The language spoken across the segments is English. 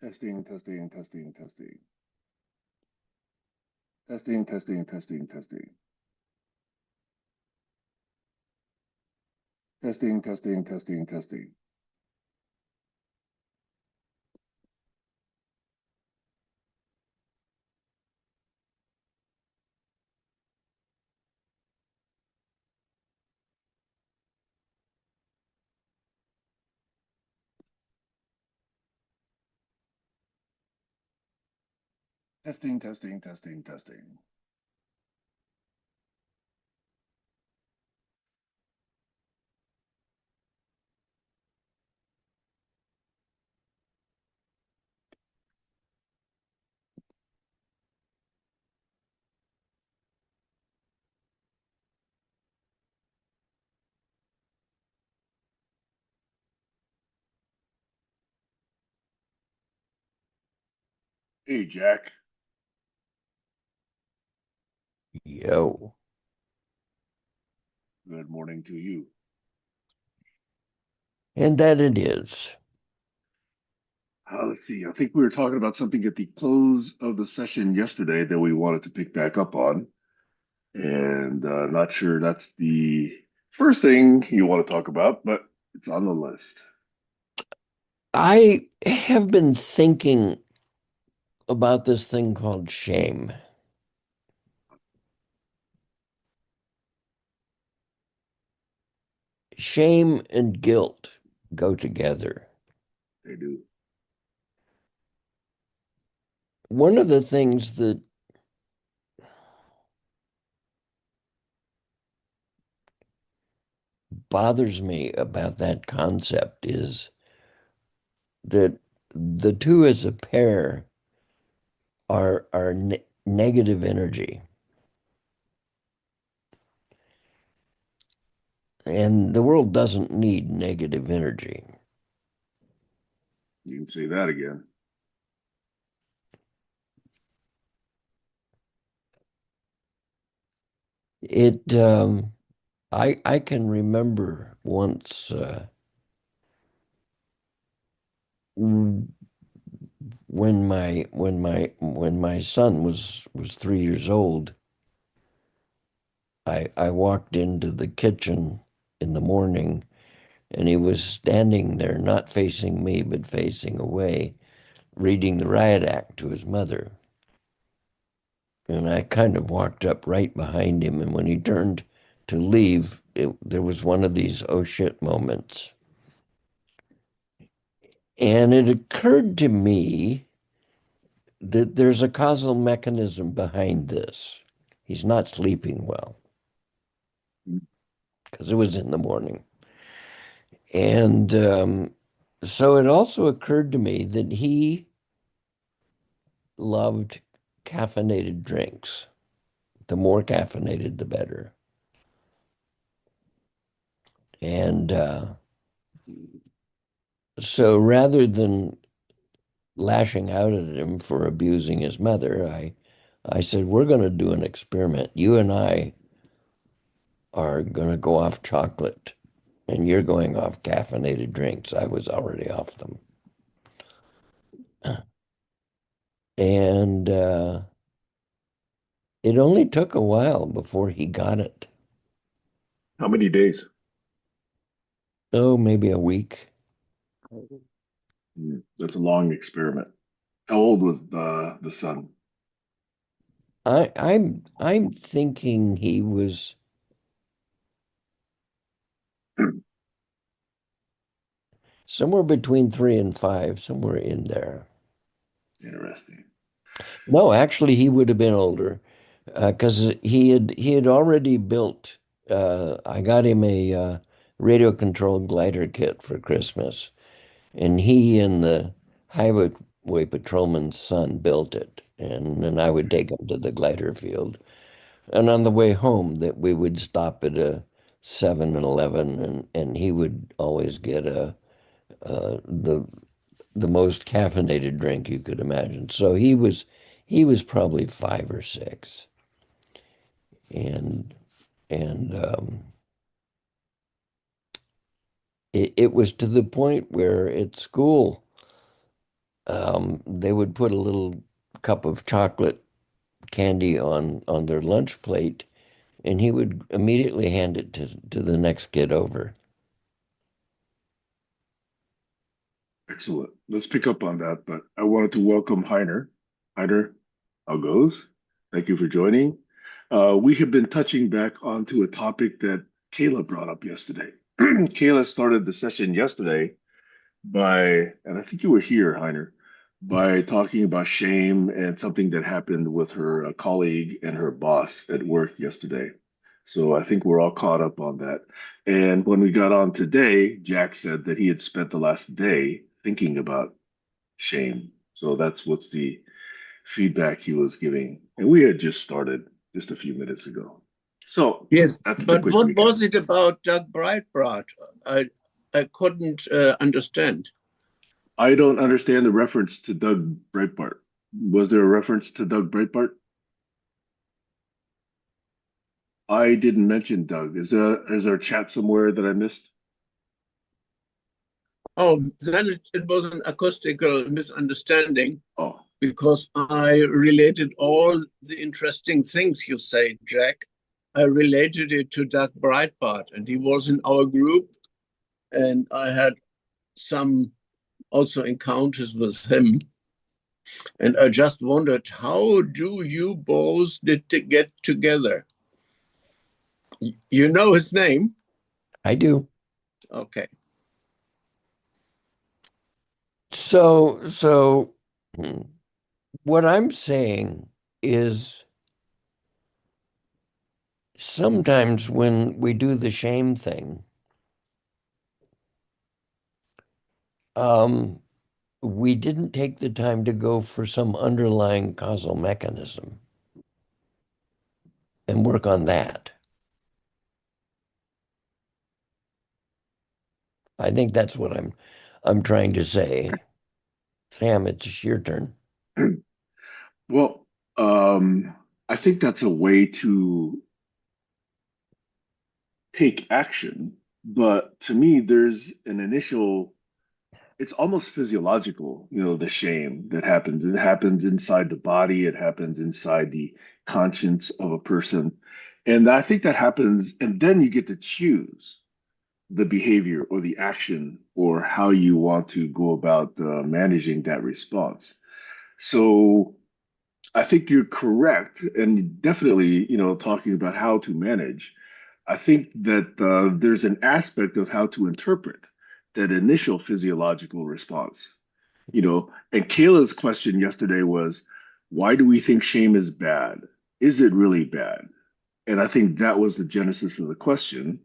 Testing, testing, testing, testing. Testing, testing, testing, testing. Testing, testing, testing, testing. Testing, testing, testing, testing. Hey, Jack. Yo. Good morning to you. And that it is. Let's see. I think we were talking about something at the close of the session yesterday that we wanted to pick back up on. And not sure that's the first thing you want to talk about, but it's on the list. I have been thinking about this thing called shame. Shame and guilt go together. They do. One of the things that bothers me about that concept is that the two as a pair are negative energy. And the world doesn't need negative energy. You can say that again. It I can remember once when my son was 3 years old, I walked into the kitchen in the morning and he was standing there, not facing me, but facing away, reading the riot act to his mother. And I kind of walked up right behind him, and when he turned to leave, there was one of these oh shit moments. And it occurred to me that there's a causal mechanism behind this. He's not sleeping well because it was in the morning. And so it also occurred to me that he loved caffeinated drinks. The more caffeinated, the better. And so rather than lashing out at him for abusing his mother, I said, we're going to do an experiment. You and I are going to go off chocolate, and you're going off caffeinated drinks. I was already off them. And it only took a while before he got it. How many days? Oh, maybe a week. That's a long experiment. How old was the son? I'm thinking he was somewhere between 3 and 5, somewhere in there. Interesting. No, actually, he would have been older because he had already built. I got him a radio controlled glider kit for Christmas, and he and the highway patrolman's son built it, and then I would take him to the glider field. And on the way home, that we would stop at a 7-Eleven, and he would always get the most caffeinated drink you could imagine. So he was probably 5 or 6, and and it was to the point where at school They would put a little cup of chocolate candy on their lunch plate, and he would immediately hand it to the next kid over. Excellent. Let's pick up on that. But I wanted to welcome Heiner. Heiner, how goes? Thank you for joining. We have been touching back onto a topic that Kayla brought up yesterday. Kayla started the session yesterday by, and I think you were here, Heiner, by talking about shame and something that happened with her colleague and her boss at work yesterday. So I think we're all caught up on that. And when we got on today, Jack said that he had spent the last day thinking about shame. So that's what's the feedback he was giving. And we had just started just a few minutes ago. So Yes, that's the but quick what recap. was it about Doug Breitbart? I I couldn't understand. I don't understand the reference to Doug Breitbart. Was there a reference to Doug Breitbart? I didn't mention Doug. Is there a chat somewhere that I missed? Oh, then it was an acoustical misunderstanding Oh, because I related all the interesting things you say, Jack. I related it to Doug Breitbart, and he was in our group, and I had some also encounters with him. And I just wondered, how do you both did to get together? You know his name? I do. Okay. So what I'm saying is sometimes when we do the shame thing, um, we didn't take the time to go for some underlying causal mechanism and work on that. I think that's what I'm trying to say. Sam, it's your turn. well, I think that's a way to take action. But to me, there's an initial, it's almost physiological, the shame that happens. It happens inside the body, it happens inside the conscience of a person. And I think that happens, and then you get to choose the behavior or the action or how you want to go about managing that response. So I think you're correct, and definitely, talking about how to manage. I think that there's an aspect of how to interpret that initial physiological response. And Kayla's question yesterday was, why do we think shame is bad? Is it really bad? And I think that was the genesis of the question,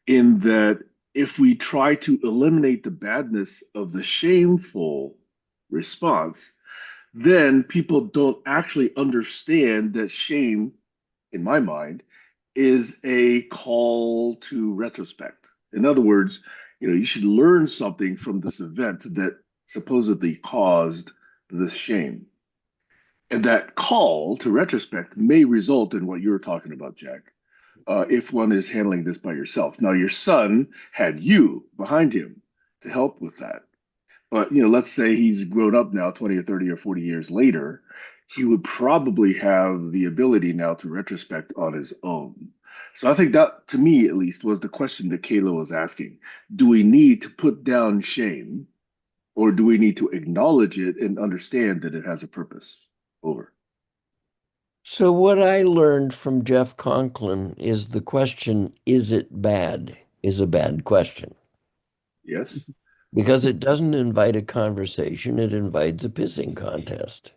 in that if we try to eliminate the badness of the shameful response, then people don't actually understand that shame, in my mind, is a call to retrospect. In other words, you should learn something from this event that supposedly caused this shame. And that call to retrospect may result in what you're talking about, Jack, if one is handling this by yourself. Now, your son had you behind him to help with that. But let's say he's grown up now, 20 or 30 or 40 years later, he would probably have the ability now to retrospect on his own. So I think that, to me at least, was the question that Kayla was asking. Do we need to put down shame, or do we need to acknowledge it and understand that it has a purpose? Over. So what I learned from Jeff Conklin is the question, is it bad, is a bad question Yes. because it doesn't invite a conversation, it invites a pissing contest.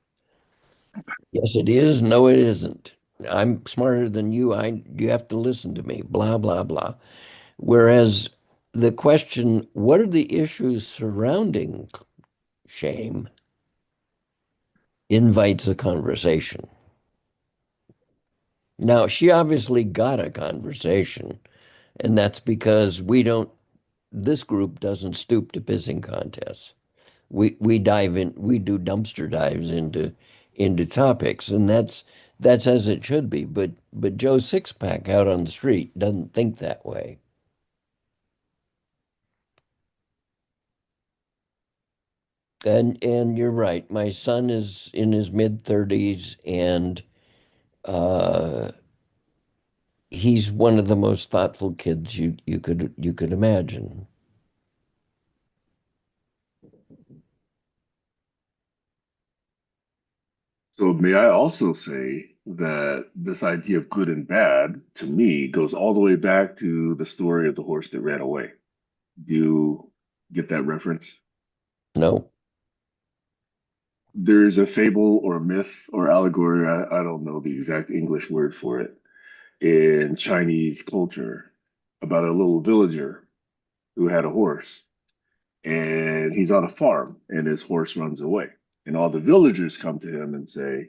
Yes, it is. No, it isn't. I'm smarter than you. You have to listen to me, blah, blah, blah. Whereas the question, what are the issues surrounding shame, invites a conversation. Now, she obviously got a conversation, and that's because this group doesn't stoop to pissing contests. We dive in, we do dumpster dives into topics, and that's as it should be. But Joe Sixpack out on the street doesn't think that way. And you're right. My son is in his mid-30s, and uh, he's one of the most thoughtful kids you could imagine. So may I also say that this idea of good and bad, to me, goes all the way back to the story of the horse that ran away. Do you get that reference? No. There's a fable or myth or allegory, I don't know the exact English word for it, in Chinese culture about a little villager who had a horse, and he's on a farm and his horse runs away. And all the villagers come to him and say,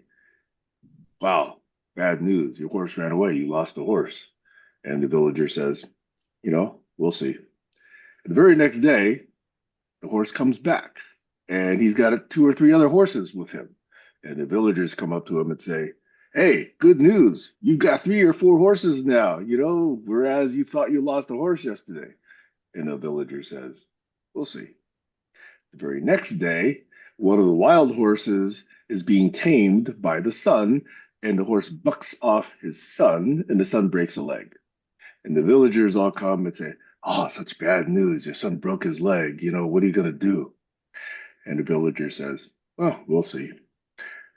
"Wow, bad news. Your horse ran away. You lost the horse." And the villager says, "We'll see." The very next day, the horse comes back and he's got two or three other horses with him. And the villagers come up to him and say, "Hey, good news. You've got three or four horses now, whereas you thought you lost a horse yesterday." And the villager says, "We'll see." The very next day, one of the wild horses is being tamed by the son, and the horse bucks off his son, and the son breaks a leg. And the villagers all come and say, "Oh, such bad news. Your son broke his leg. What are you going to do?" And the villager says, "Well, we'll see."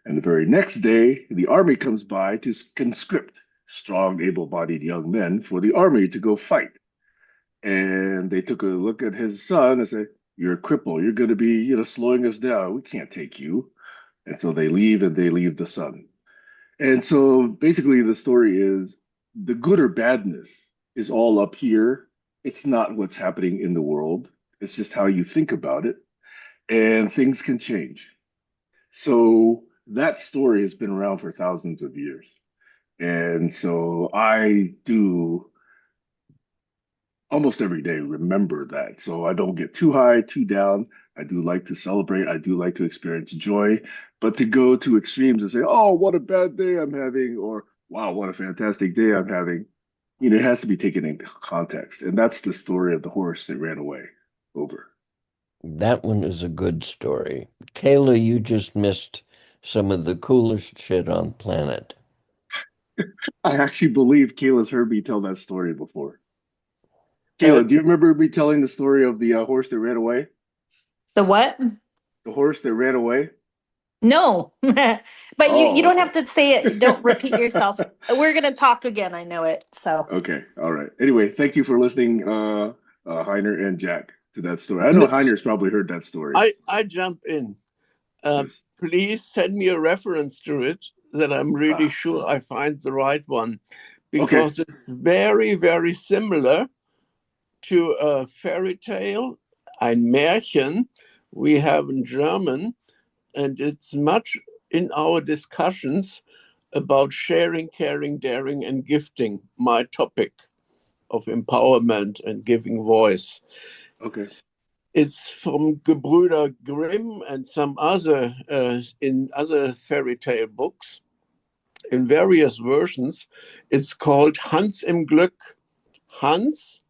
And the very next day, the army comes by to conscript strong, able bodied young men for the army to go fight. And they took a look at his son and said, "You're a cripple. You're going to be, slowing us down. We can't take you." And so they leave and they leave the son. And so basically, the story is the good or badness is all up here. It's not what's happening in the world, it's just how you think about it. And things can change. So that story has been around for thousands of years. And so I do almost every day remember that. So I don't get too high, too down. I do like to celebrate. I do like to experience joy. But to go to extremes and say, "Oh, what a bad day I'm having," or "Wow, what a fantastic day I'm having," it has to be taken into context. And that's the story of the horse that ran away. Over. That one is a good story. Kayla, you just missed some of the coolest shit on planet. I actually believe Kayla's heard me tell that story before. Uh, Kayla, do you remember me telling the story of the horse that ran away? The what? The horse that ran away? No. But you Oh, don't okay. have to say it. Don't repeat yourself. We're gonna talk again. I know it. So Okay, all right. Anyway, thank you for listening, Heiner and Jack, to that story. I know no, Heiner's probably heard that story. I jump in. Yes. Please send me a reference to it that I'm really Ah, sure I find the right one, okay. because it's very, very similar to a fairy tale, ein Märchen, we have in German, and it's much in our discussions about sharing, caring, daring, and gifting, my topic of empowerment and giving voice. Okay. It's from Gebrüder Grimm and some other in other fairy tale books in various versions. It's called Hans im Glück, Hans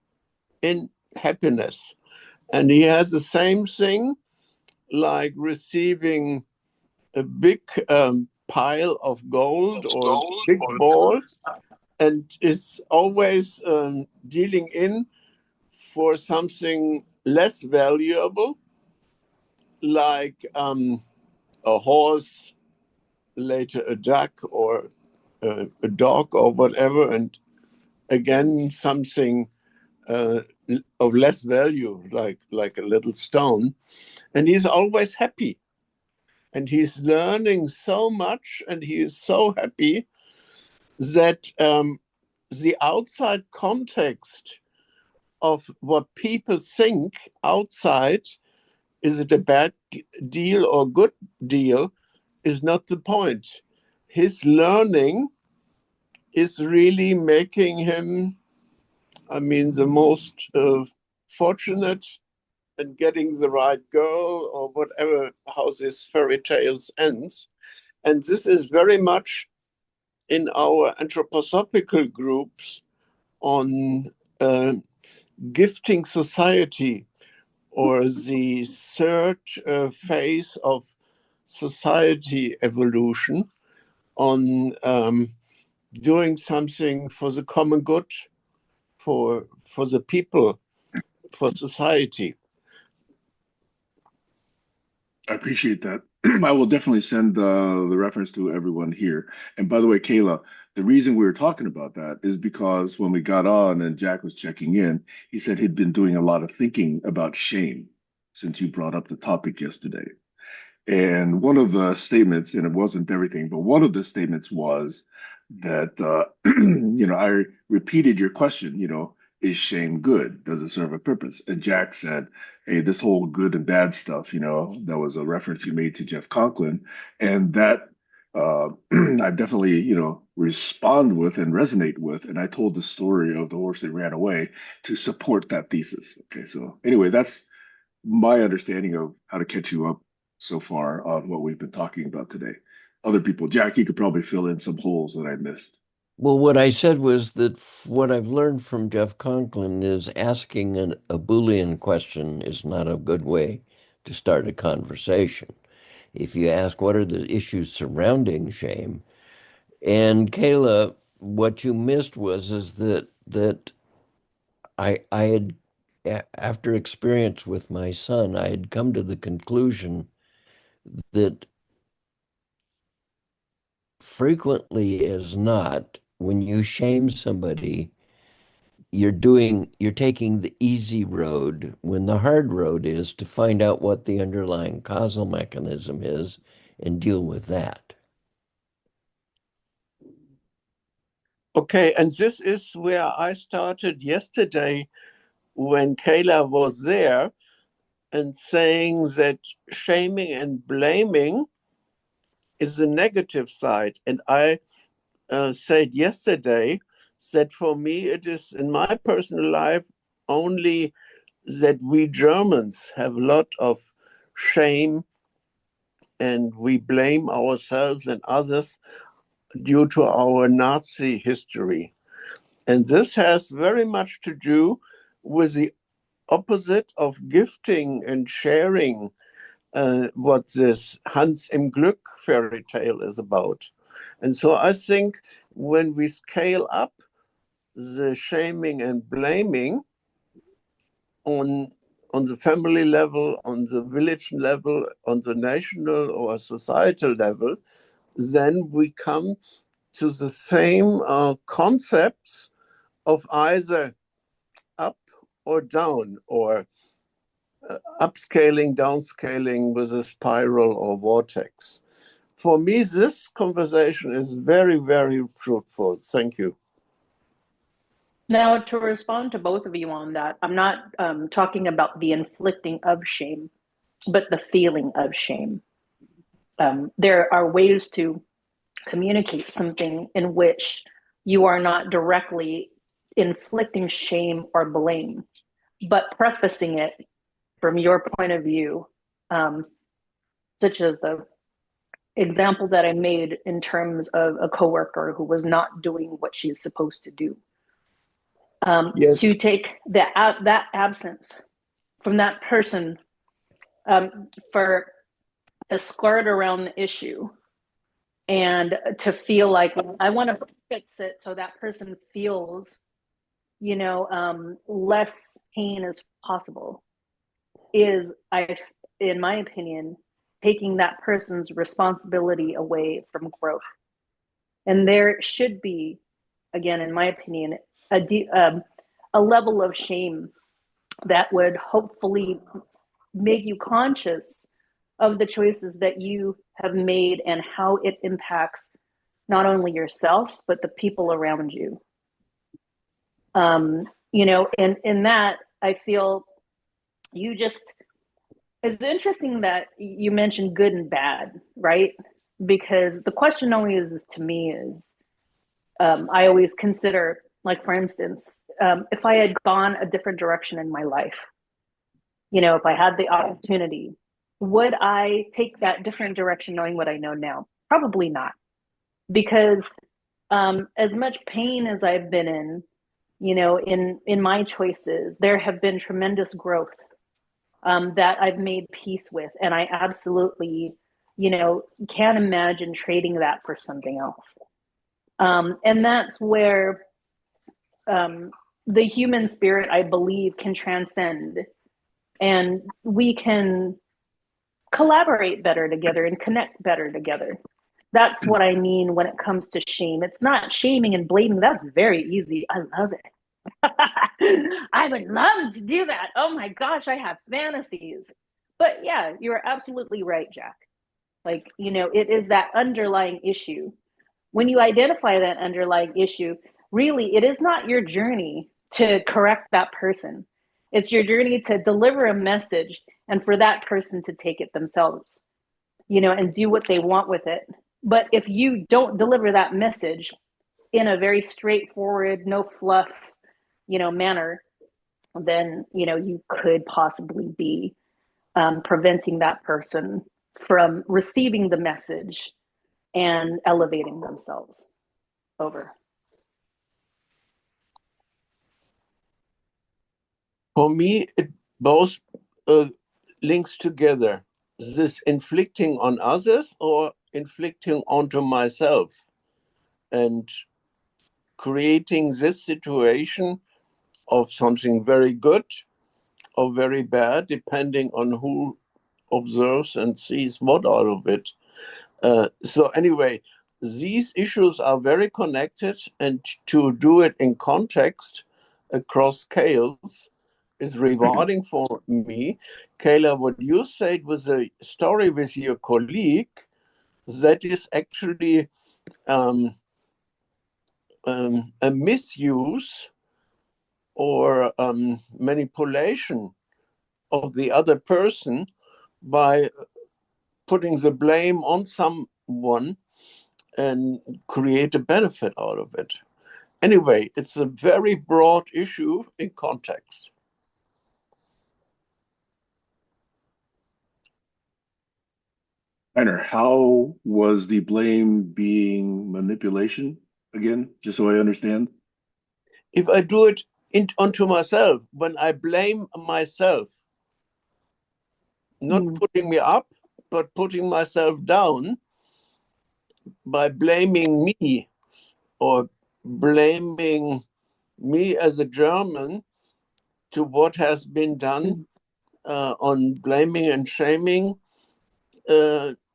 in happiness, and he has the same thing like receiving a big pile of gold or big ball, and is always dealing in for something less valuable, like a horse, later a duck, or a dog, or whatever, and again something uh, of less value, like a little stone, and he's always happy, and he's learning so much, and he is so happy that the outside context of what people think outside, is it a bad deal or good deal, is not the point. His learning is really making him, I mean, the most fortunate and getting the right girl or whatever, how this fairy tales ends. And this is very much in our anthroposophical groups on uh, gifting society, or the third phase of society evolution on doing something for the common good, for the people, for society. I appreciate that. I will definitely send the reference to everyone here. And by the way, Kayla, the reason we were talking about that is because when we got on and Jack was checking in, he said he'd been doing a lot of thinking about shame since you brought up the topic yesterday. And one of the statements, and it wasn't everything, but one of the statements was that, I repeated your question, is shame good? Does it serve a purpose? And Jack said, hey, this whole good and bad stuff, that was a reference you made to Jeff Conklin. And that I definitely, respond with and resonate with. And I told the story of the horse that ran away to support that thesis. Okay, so anyway, that's my understanding of how to catch you up so far on what we've been talking about today. Other people, Jackie could probably fill in some holes that I missed. Well, what I said was that what I've learned from Jeff Conklin is asking a Boolean question is not a good way to start a conversation. If you ask what are the issues surrounding shame, and Kayla, what you missed was is that I had after experience with my son, I had come to the conclusion that frequently as not, when you shame somebody, you're taking the easy road when the hard road is to find out what the underlying causal mechanism is and deal with that. Okay, and this is where I started yesterday when Kayla was there and saying that shaming and blaming is the negative side. And I said yesterday that for me, it is in my personal life only that we Germans have a lot of shame and we blame ourselves and others due to our Nazi history. And this has very much to do with the opposite of gifting and sharing, what this Hans im Glück fairy tale is about. And so I think when we scale up the shaming and blaming on the family level, on the village level, on the national or societal level, then we come to the same concepts of either up or down, or upscaling, downscaling with a spiral or vortex. For me, this conversation is very, very fruitful. Thank you. Now, to respond to both of you on that, I'm not talking about the inflicting of shame, but the feeling of shame. There are ways to communicate something in which you are not directly inflicting shame or blame, but prefacing it from your point of view, such as the example that I made in terms of a coworker who was not doing what she's supposed to do. Yes. To take that absence from that person, for a skirt around the issue, and to feel like I want to fix it so that person feels, less pain as possible, is, in my opinion, taking that person's responsibility away from growth. And there should be, again, in my opinion, a level of shame that would hopefully make you conscious of the choices that you have made and how it impacts not only yourself, but the people around you. And in that, I feel it's interesting that you mentioned good and bad, right? Because the question always to me is, I always consider, like, for instance, if I had gone a different direction in my life, if I had the opportunity, would I take that different direction knowing what I know now? Probably not. Because as much pain as I've been in my choices, there have been tremendous growth. that I've made peace with. And I absolutely, can't imagine trading that for something else. And that's where the human spirit, I believe, can transcend, and we can collaborate better together and connect better together. That's what I mean when it comes to shame. It's not shaming and blaming. That's very easy. I love it. I would love to do that. Oh my gosh, I have fantasies. But yeah, you're absolutely right, Jack. Like, it is that underlying issue. When you identify that underlying issue, really, it is not your journey to correct that person. It's your journey to deliver a message and for that person to take it themselves, and do what they want with it. But if you don't deliver that message in a very straightforward, no fluff, manner, then, you could possibly be preventing that person from receiving the message and elevating themselves over. For me, it both links together. This inflicting on others or inflicting onto myself, and creating this situation of something very good or very bad, depending on who observes and sees what out of it. So anyway, these issues are very connected, and to do it in context across scales is rewarding for me. Kayla, what you said was a story with your colleague, that is actually a misuse or manipulation of the other person by putting the blame on someone and create a benefit out of it. Anyway, it's a very broad issue in context. Heiner, how was the blame being manipulation again? Just so I understand. If I do it onto myself, when I blame myself, not putting me up, but putting myself down by blaming me or blaming me as a German to what has been done, on blaming and shaming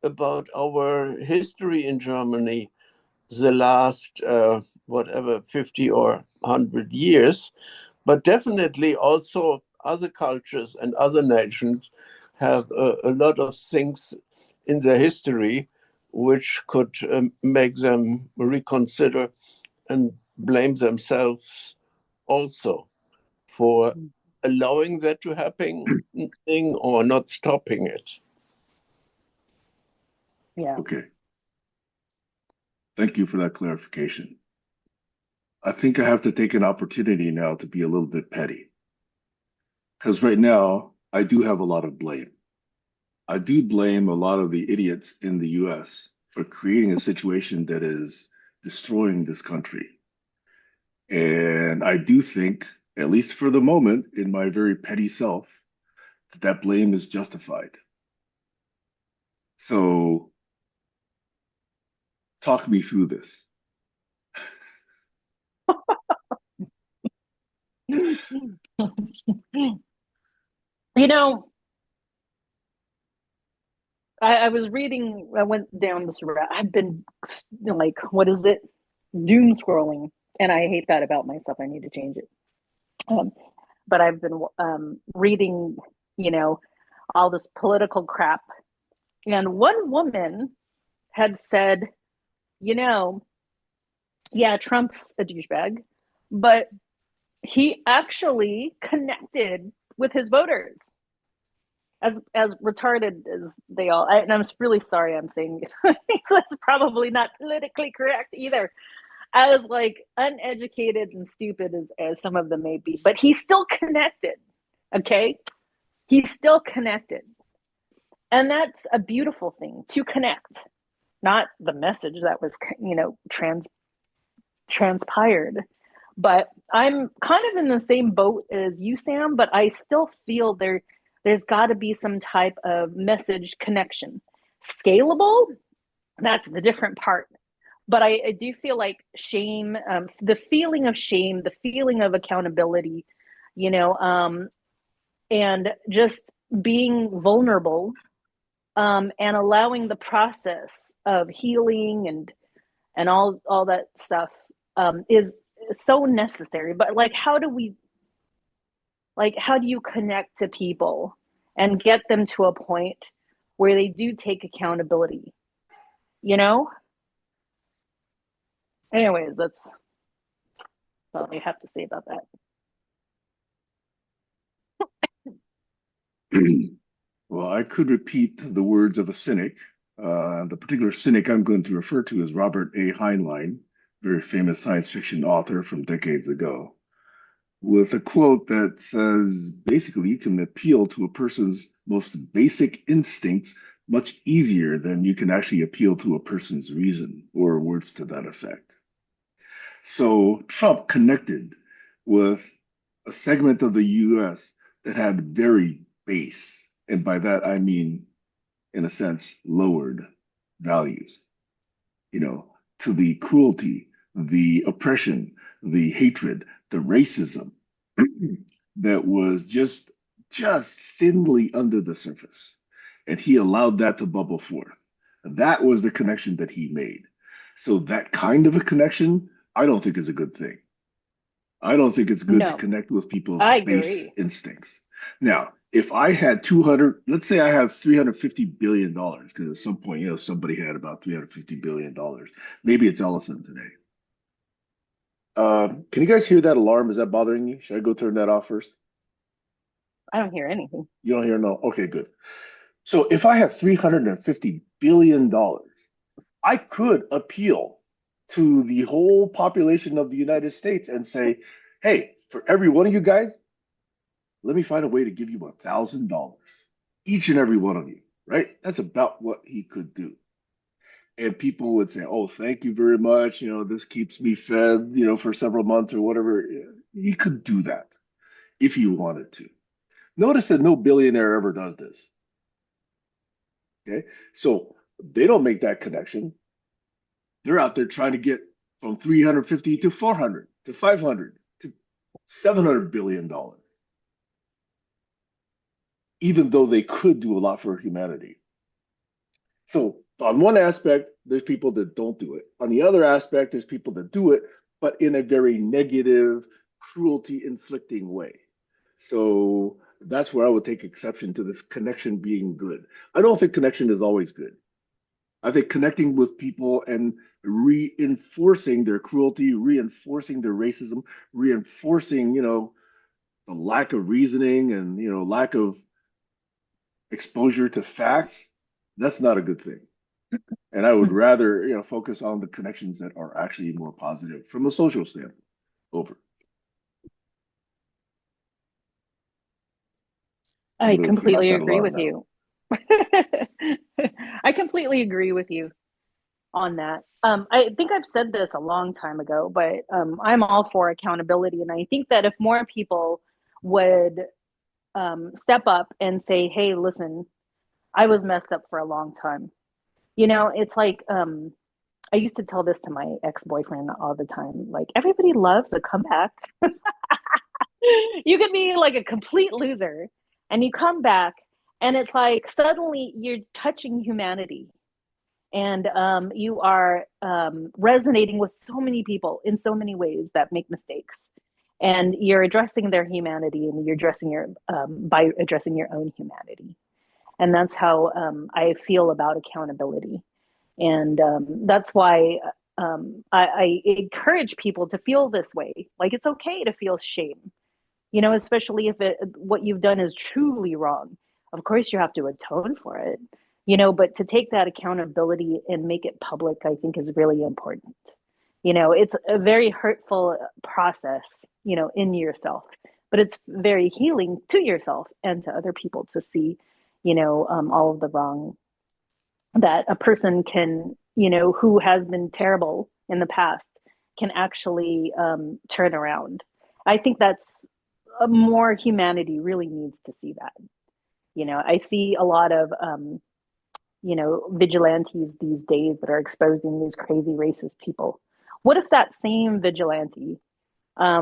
about our history in Germany the last, 50 or 100 years. But definitely also other cultures and other nations have a lot of things in their history which could make them reconsider and blame themselves also for allowing that to happen or not stopping it. Yeah. Okay. Thank you for that clarification. I think I have to take an opportunity now to be a little bit petty. Because right now, I do have a lot of blame. I do blame a lot of the idiots in the US for creating a situation that is destroying this country. And I do think, at least for the moment, in my very petty self, that blame is justified. So, talk me through this. I was reading, I went down this route. I've been like, what is it? Doom scrolling. And I hate that about myself. I need to change it. But I've been reading, all this political crap. And one woman had said, yeah, Trump's a douchebag, but he actually connected with his voters. As retarded as they all, and I'm really sorry I'm saying that's probably not politically correct either. As like uneducated and stupid as some of them may be, but he's still connected. Okay, he's still connected, and that's a beautiful thing, to connect, not the message that was transpired. But I'm kind of in the same boat as you, Sam, but I still feel there's got to be some type of message connection. Scalable, that's the different part. But I do feel like shame, the feeling of shame, the feeling of accountability, you know, and just being vulnerable, and allowing the process of healing and all that stuff, is so necessary. But like, how do you connect to people and get them to a point where they do take accountability, you know? Anyways, that's all I have to say about that. Well, I could repeat the words of a cynic. The particular cynic I'm going to refer to is Robert A. Heinlein, very famous science fiction author from decades ago, with a quote that says basically you can appeal to a person's most basic instincts much easier than you can actually appeal to a person's reason, or words to that effect. So Trump connected with a segment of the US that had very base, and by that I mean, in a sense, lowered values, you know, to the cruelty, the oppression, the hatred, the racism that was just thinly under the surface. And he allowed that to bubble forth. That was the connection that he made. So that kind of a connection, I don't think is a good thing. I don't think it's good to No, connect with people's I base agree. instincts. Now, if I had 200, let's say I have $350 billion, because at some point, you know, somebody had about $350 billion. Maybe it's Ellison today. Can you guys hear that alarm? Is that bothering you? Should I go turn that off first? I don't hear anything. You don't hear? No. Okay, good. So if I have $350 billion, I could appeal to the whole population of the United States and say, hey, for every one of you guys, let me find a way to give you $1,000, each and every one of you, right? That's about what he could do. And people would say, oh, thank you very much. You know, this keeps me fed, you know, for several months or whatever. He could do that if he wanted to. Notice that no billionaire ever does this. Okay. So they don't make that connection. They're out there trying to get from 350 to 400 to 500 to $700 billion, even though they could do a lot for humanity. So on one aspect, there's people that don't do it. On the other aspect, there's people that do it, but in a very negative, cruelty inflicting way. So that's where I would take exception to this connection being good. I don't think connection is always good. I think connecting with people and reinforcing their cruelty, reinforcing their racism, reinforcing, you know, the lack of reasoning and, you know, lack of exposure to facts, that's not a good thing. And I would rather, you know, focus on the connections that are actually more positive from a social standpoint. Over. I'm I going to turn off completely that agree alarm with now. you. I completely agree with you on that. I think I've said this a long time ago, but I'm all for accountability. And I think that if more people would step up and say, hey, listen, I was messed up for a long time. You know, it's like, I used to tell this to my ex-boyfriend all the time. Like, everybody loves a comeback. You can be like a complete loser and you come back, and it's like suddenly you're touching humanity, and you are resonating with so many people in so many ways that make mistakes, and you're addressing their humanity, and you're addressing your by addressing your own humanity. And that's how I feel about accountability. And that's why I encourage people to feel this way. Like, it's okay to feel shame, you know, especially if what you've done is truly wrong. Of course, you have to atone for it, you know, but to take that accountability and make it public, I think is really important. You know, it's a very hurtful process, you know, in yourself, but it's very healing to yourself and to other people to see, you know, all of the wrong that a person can, you know, who has been terrible in the past can actually turn around. I think that's more humanity really needs to see that. I see a lot of vigilantes these days that are exposing these crazy racist people. What if that same vigilante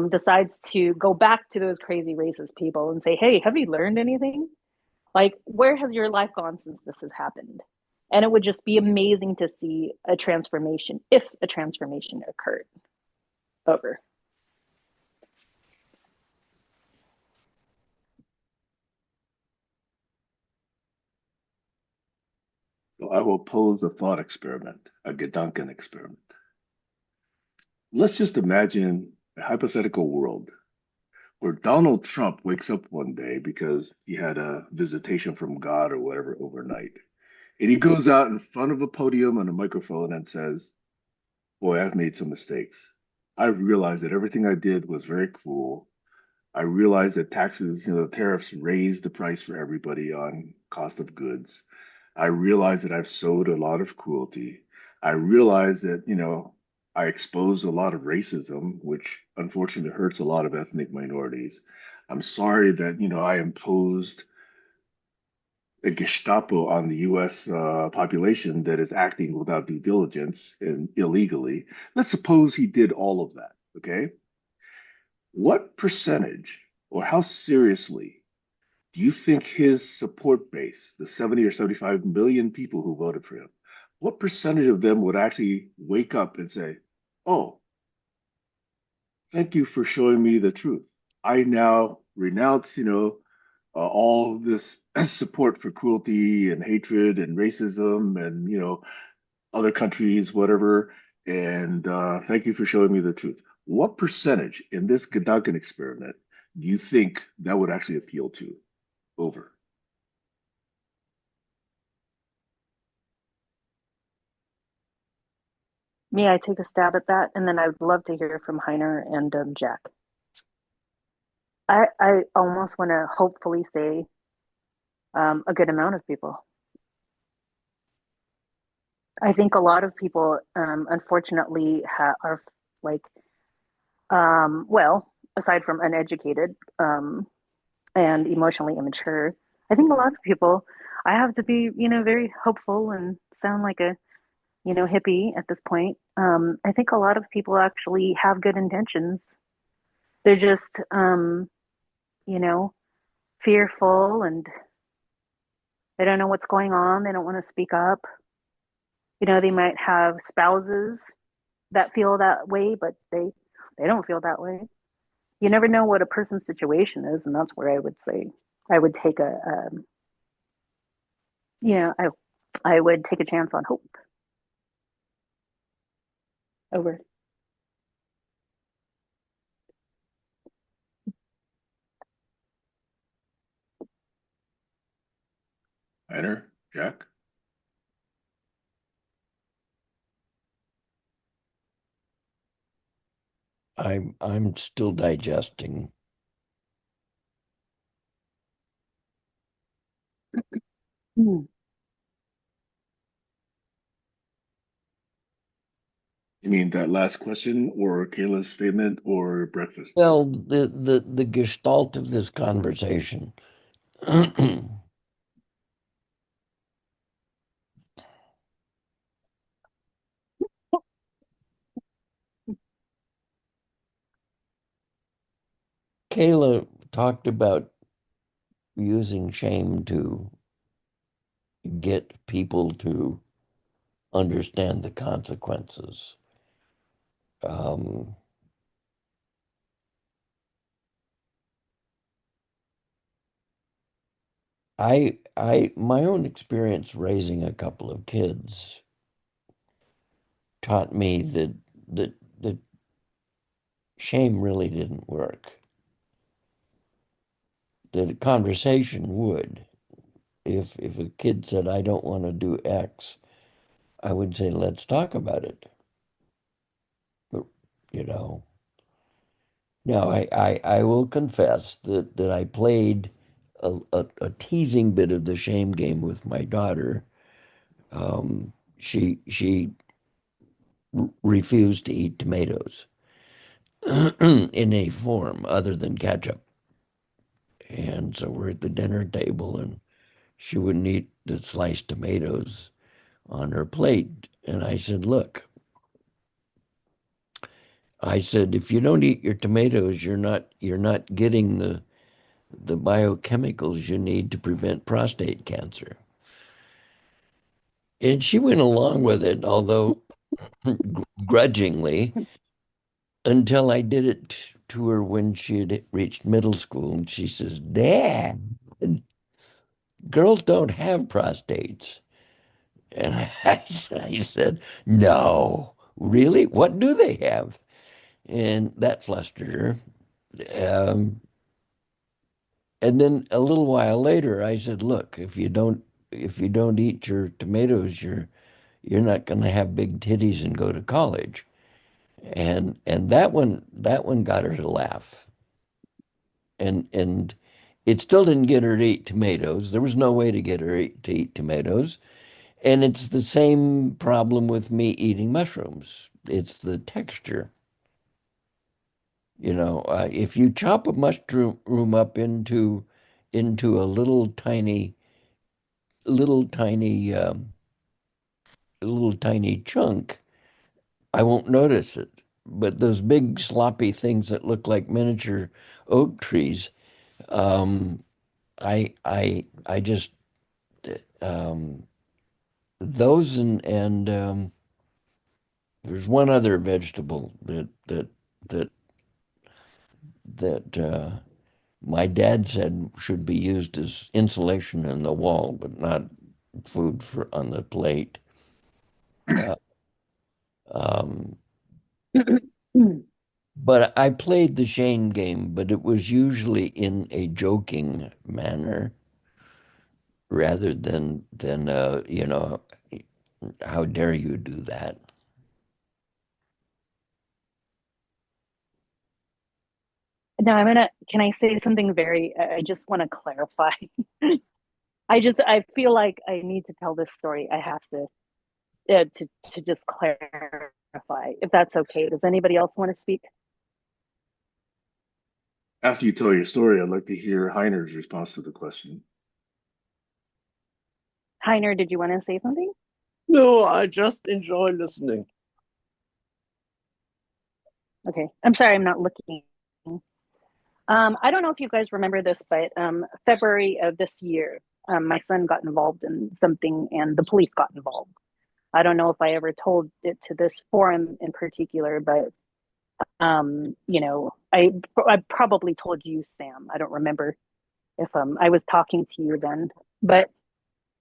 decides to go back to those crazy racist people and say, "Hey, have you learned anything? Like, where has your life gone since this has happened?" And it would just be amazing to see a transformation, if a transformation occurred. Over. So I will pose a thought experiment, a Gedanken experiment. Let's just imagine a hypothetical world where Donald Trump wakes up one day because he had a visitation from God or whatever overnight. And he goes out in front of a podium and a microphone and says, "Boy, I've made some mistakes. I realized that everything I did was very cruel. I realized that taxes, the tariffs raised the price for everybody on cost of goods. I realize that I've sowed a lot of cruelty. I realize that, I exposed a lot of racism, which unfortunately hurts a lot of ethnic minorities. I'm sorry that, I imposed a Gestapo on the US population that is acting without due diligence and illegally. Let's suppose he did all of that, okay? What percentage or how seriously do you think his support base, the 70 or 75 million people who voted for him, what percentage of them would actually wake up and say, "Oh, thank you for showing me the truth. I now renounce, all this support for cruelty and hatred and racism and, other countries, whatever. And thank you for showing me the truth." What percentage in this Gedanken experiment do you think that would actually appeal to? Over. May I take a stab at that? And then I would love to hear from Heiner and Jack. I almost want to hopefully say a good amount of people. I think a lot of people, unfortunately, are like, well, aside from uneducated and emotionally immature, I think a lot of people, I have to be, very hopeful and sound like a, hippie at this point. I think a lot of people actually have good intentions. They're just, you know, fearful and they don't know what's going on. They don't want to speak up. They might have spouses that feel that way, but they don't feel that way. You never know what a person's situation is, and that's where I would say I would take you know, I I would take a chance on hope. Over. Heiner, Jack? I'm still digesting. Hmm. You mean that last question or Kayla's statement or breakfast? Well, the gestalt of this conversation. Kayla talked about using shame to get people to understand the consequences. Um, my own experience raising a couple of kids taught me that shame really didn't work. That a conversation would. If a kid said, "I don't want to do X," I would say, "Let's talk about it." But, you know, now I will confess that I played a teasing bit of the shame game with my daughter. She refused to eat tomatoes in any form other than ketchup. And so we're at the dinner table and she wouldn't eat the sliced tomatoes on her plate. And I said, look, I said, if you don't eat your tomatoes, you're not getting the biochemicals you need to prevent prostate cancer. And she went along with it, although grudgingly, until I did it to her when she had reached middle school. And she says, Dad, girls don't have prostates. And I said, no, really? What do they have? And that flustered her. Um, and then a little while later, I said, look, if you don't eat your tomatoes, you're not going to have big titties and go to college. And that one got her to laugh. And it still didn't get her to eat tomatoes. There was no way to get her to eat tomatoes. And it's the same problem with me eating mushrooms. It's the texture. If you chop a mushroom up into a little tiny, little tiny chunk, I won't notice it. But those big sloppy things that look like miniature oak trees, um, I just um, those and there's one other vegetable that my dad said should be used as insulation in the wall, but not food for on the plate. Uh, um, but I played the shame game, but it was usually in a joking manner rather than how dare you do that? Now can I say something I just want to clarify. I feel like I need to tell this story. I have to just clarify, if that's okay. Does anybody else want to speak? After you tell your story, I'd like to hear Heiner's response to the question. Heiner, did you want to say something? No, I just enjoy listening. Okay. I'm sorry, I'm not looking. I don't know if you guys remember this, but February of this year, my son got involved in something and the police got involved. I don't know if I ever told it to this forum in particular, but I probably told you, Sam. I don't remember if I was talking to you then, but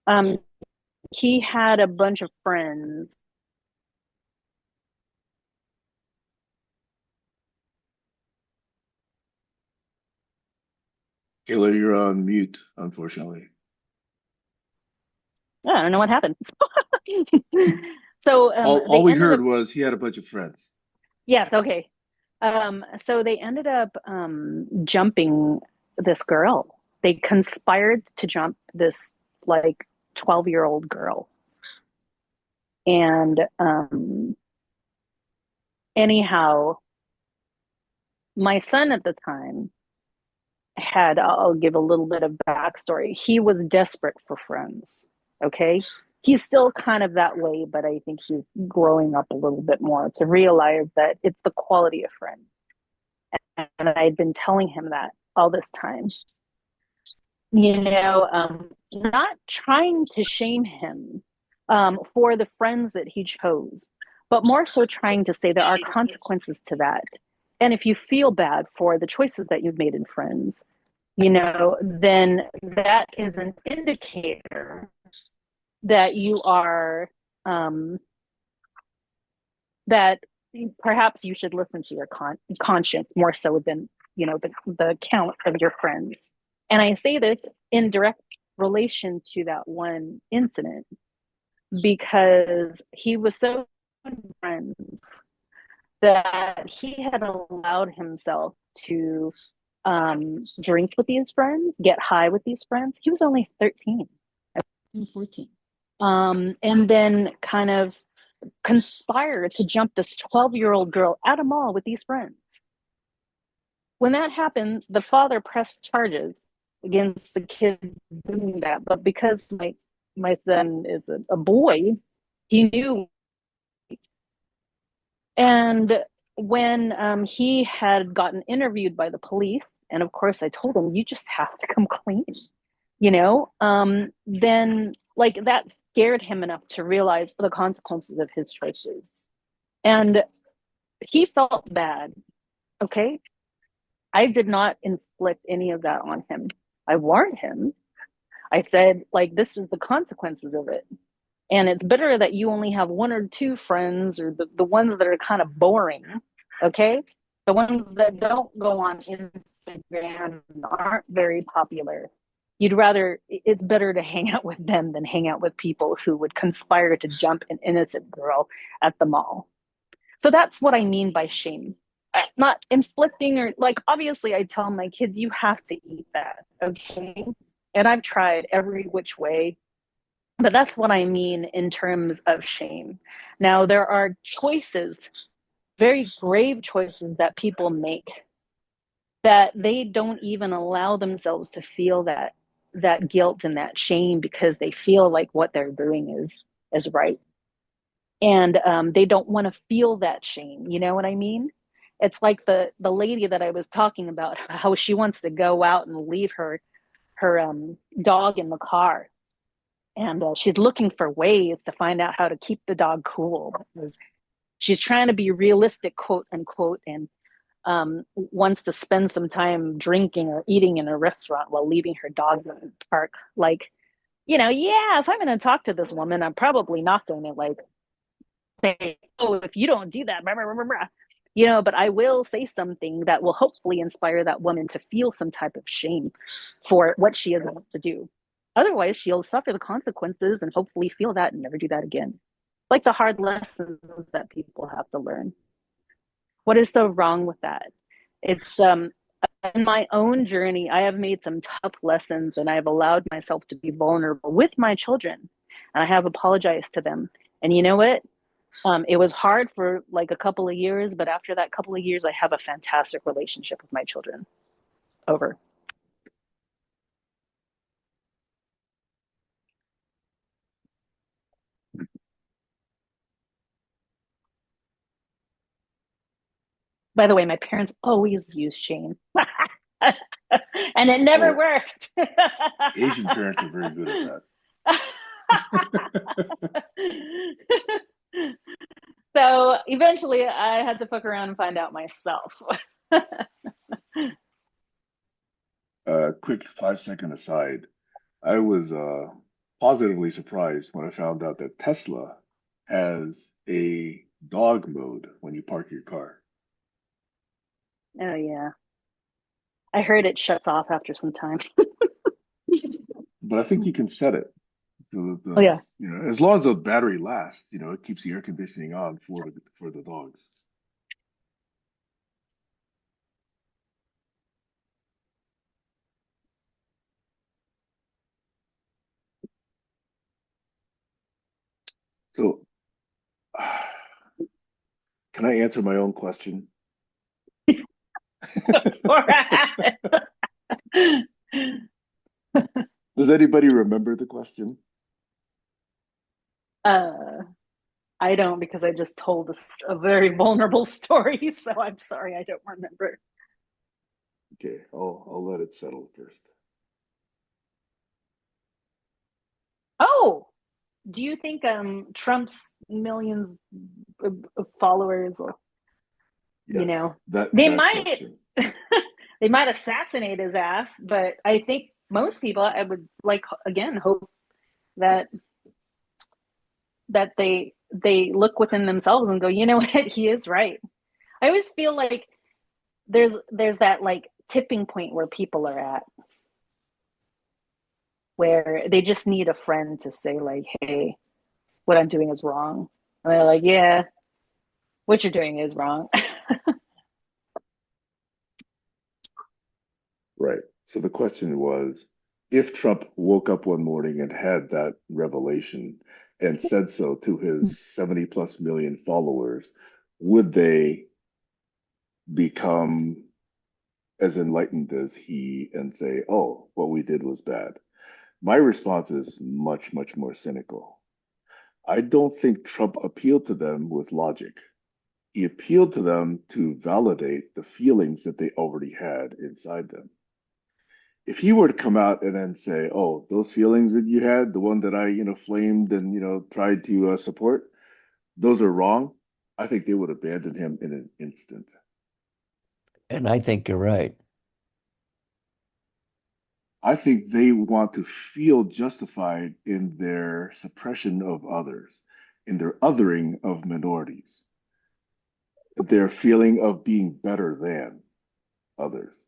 um, he had a bunch of friends. Kayla, you're on mute, unfortunately. I don't know what happened. So All they we ended up, heard was he had a bunch of friends. yes, okay. So they ended up jumping this girl. They conspired to jump this like 12-year-old girl. And anyhow, my son at the time I'll give a little bit of backstory. He was desperate for friends. Okay. He's still kind of that way, but I think he's growing up a little bit more to realize that it's the quality of friends. And I'd been telling him that all this time, not trying to shame him for the friends that he chose, but more so trying to say there are consequences to that. And if you feel bad for the choices that you've made in friends, then that is an indicator that you are, that perhaps you should listen to your conscience more so than, the count of your friends. And I say this in direct relation to that one incident because he was so friends that he had allowed himself to drink with these friends, get high with these friends. He was only 13, 14. And then kind of conspire to jump this 12-year-old girl at a mall with these friends. When that happened, the father pressed charges against the kid doing that. But because my son is a boy, he knew. And when he had gotten interviewed by the police, and of course I told him, you just have to come clean, then like that scared him enough to realize the consequences of his choices. And he felt bad. Okay. I did not inflict any of that on him. I warned him. I said, like, this is the consequences of it. And it's better that you only have one or two friends, or the ones that are kind of boring, okay? The ones that don't go on Instagram aren't very popular. It's better to hang out with them than hang out with people who would conspire to jump an innocent girl at the mall. So that's what I mean by shame. Not inflicting, or like, obviously, I tell my kids, you have to eat that, okay? And I've tried every which way, but that's what I mean in terms of shame. Now, there are choices, very grave choices that people make, that they don't even allow themselves to feel that guilt and that shame, because they feel like what they're doing is right. And they don't want to feel that shame. You know what I mean? It's like the lady that I was talking about, how she wants to go out and leave her dog in the car, and she's looking for ways to find out how to keep the dog cool, because she's trying to be realistic, quote unquote, and wants to spend some time drinking or eating in a restaurant while leaving her dog in the park. Like, yeah, if I'm going to talk to this woman, I'm probably not going to like say, oh, if you don't do that, blah, blah, blah, blah. But I will say something that will hopefully inspire that woman to feel some type of shame for what she is about to do. Otherwise, she'll suffer the consequences and hopefully feel that and never do that again. Like the hard lessons that people have to learn. What is so wrong with that? It's in my own journey, I have made some tough lessons, and I've allowed myself to be vulnerable with my children, and I have apologized to them. And you know what? It was hard for like a couple of years, but after that couple of years, I have a fantastic relationship with my children. Over. By the way, my parents always used shame. And it never Oh, worked. Asian parents are very good at that. So eventually I had to fuck around and find out myself. Quick 5-second aside. I was positively surprised when I found out that Tesla has a dog mode when you park your car. Oh yeah. I heard it shuts off after some time. But I think you can set it so that Oh yeah. as long as the battery lasts, it keeps the air conditioning on for the dogs. So, can I answer my own question? Does anybody remember the question? uh I don't, because I just told a very vulnerable story, so I'm sorry, I don't remember. Okay, I'll let it settle first. Oh, do you think Trump's millions of followers, or you Yes, know, that they that might question. they might assassinate his ass, but I think most people, I would like, again, hope that they look within themselves and go, you know what, he is right. I always feel like there's that like tipping point where people are at, where they just need a friend to say like, hey, what I'm doing is wrong. And they're like, yeah, what you're doing is wrong. Right. So the question was, if Trump woke up one morning and had that revelation and said so to his 70 plus million followers, would they become as enlightened as he and say, oh, what we did was bad. My response is much, much more cynical. I don't think Trump appealed to them with logic. He appealed to them to validate the feelings that they already had inside them. If he were to come out and then say, "Oh, those feelings that you had, the one that I, flamed and tried to support, those are wrong," I think they would abandon him in an instant. And I think you're right. I think they want to feel justified in their suppression of others, in their othering of minorities, their feeling of being better than others.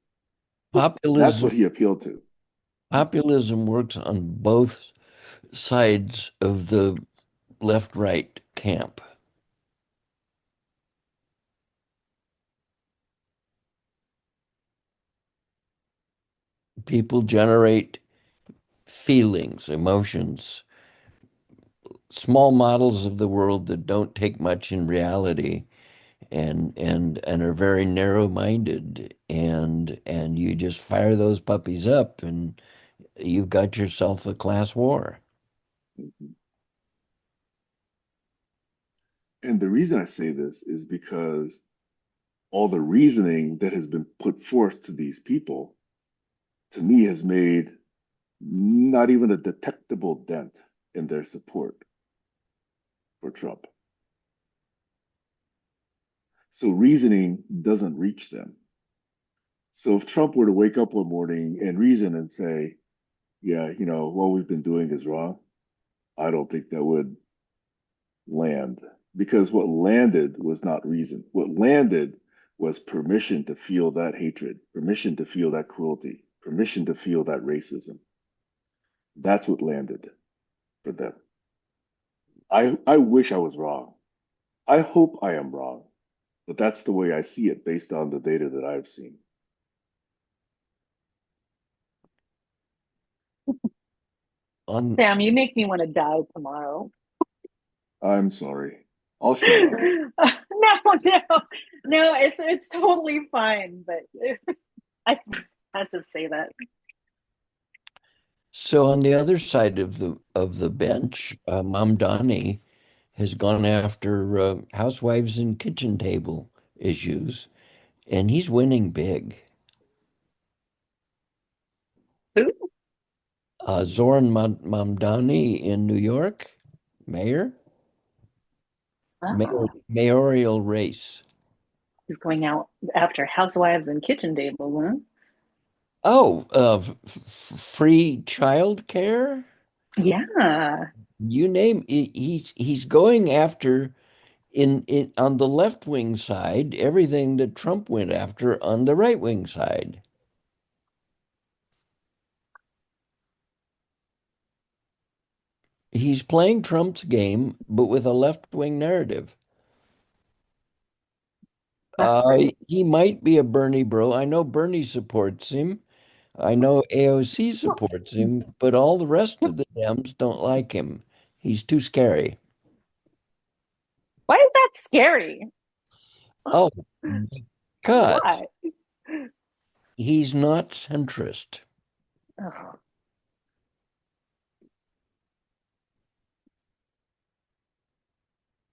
That's Populism what he appealed to. populism works on both sides of the left-right camp. People generate feelings, emotions, small models of the world that don't take much in reality and are very narrow-minded and you just fire those puppies up and you've got yourself a class war. Mhm. And the reason I say this is because all the reasoning that has been put forth to these people, to me, has made not even a detectable dent in their support for Trump. So reasoning doesn't reach them. So if Trump were to wake up one morning and reason and say, yeah, what we've been doing is wrong, I don't think that would land, because what landed was not reason. What landed was permission to feel that hatred, permission to feel that cruelty, permission to feel that racism. That's what landed for them. I wish I was wrong. I hope I am wrong, but that's the way I see it based on the data that I've seen. On Sam, you make me want to die tomorrow. I'm sorry. I'll shut up. No, it's totally fine, but I had to say that. So on the other side of the bench, Mamdani has gone after housewives and kitchen table issues, and he's winning big. Who? Zoran Mamdani in New York, mayor, Oh, mayoral race. he's going out after housewives and kitchen tables, huh? Oh, free child care? Yeah, You name it, he's going after in on the left wing side everything that Trump went after on the right wing side. He's playing Trump's game, but with a left wing narrative. that's great. He might be a Bernie bro. I know Bernie supports him. I know AOC supports him, but all the rest of the Dems don't like him. He's too scary. Why is that scary? Oh, because Why? he's not centrist. Oh,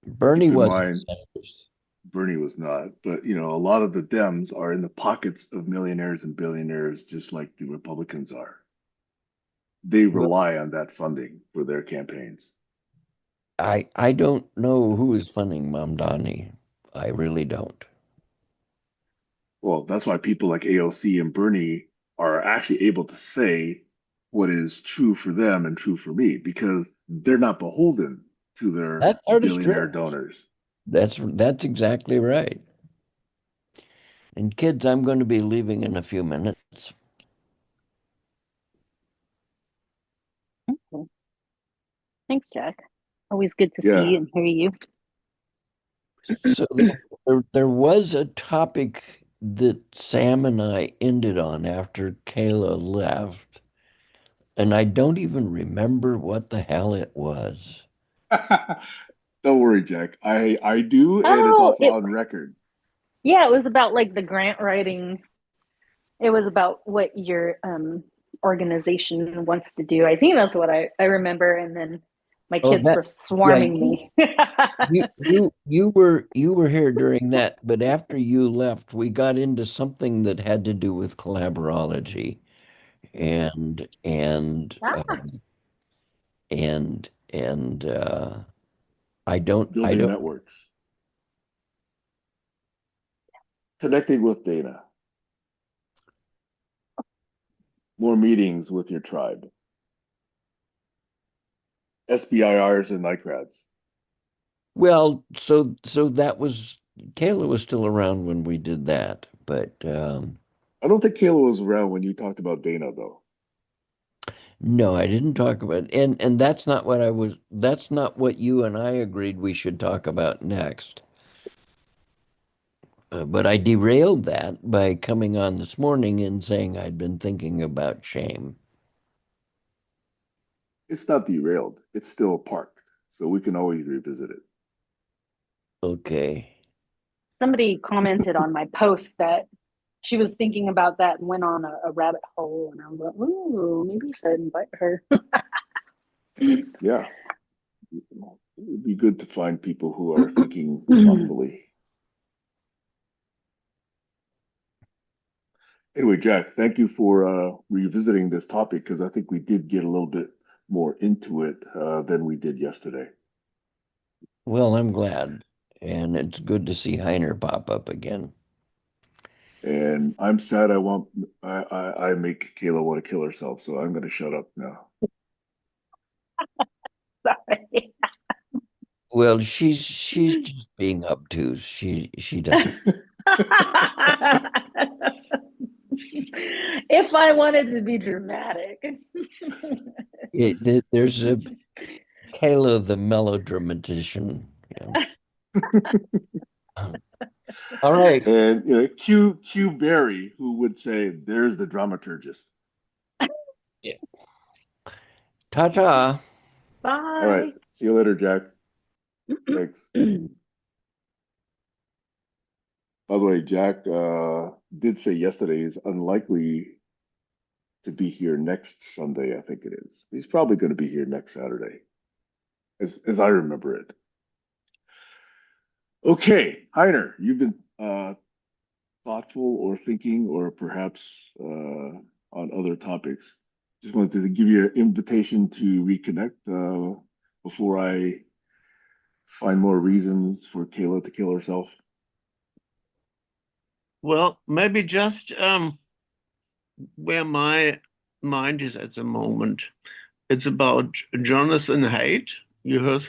Bernie Keep in wasn't mind, centrist. Bernie was not, but a lot of the Dems are in the pockets of millionaires and billionaires, just like the Republicans are. They Well, rely on that funding for their campaigns. I don't know who is funding Mamdani. I really don't. Well, that's why people like AOC and Bernie are actually able to say what is true for them and true for me because they're not beholden to their That part is billionaire true. donors. That's exactly right. And kids, I'm going to be leaving in a few minutes. okay. Thanks, Jack. Always good to see Yeah. and hear you. So there was a topic that Sam and I ended on after Kayla left, and I don't even remember what the hell it was. Don't worry, Jack. I do, and it's Oh, also on record. yeah, it was about like the grant writing It was about what your organization wants to do. I think that's what I remember. And then my Oh, kids that, were yeah, swarming me. you were here during that, but after you left, we got into something that had to do with collaborology and Ah, I Building don't networks, connecting with data, more meetings with your tribe, SBIRs and NICRADs. well, so that was Kayla was still around when we did that, but I don't think Kayla was around when you talked about Dana, though. no, I didn't talk about and that's not what you and I agreed we should talk about next. But I derailed that by coming on this morning and saying I'd been thinking about shame. It's not derailed. It's still parked, so we can always revisit it. Okay. somebody commented on my post that she was thinking about that and went on a rabbit hole. And I was like, ooh, maybe I should invite her. Yeah, it would be good to find people who are thinking thoughtfully. Anyway, Jack, thank you for revisiting this topic because I think we did get a little bit more into it than we did yesterday. Well, I'm glad. And it's good to see Heiner pop up again. And I'm sad I make Kayla want to kill herself, so I'm going to shut up now. Sorry. Well, she's just being obtuse. She doesn't. If I wanted to be dramatic. There's a Kayla the melodramatician. Yeah. All right. And you know, Q Barry, who would say, "There's the dramaturgist." Yeah. Ta-ta. All right, Bye. see you later, Jack. Thanks. By the way, Jack did say yesterday he's unlikely to be here next Sunday. I think it is. He's probably going to be here next Saturday, as I remember it. Okay, Heiner, you've been thoughtful or thinking, or perhaps on other topics. Just wanted to give you an invitation to reconnect before I find more reasons for Kayla to kill herself. Well, maybe just where my mind is at the moment. It's about Jonathan Haidt. You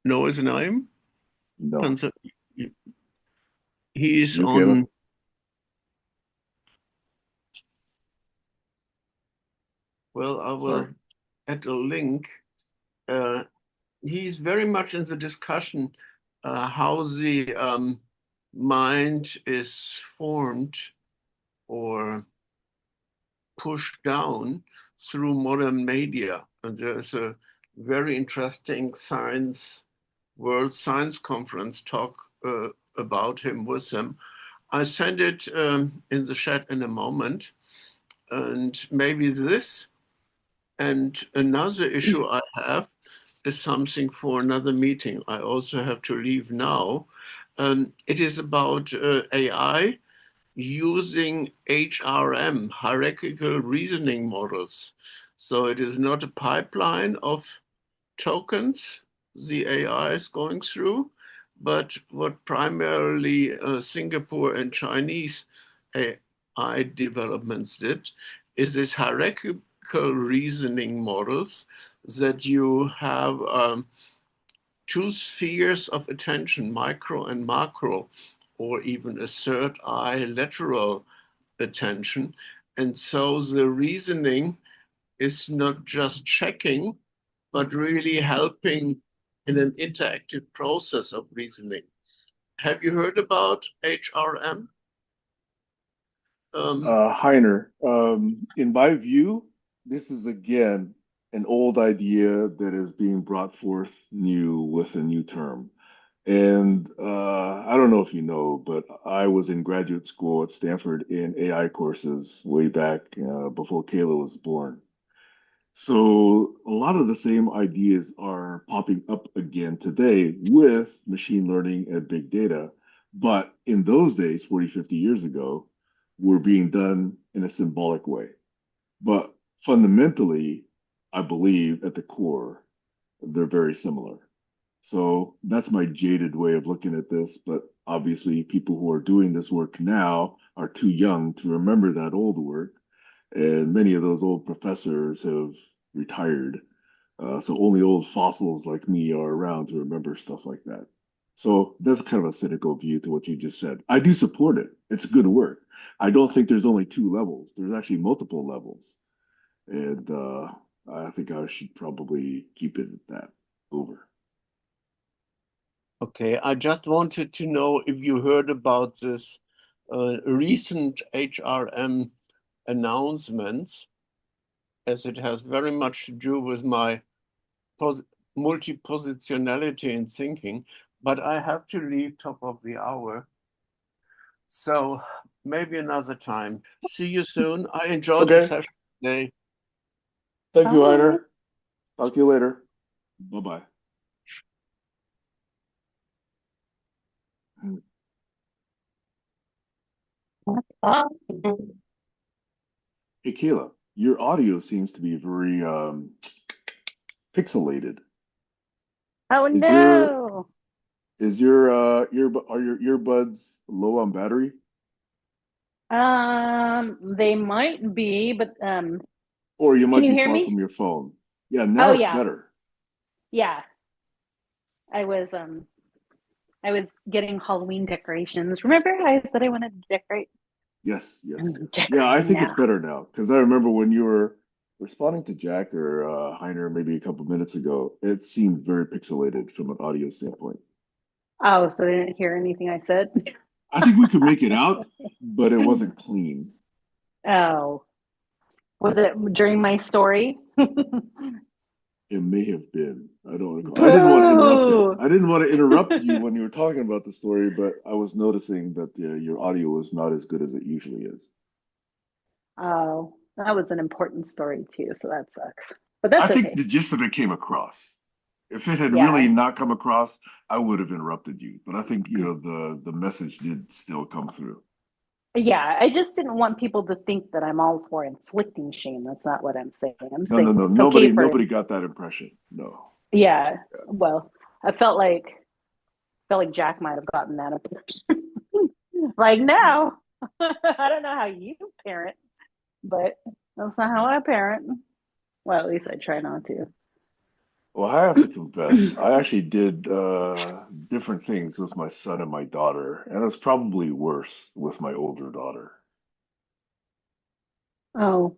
know his name? No. Pensa- He's You, Kayla? on, well, I Sorry. will add a link. Uh, he's very much in the discussion how the mind is formed or pushed down through modern media. And there's a very interesting World Science Conference talk about him with him. I send it in the chat in a moment. And maybe this and another issue I have is something for another meeting. I also have to leave now. It is about AI using HRM, hierarchical reasoning models. So it is not a pipeline of tokens the AI is going through, but what primarily Singapore and Chinese AI developments did is this hierarchical reasoning models that you have two spheres of attention, micro and macro, or even a third eye, lateral attention. And so the reasoning is not just checking, but really helping in an interactive process of reasoning. Have you heard about HRM? Heiner, in my view, this is again an old idea that is being brought forth new with a new term. And I don't know if you know, but I was in graduate school at Stanford in AI courses way back before Kayla was born. So a lot of the same ideas are popping up again today with machine learning and big data. But in those days, 40, 50 years ago, were being done in a symbolic way. But fundamentally, I believe at the core, they're very similar. So that's my jaded way of looking at this. But obviously, people who are doing this work now are too young to remember that old work. And many of those old professors have retired. So only old fossils like me are around to remember stuff like that. So that's kind of a cynical view to what you just said. I do support it. It's good work. I don't think there's only two levels. There's actually multiple levels. And I think I should probably keep it at that. Over. Okay, I just wanted to know if you heard about this recent HRM announcements, as it has very much to do with my multi-positionality in thinking, but I have to leave top of the hour. So maybe another time. See you soon. I enjoyed the Okay. session today. Thank you, Bye. Heiner. Talk to you later. Bye-bye. Hey, Kayla, your audio seems to be very pixelated. Oh Is your no. is your are your earbuds low on battery? They might be, but Or you can might you be hear far me? from your phone. Yeah, Oh now it's yeah. better. Yeah. I was I was getting Halloween decorations. Remember I said I wanted to decorate? Yes, yes, I'm yes. Yeah, I decorating think it's now. better now because I remember when you were responding to Jack or Heiner maybe a couple minutes ago, it seemed very pixelated from an audio standpoint. Oh, so they didn't hear anything I said? I think we could make it out, but it wasn't clean. Oh, was it during my story? It may have been. I don't recall. I didn't want to interrupt it. Boo! I didn't want to interrupt you when you were talking about the story, but I was noticing that your audio was not as good as it usually is. Oh, that was an important story too, so that sucks. But I that's think okay. the gist of it came across. If it had really Yeah. not come across, I would have interrupted you. But I think, the message did still come through. Yeah, I just didn't want people to think that I'm all for inflicting shame. That's not what I'm saying. I'm No, no, saying no. it's okay for, Nobody got that impression. No. yeah. Yeah. Well, I felt like Jack might have gotten that impression. Like, Yeah. no, I don't know how you parent, but that's not how I parent. Well, at least I try not to. Well, I have to confess, I actually did different things with my son and my daughter, and it's probably worse with my older daughter. Oh,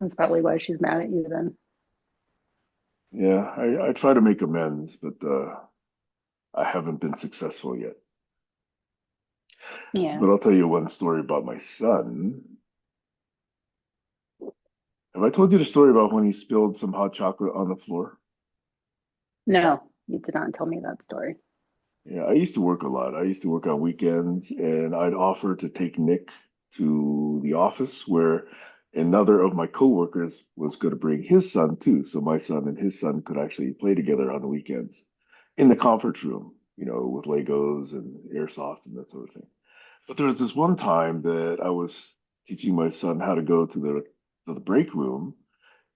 that's probably why she's mad at you then. Yeah, I try to make amends, but I haven't been successful yet. Yeah. But I'll tell you one story about my son. Have I told you the story about when he spilled some hot chocolate on the floor? No, you did not tell me that story. Yeah, I used to work a lot. I used to work on weekends, and I'd offer to take Nick to the office where another of my coworkers was going to bring his son too. So my son and his son could actually play together on the weekends in the conference room, with Legos and airsoft and that sort of thing. But there was this one time that I was teaching my son how to go to the break room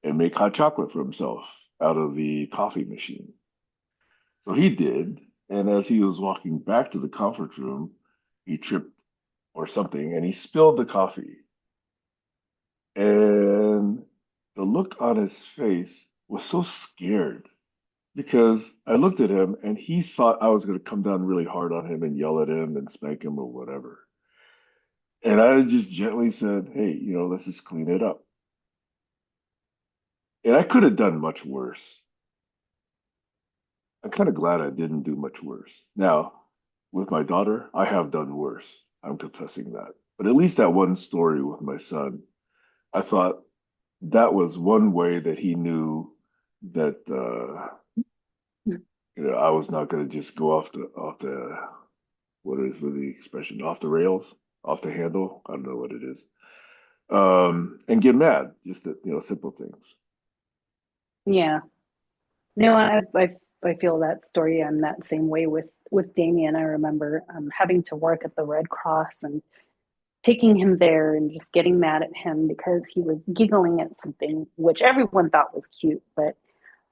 and make hot chocolate for himself out of the coffee machine. So he did, and as he was walking back to the conference room, he tripped or something and he spilled the coffee. And the look on his face was so scared because I looked at him and he thought I was going to come down really hard on him and yell at him and spank him or whatever. And I just gently said, "Hey, let's just clean it up." And I could have done much worse. I'm kind of glad I didn't do much worse. Now, with my daughter, I have done worse. I'm confessing that. But at least that one story with my son, I thought that was one way that he knew that I was not going to just go off the what is the expression, off the rails, off the handle. I don't know what it is. And get mad, just at, simple things. Yeah. No, I feel that story. I'm that same way with Damien. I remember having to work at the Red Cross and taking him there and just getting mad at him because he was giggling at something which everyone thought was cute, but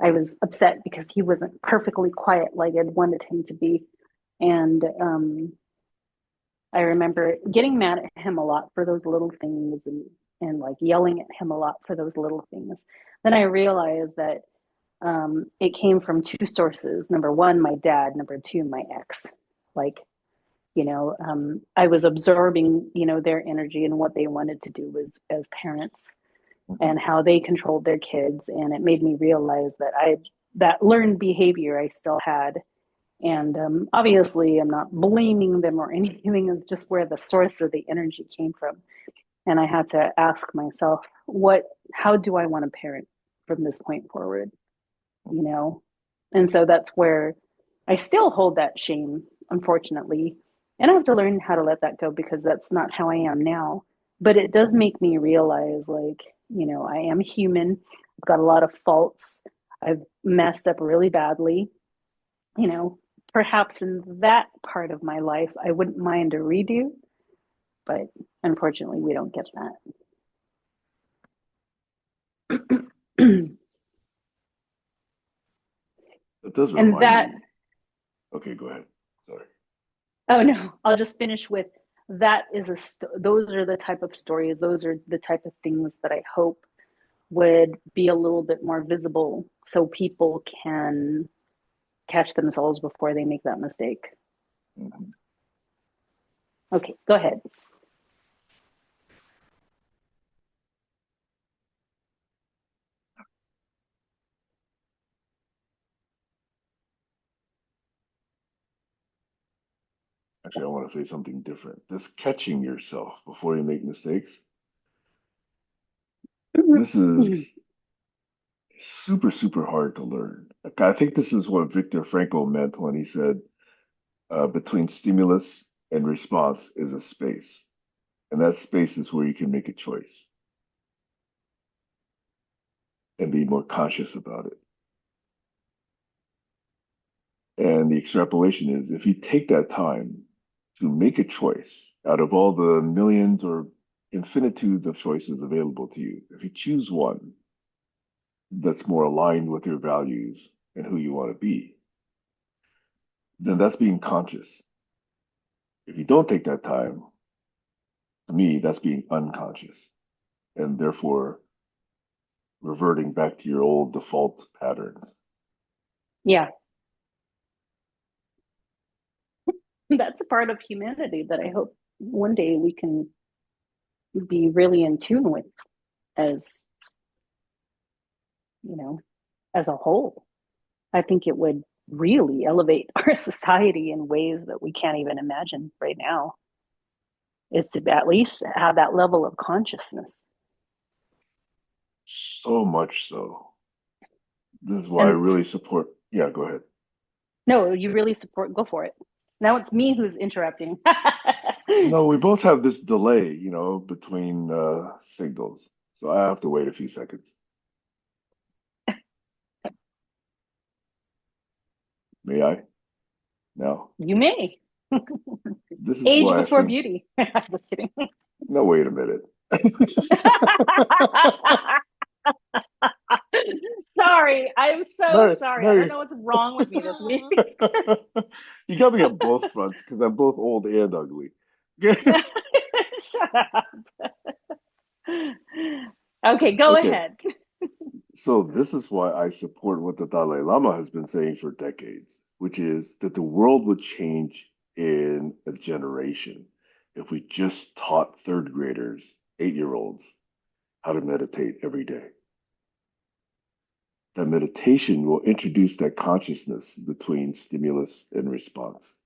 I was upset because he wasn't perfectly quiet like I'd wanted him to be. And I remember getting mad at him a lot for those little things and like yelling at him a lot for those little things. Then I realized that it came from two sources. Number one, my dad. Number two, my ex. Like, I was absorbing, their energy and what they wanted to do as parents and how they controlled their kids. And it made me realize that learned behavior I still had. And obviously, I'm not blaming them or anything. It's just where the source of the energy came from. And I had to ask myself, how do I want to parent from this point forward? And so that's where I still hold that shame, unfortunately. And I have to learn how to let that go because that's not how I am now. But it does make me realize, like, I am human. I've got a lot of faults. I've messed up really badly. Perhaps in that part of my life, I wouldn't mind a redo, but unfortunately, we don't get that. It does And remind that me. Okay, go ahead. Sorry. Oh no, I'll just finish with that is those are the type of stories, those are the type of things that I hope would be a little bit more visible so people can catch themselves before they make that mistake. Mhm. Okay, go ahead. Actually, I want to say something different. Just catching yourself before you make mistakes. This is super, super hard to learn. Like, I think this is what Viktor Frankl meant when he said, between stimulus and response is a space. And that space is where you can make a choice and be more conscious about it. And the extrapolation is if you take that time to make a choice out of all the millions or infinitudes of choices available to you, if you choose one that's more aligned with your values and who you want to be, then that's being conscious. If you don't take that time, to me, that's being unconscious and therefore reverting back to your old default patterns. Yeah, that's a part of humanity that I hope one day we can be really in tune with as, you know, as a whole. I think it would really elevate our society in ways that we can't even imagine right now. Is to at least have that level of consciousness. So much so. This is why I And really support. Yeah, go ahead. no, you really support, go for it. Now it's me who's interrupting. No, we both have this delay, between signals. So I have to wait a few seconds. May I? No. You may. This is Age why I before think. beauty. Just kidding. No, wait a minute. Sorry, I'm so No, sorry. I don't no. know what's wrong with me this week. You got me on both fronts because I'm both old and ugly. Shut up. Okay, go Okay, ahead. so this is why I support what the Dalai Lama has been saying for decades, which is that the world would change in a generation if we just taught third graders, 8-year-olds, how to meditate every day. That meditation will introduce that consciousness between stimulus and response.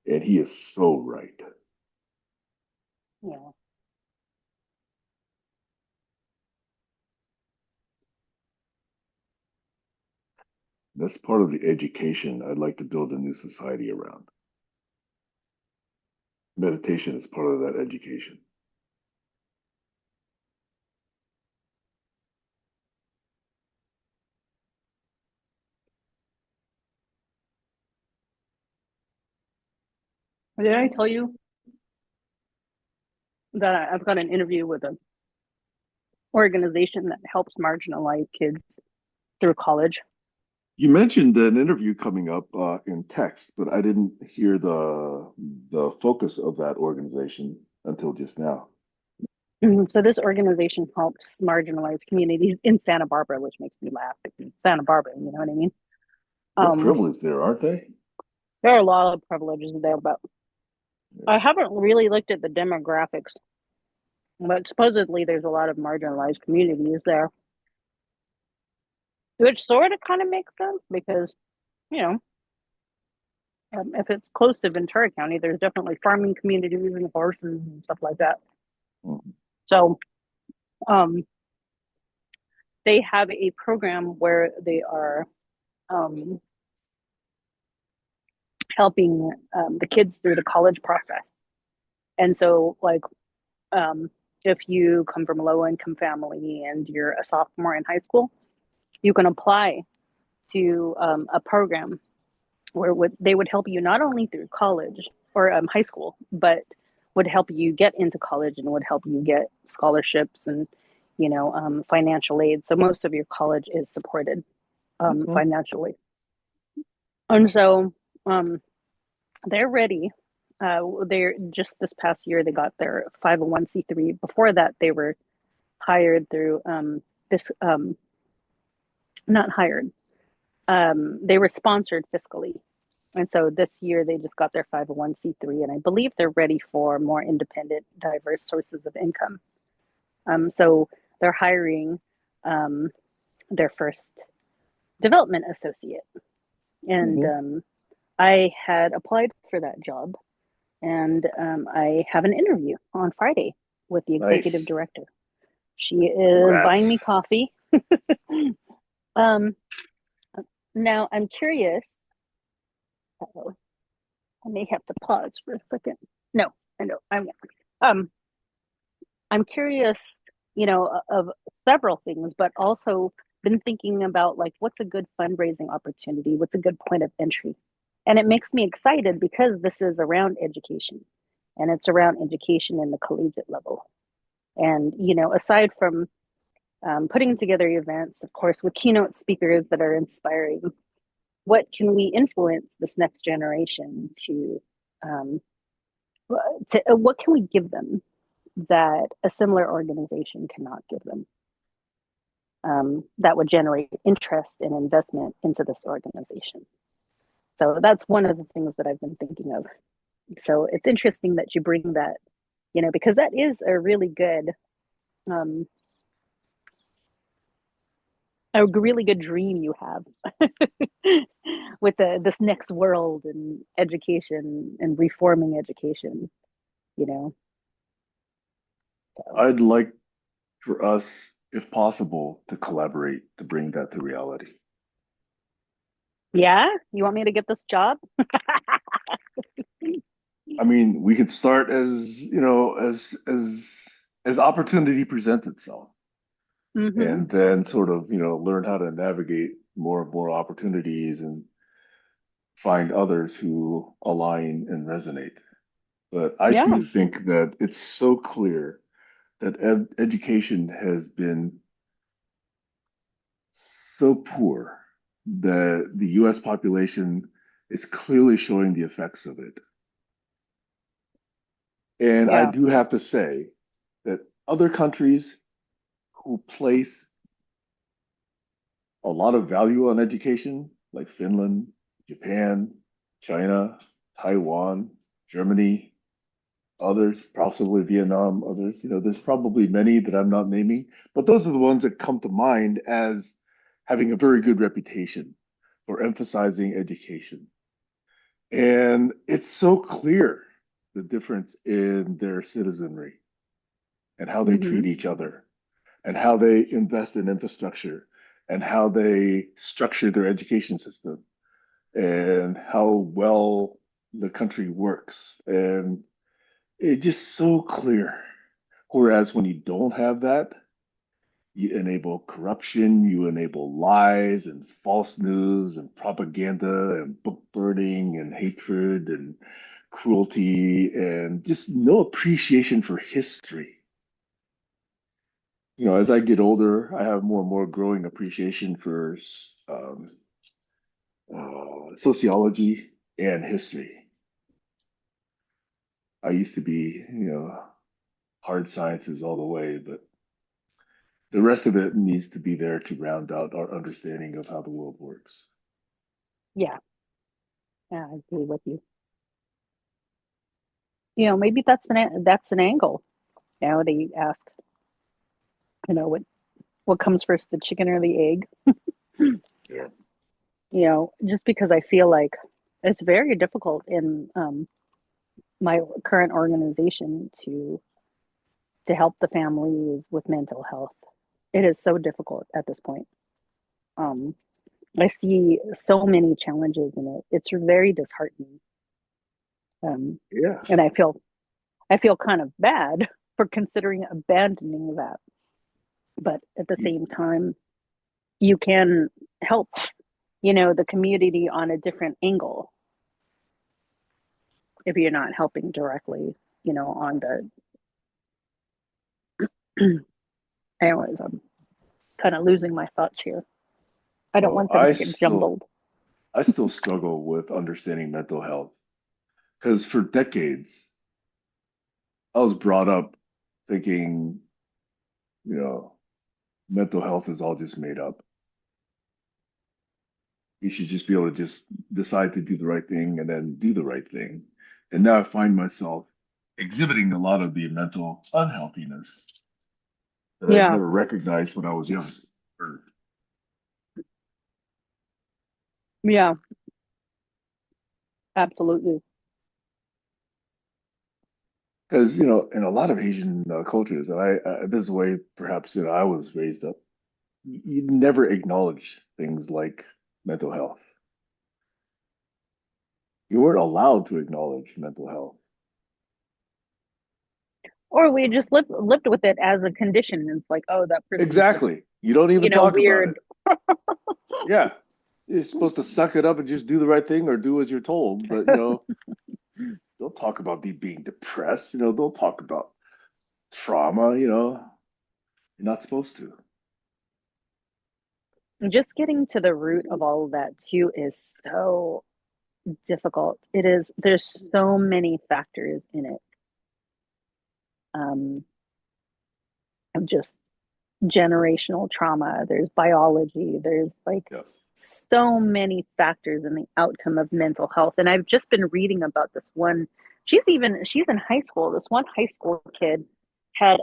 And he is so right. Yeah. That's part of the education I'd like to build a new society around. Meditation is part of that education. Did I tell you that I've got an interview with an organization that helps marginalized kids through college? You mentioned an interview coming up in text, but I didn't hear the focus of that organization until just now. So this organization helps marginalized communities in Santa Barbara, which makes me laugh. Because Santa Barbara, you know what I mean? They're privileged there, aren't they? There are a lot of privileges there, but I haven't really looked at the demographics. But supposedly there's a lot of marginalized communities there, which sort of kind of makes sense because, you know, if it's close to Ventura County, there's definitely farming communities and horses and stuff like that. Mhm. So um, they have a program where they are um, helping the kids through the college process. And so, like, um, if you come from a low income family and you're a sophomore in high school, you can apply to a program where they would help you not only through college or high school, but would help you get into college and would help you get scholarships and, you know, financial aid. So most of your college is supported Mhm. financially. And so they're ready. They're just this past year, they got their 501c3. Before that, they were hired through this, not hired. They were sponsored fiscally. And so this year they just got their 501c3, and I believe they're ready for more independent, diverse sources of income. So they're hiring um, their first development associate. And Mhm. I had applied for that job, and I have an interview on Friday with the executive Nice. director. She is buying Congrats. me coffee. um, Now I'm curious. Uh-oh, I may have to pause for a second. No, I know I won't. Um, I'm curious, you know, of several things, but also been thinking about like what's a good fundraising opportunity, what's a good point of entry. And it makes me excited because this is around education and it's around education in the collegiate level. And, you know, aside from putting together events, of course, with keynote speakers that are inspiring, what can we influence this next generation um, to what can we give them that a similar organization cannot give them, that would generate interest and investment into this organization. So that's one of the things that I've been thinking of. So it's interesting that you bring that, you know, because that is um, a really good dream you have with this next world and education and reforming education, you know. So I'd like for us, if possible, to collaborate to bring that to reality. yeah, you want me to get this job? I mean, we could start as, as opportunity presents itself, Mm-hmm. and then sort of, learn how to navigate more and more opportunities and find others who align and resonate. But I Yeah. do think that it's so clear that education has been so poor that the US population is clearly showing the effects of it. And I Yeah. do have to say that other countries who place a lot of value on education, like Finland, Japan, China, Taiwan, Germany, others, possibly Vietnam, others, there's probably many that I'm not naming, but those are the ones that come to mind as having a very good reputation for emphasizing education. And it's so clear the difference in their citizenry and how they Mm-hmm. treat each other and how they invest in infrastructure and how they structure their education system and how well the country works. And it's just so clear. Whereas when you don't have that, you enable corruption, you enable lies and false news and propaganda and book burning and hatred and cruelty and just no appreciation for history. You know, as I get older, I have more and more growing appreciation for sociology and history. I used to be, hard sciences all the way, but the rest of it needs to be there to round out our understanding of how the world works. Yeah, yeah, I agree with you. Maybe that's an angle. They ask, what comes first, the chicken or the egg? Yeah. Just because I feel like it's very difficult in my current organization to help the families with mental health. It is so difficult at this point. Um, I see so many challenges in it. It's very disheartening. Yeah. And I feel kind of bad for considering abandoning that. But at the same time, you can help, the community on a different angle if you're not helping directly, on the anyways, I'm kind of losing my thoughts here. I don't Well, want them to get jumbled. I still struggle with understanding mental health because for decades I was brought up thinking, you know, mental health is all just made up. You should just be able to just decide to do the right thing and then do the right thing. And now I find myself exhibiting a lot of the mental unhealthiness that I've Yeah, never recognized when I was young. yeah, absolutely. Because, in a lot of Asian cultures, and this is the way perhaps I was raised up, you never acknowledge things like mental health. You weren't allowed to acknowledge mental health. Or we just lived with it as a condition. It's like, oh, that person's just, Exactly. You don't even talk about it. weird. Yeah. You're supposed to suck it up and just do the right thing or do as you're told. But, they'll talk about being depressed. They'll talk about trauma. You're not supposed to. Just getting to the root of all of that too is so difficult. It is. There's so many factors in it. Um, of just generational trauma. There's biology. There's like Yeah. so many factors in the outcome of mental health. And I've just been reading about this one. She's in high school. This one high school kid had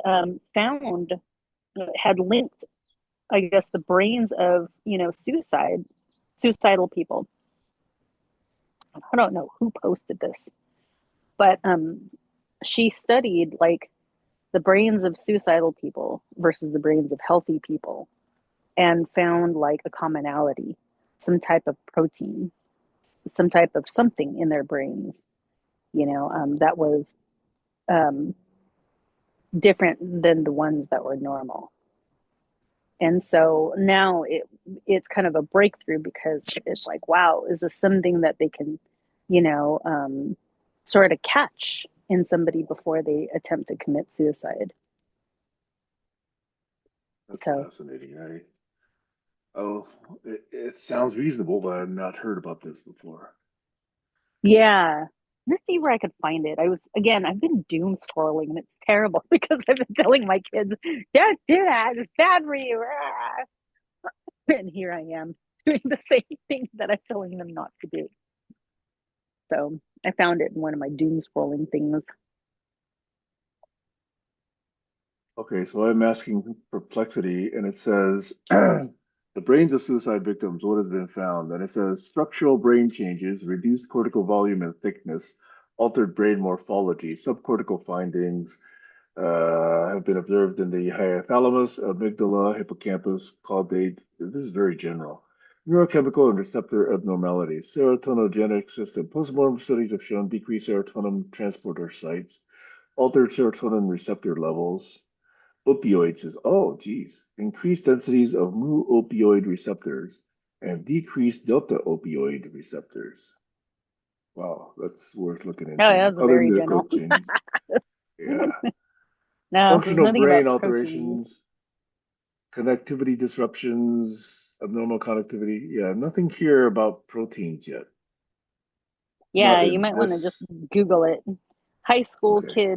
found had linked, I guess, the brains of suicidal people. I don't know who posted this, but she studied like the brains of suicidal people versus the brains of healthy people and found like a commonality, some type of protein, some type of something in their brains, that was um, different than the ones that were normal. And so now it's kind of a breakthrough because it's like, wow, is this something that they can, sort of catch in somebody before they attempt to commit suicide? That's So fascinating. Oh, it sounds reasonable, but I've not heard about this before. yeah. Let's see where I could find it. I've been doom scrolling and it's terrible because I've been telling my kids, don't do that. It's bad for you. And here I am doing the same thing that I'm telling them not to do. So I found it in one of my doom scrolling things. Okay, so I'm asking perplexity, and it says the brains of suicide victims, what has been found? And it says structural brain changes, reduced cortical volume and thickness, altered brain morphology, subcortical findings, have been observed in the hypothalamus, amygdala, hippocampus, caudate. This is very general. Neurochemical and receptor abnormalities. Serotonergic system. Postmortem studies have shown decreased serotonin transporter sites, altered serotonin receptor levels. Opioids is, oh, geez, increased densities of mu opioid receptors and decreased delta opioid receptors. Wow, that's worth looking Oh, into. that's Other very general. neuroproteins, yeah. No, there's Functional nothing about brain proteins. alterations, connectivity disruptions, abnormal connectivity. Yeah, nothing here about proteins yet. Yeah, Not you in might want to just this. Google it. High school Okay.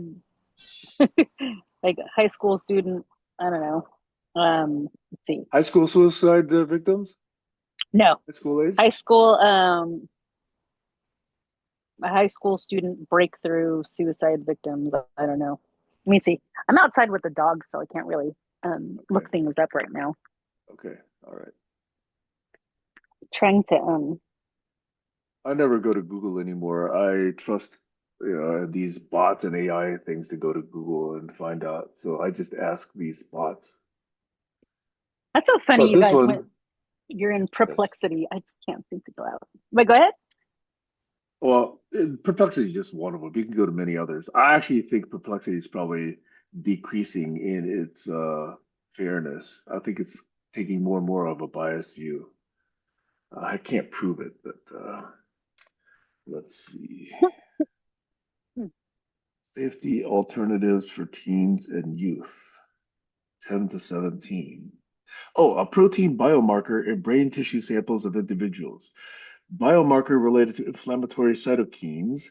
kid, like high school student. I don't know. Let's see. High school suicide victims? No, High school high age? school. A high school student breakthrough suicide victims. I don't know. Let me see. I'm outside with the dog, so I can't really Okay. look things up right now. Okay. All right. Trying to I never go to Google anymore. I trust, these bots and AI things to go to Google and find out. So I just ask these bots. That's so funny But you this guys went. one, You're in yes. perplexity. I just can't seem to go out. But go ahead. Well, perplexity is just one of them. You can go to many others. I actually think perplexity is probably decreasing in its fairness. I think it's taking more and more of a biased view. I can't prove it, but let's see. Safety alternatives for teens and youth, 10 to 17. Oh, a protein biomarker in brain tissue samples of individuals. Biomarker related to inflammatory cytokines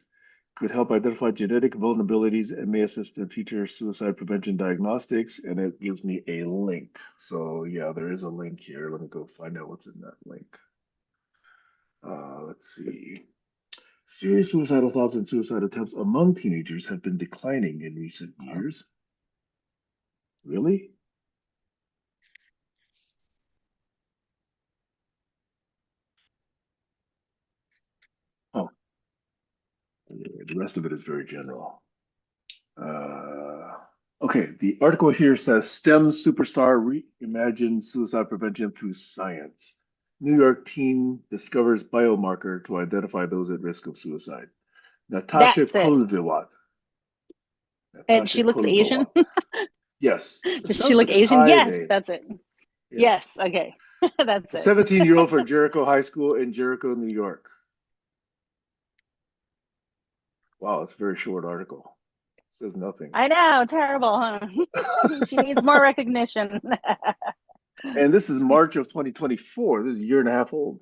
could help identify genetic vulnerabilities and may assist in future suicide prevention diagnostics. And it gives me a link. So yeah, there is a link here. Let me go find out what's in that link. Let's see. Serious suicidal thoughts and suicide attempts among teenagers have been declining in recent years. Really? Oh, the rest of it is very general. Uh, okay, the article here says STEM superstar reimagines suicide prevention through science. New York teen discovers biomarker to identify those at risk of suicide. Natasha That's it. Kozlowat. And Natasha she looks Asian. Kozlowat. Yes, it Does she sounds look like a Asian? Thai Yes, name. that's it. Yes. Yes, okay. That's A it. 17-year-old from Jericho High School in Jericho, New York. Wow, it's a very short article. It says nothing. I know, terrible, huh? She needs more recognition. And this is March of 2024. This is a year and a half old.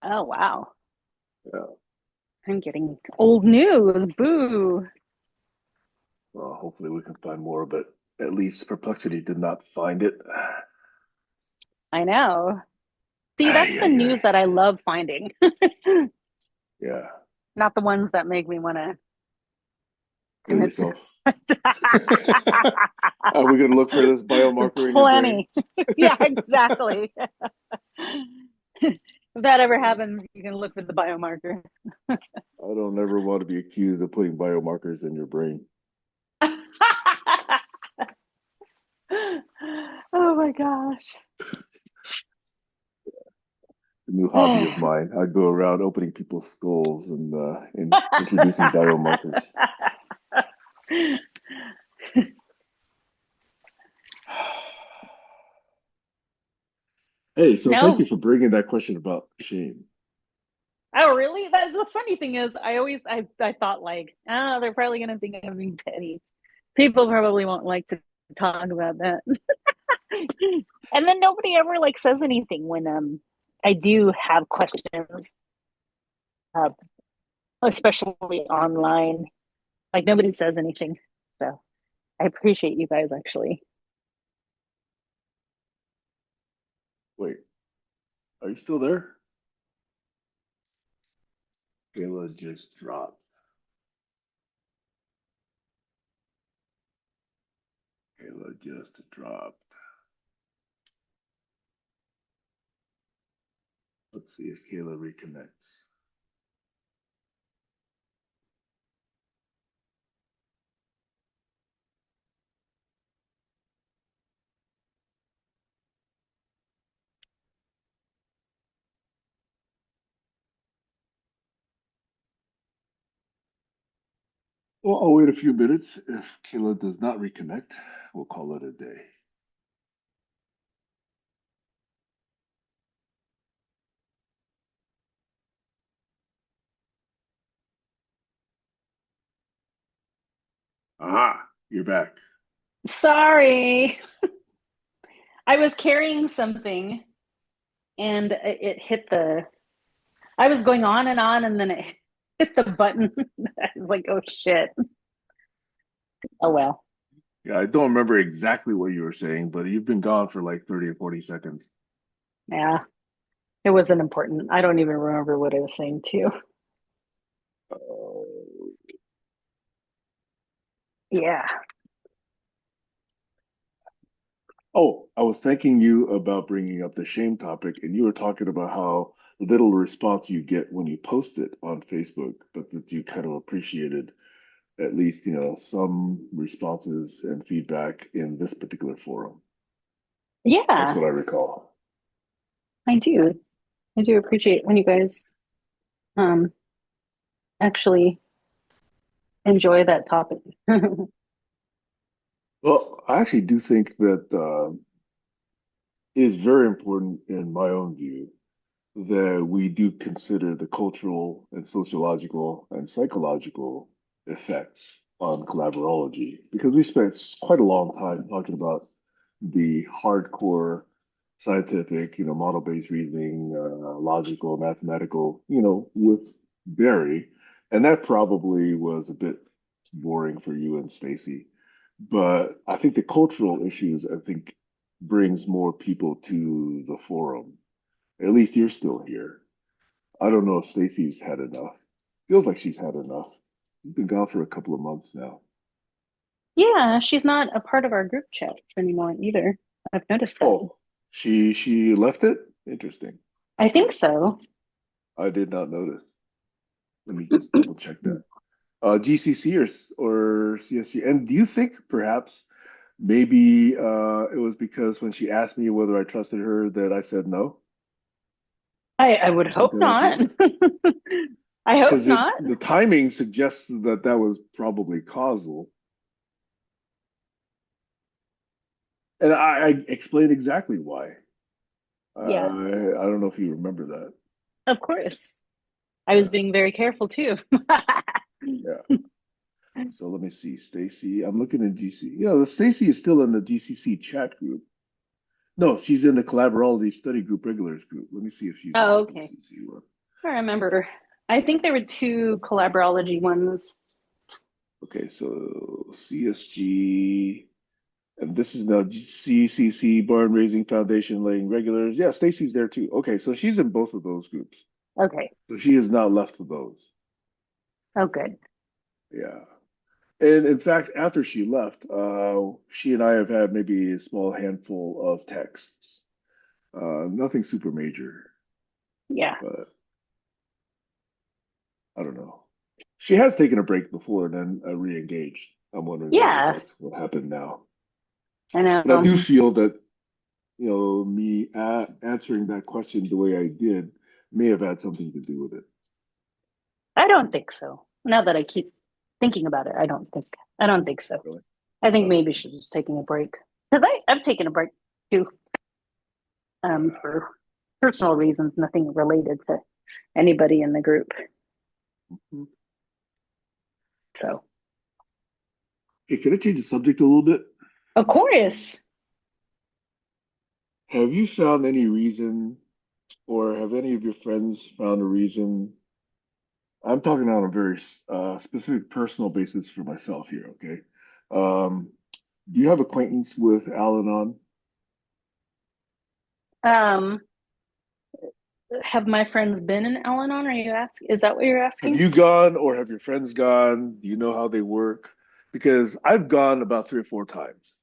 Oh, wow. Yeah. I'm getting old news. Boo. Well, hopefully we can find more, but at least Perplexity did not find it. I know. See, Ay, that's the ay, ay. news that I love finding, Yeah, not the ones that make me want to kill commit yourself. suicide. Are we going to look for this There's biomarker in your brain? plenty. Yeah, exactly. If that ever happens, you can look for the biomarker. I don't ever want to be accused of putting biomarkers in your brain. Oh my gosh. A new hobby of mine. I go around opening people's skulls and introducing biomarkers. Hey, so thank you No. for bringing that question about shame. Oh, really? That's the funny thing is, I thought like, oh, they're probably gonna think I'm being petty. People probably won't like to talk about that. And then nobody ever like says anything when I do have questions, uh, especially online. Like nobody says anything. So I appreciate you guys actually. Wait, are you still there? Kayla just dropped. Kayla just dropped. Let's see if Kayla reconnects. Well, I'll wait a few minutes. If Kayla does not reconnect, we'll call it a day. Ah, you're back. Sorry. I was carrying something and it hit I was going on and then it hit the button. I was like, oh shit. Oh well. Yeah, I don't remember exactly what you were saying, but you've been gone for like 30 or 40 seconds. Yeah. It wasn't important. I don't even remember what I was saying too. Uh, Yeah. oh, I was thanking you about bringing up the shame topic, and you were talking about how little response you get when you post it on Facebook, but that you kind of appreciated at least, some responses and feedback in this particular forum. That's Yeah, what I recall. I do. I do appreciate when you guys um actually enjoy that topic. Well, I actually do think that it is very important in my own view that we do consider the cultural and sociological and psychological effects on collaborology because we spent quite a long time talking about the hardcore scientific, model-based reasoning, logical, mathematical, with Barry, and that probably was a bit boring for you and Stacy. But I think the cultural issues, I think, brings more people to the forum. At least you're still here. I don't know if Stacy's had enough. Feels like she's had enough. She's been gone for a couple of months now. Yeah, she's not a part of our group chats anymore either. I've noticed that. Oh, she left it? Interesting. I think so. I did not notice. Let me just double check that. GCC or CSG. And do you think perhaps maybe it was because when she asked me whether I trusted her that I said no I would or hope something like not. that? I hope Because not. the timing suggests that that was probably causal. And I explained exactly why. Yeah, I don't know if you remember that. of course. I was Yeah, being very careful too. yeah. So let me see, Stacy. I'm looking at GC. Yeah, the Stacy is still in the GCC chat group. No, she's in the Collaborology Study Group Regulars group. Let me see if she's in Oh, the okay. GCC one. I remember. I think there were two Collaborology ones. Okay, so CSG, and this is now CCC, Barn Raising Foundation, Laying Regulars. Yeah, Stacy's there too. Okay, so she's in both of those groups. Okay. So she is not left of those. Oh, good. Yeah. And in fact, after she left, she and I have had maybe a small handful of texts. Nothing super major, Yeah. but I don't know. She has taken a break before and then re-engaged. I'm wondering whether Yeah. that's what happened now. I But I know. do feel that, me answering that question the way I did may have had something to do with it. I don't think so. Now that I keep thinking about it, I don't think so. Really? I think maybe Okay. she's just taking a break. Because I've taken a break too, Yeah. for personal reasons, nothing related to anybody in the group. Mhm. So, Hey, can I change the subject a little bit? of course. Have you found any reason, or have any of your friends found a reason? I'm talking on a very specific personal basis for myself here, okay? Um, do you have acquaintance with Al-Anon? Um, have my friends been in Al-Anon? Are you asking? Is that what you're Have asking? you gone or have your friends gone? Do you know how they work? Because I've gone about 3 or 4 times,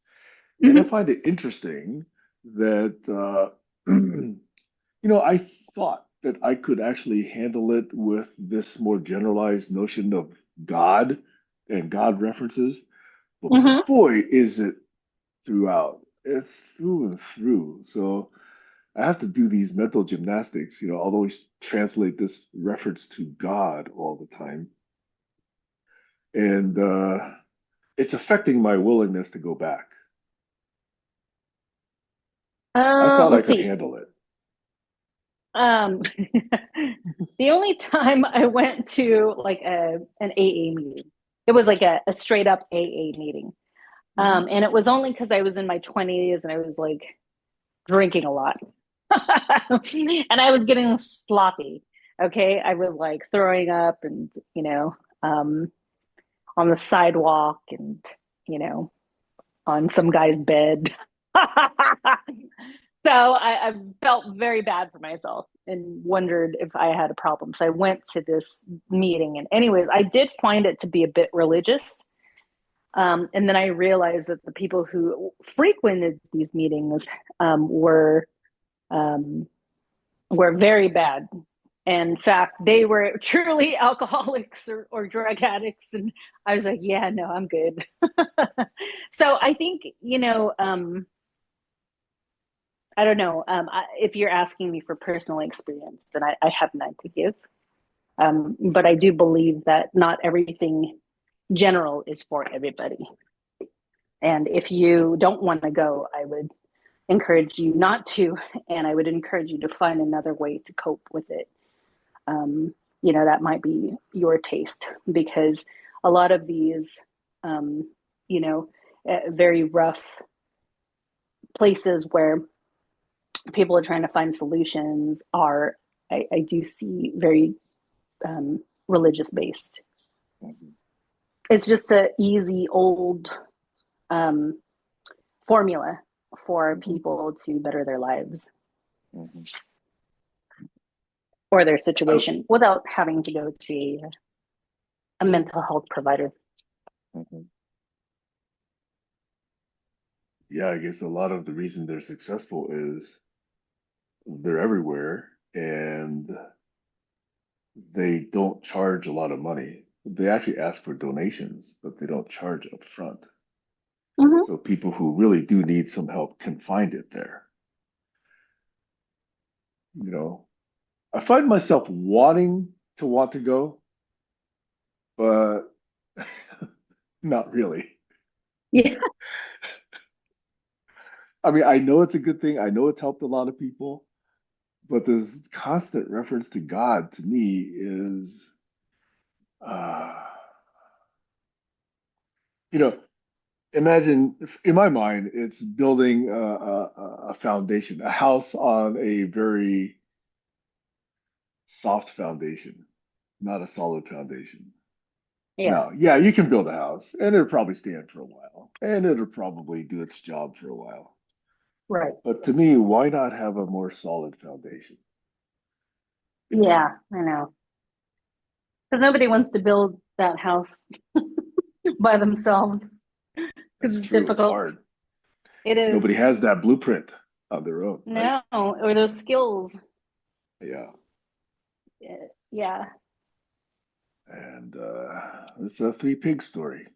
and I Hmm. find it interesting that I thought that I could actually handle it with this more generalized notion of God and God references, but Hmm. boy, is it throughout. It's through and through. So I have to do these mental gymnastics, always translate this reference to God all the time. and it's affecting my willingness to go back. I thought I Let's could see. handle it. Um, the only time I went to like an AA meeting, it was like a straight up AA meeting. Mhm. And it was only because I was in my 20s and I was like drinking a lot. And I was getting sloppy. Okay. I was like throwing up and, um, on the sidewalk and, you know, on some guy's bed. So I felt very bad for myself and wondered if I had a problem. So I went to this meeting. And, anyways, I did find it to be a bit religious. And then I realized that the people who frequented these meetings um, were um, were very bad. In fact, they were truly alcoholics or drug addicts. And I was like, yeah, no, I'm good. So I think, I don't know. If you're asking me for personal experience, then I have none to give. But I do believe that not everything general is for everybody. And if you don't want to go, I would encourage you not to. And I would encourage you to find another way to cope with it. That might be your taste because a lot of these, um, you know, very rough places where people are trying to find solutions are, I do see, very religious based. It's just an easy old um, formula for Mhm. people to better their lives Mhm. or their I, situation without having to go to a mental health provider. mhm. Yeah, I guess a lot of the reason they're successful is they're everywhere and they don't charge a lot of money. They actually ask for donations, but they don't charge up front. Mm-hmm. So people who really do need some help can find it there. You know, I find myself want to go, but not really. Yeah. I mean, I know it's a good thing. I know it's helped a lot of people, but this constant reference to God to me is, uh, you know, imagine in my mind, it's building a foundation, a house on a very soft foundation, not a solid foundation. Yeah. No, yeah, you can build a house and it'll probably stand for a while and it'll probably do its job for a while. Right. But to me, why not have a more solid foundation? Yeah, I know. Because nobody wants to build that house by themselves because That's it's true. It's difficult. hard. It is. Nobody has that blueprint on their own, right? No, or those skills. Yeah. Yeah. And it's a three pig story.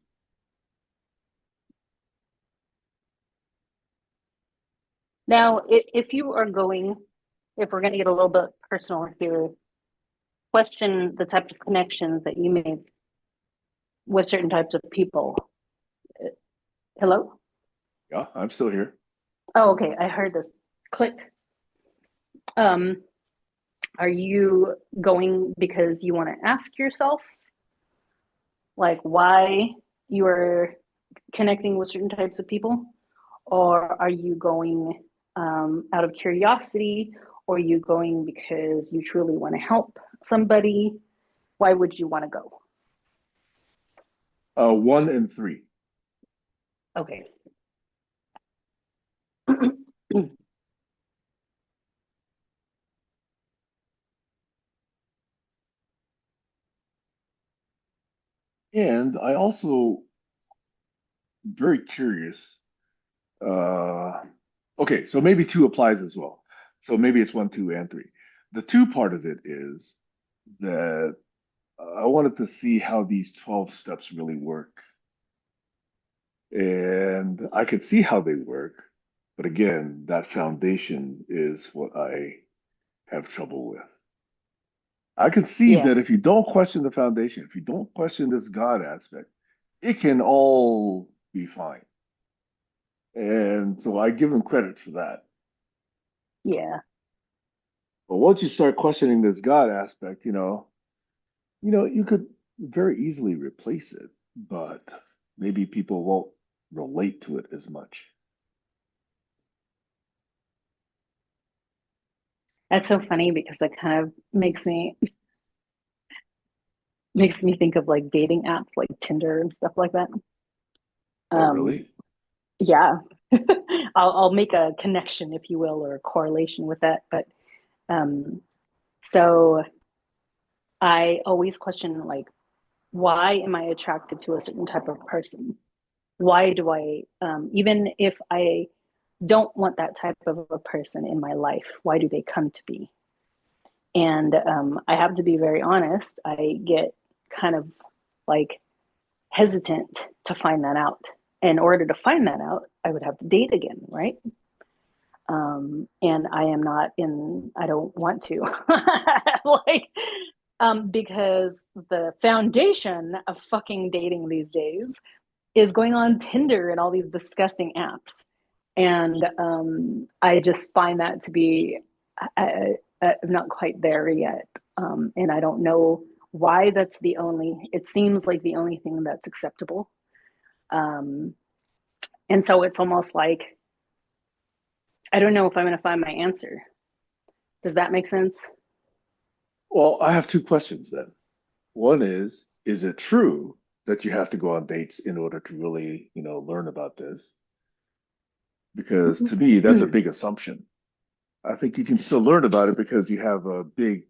Now, if you are going, if we're going to get a little bit personal here, question the type of connections that you make with certain types of people. Hello? Yeah, I'm still here. Oh, okay. I heard this click. Um, are you going because you want to ask yourself, like, why you are connecting with certain types of people? Or are you going out of curiosity? Or are you going because you truly want to help somebody? Why would you want to go? One and three. Okay. And I also very curious. Uh, okay, so maybe two applies as well. So maybe it's one, two, and three. The two part of it is that I wanted to see how these 12 steps really work. And I could see how they work. But again, that foundation is what I have trouble with. I can see Yeah. that if you don't question the foundation, if you don't question this God aspect, it can all be fine. And so I give him credit for that. Yeah. But once you start questioning this God aspect, you could very easily replace it, but maybe people won't relate to it as much. That's so funny because that kind of makes me think of like dating apps like Tinder and stuff like that. Oh, Um, really? yeah. I'll make a connection, if you will, or a correlation with that. But um, so I always question like, why am I attracted to a certain type of person? Why do I, even if I don't want that type of a person in my life, why do they come to me? And I have to be very honest, I get kind of like hesitant to find that out. In order to find that out, I would have to date again, right? And I don't want to. like, because the foundation of fucking dating these days is going on Tinder and all these disgusting apps. And I just find that to be, I'm not quite there yet. And I don't know why it seems like the only thing that's acceptable. Um, and so it's almost like, I don't know if I'm going to find my answer. Does that make sense? Well, I have two questions then. One is it true that you have to go on dates in order to really, learn about this? Because to me, that's a big assumption. I think you can still learn about it because you have a big,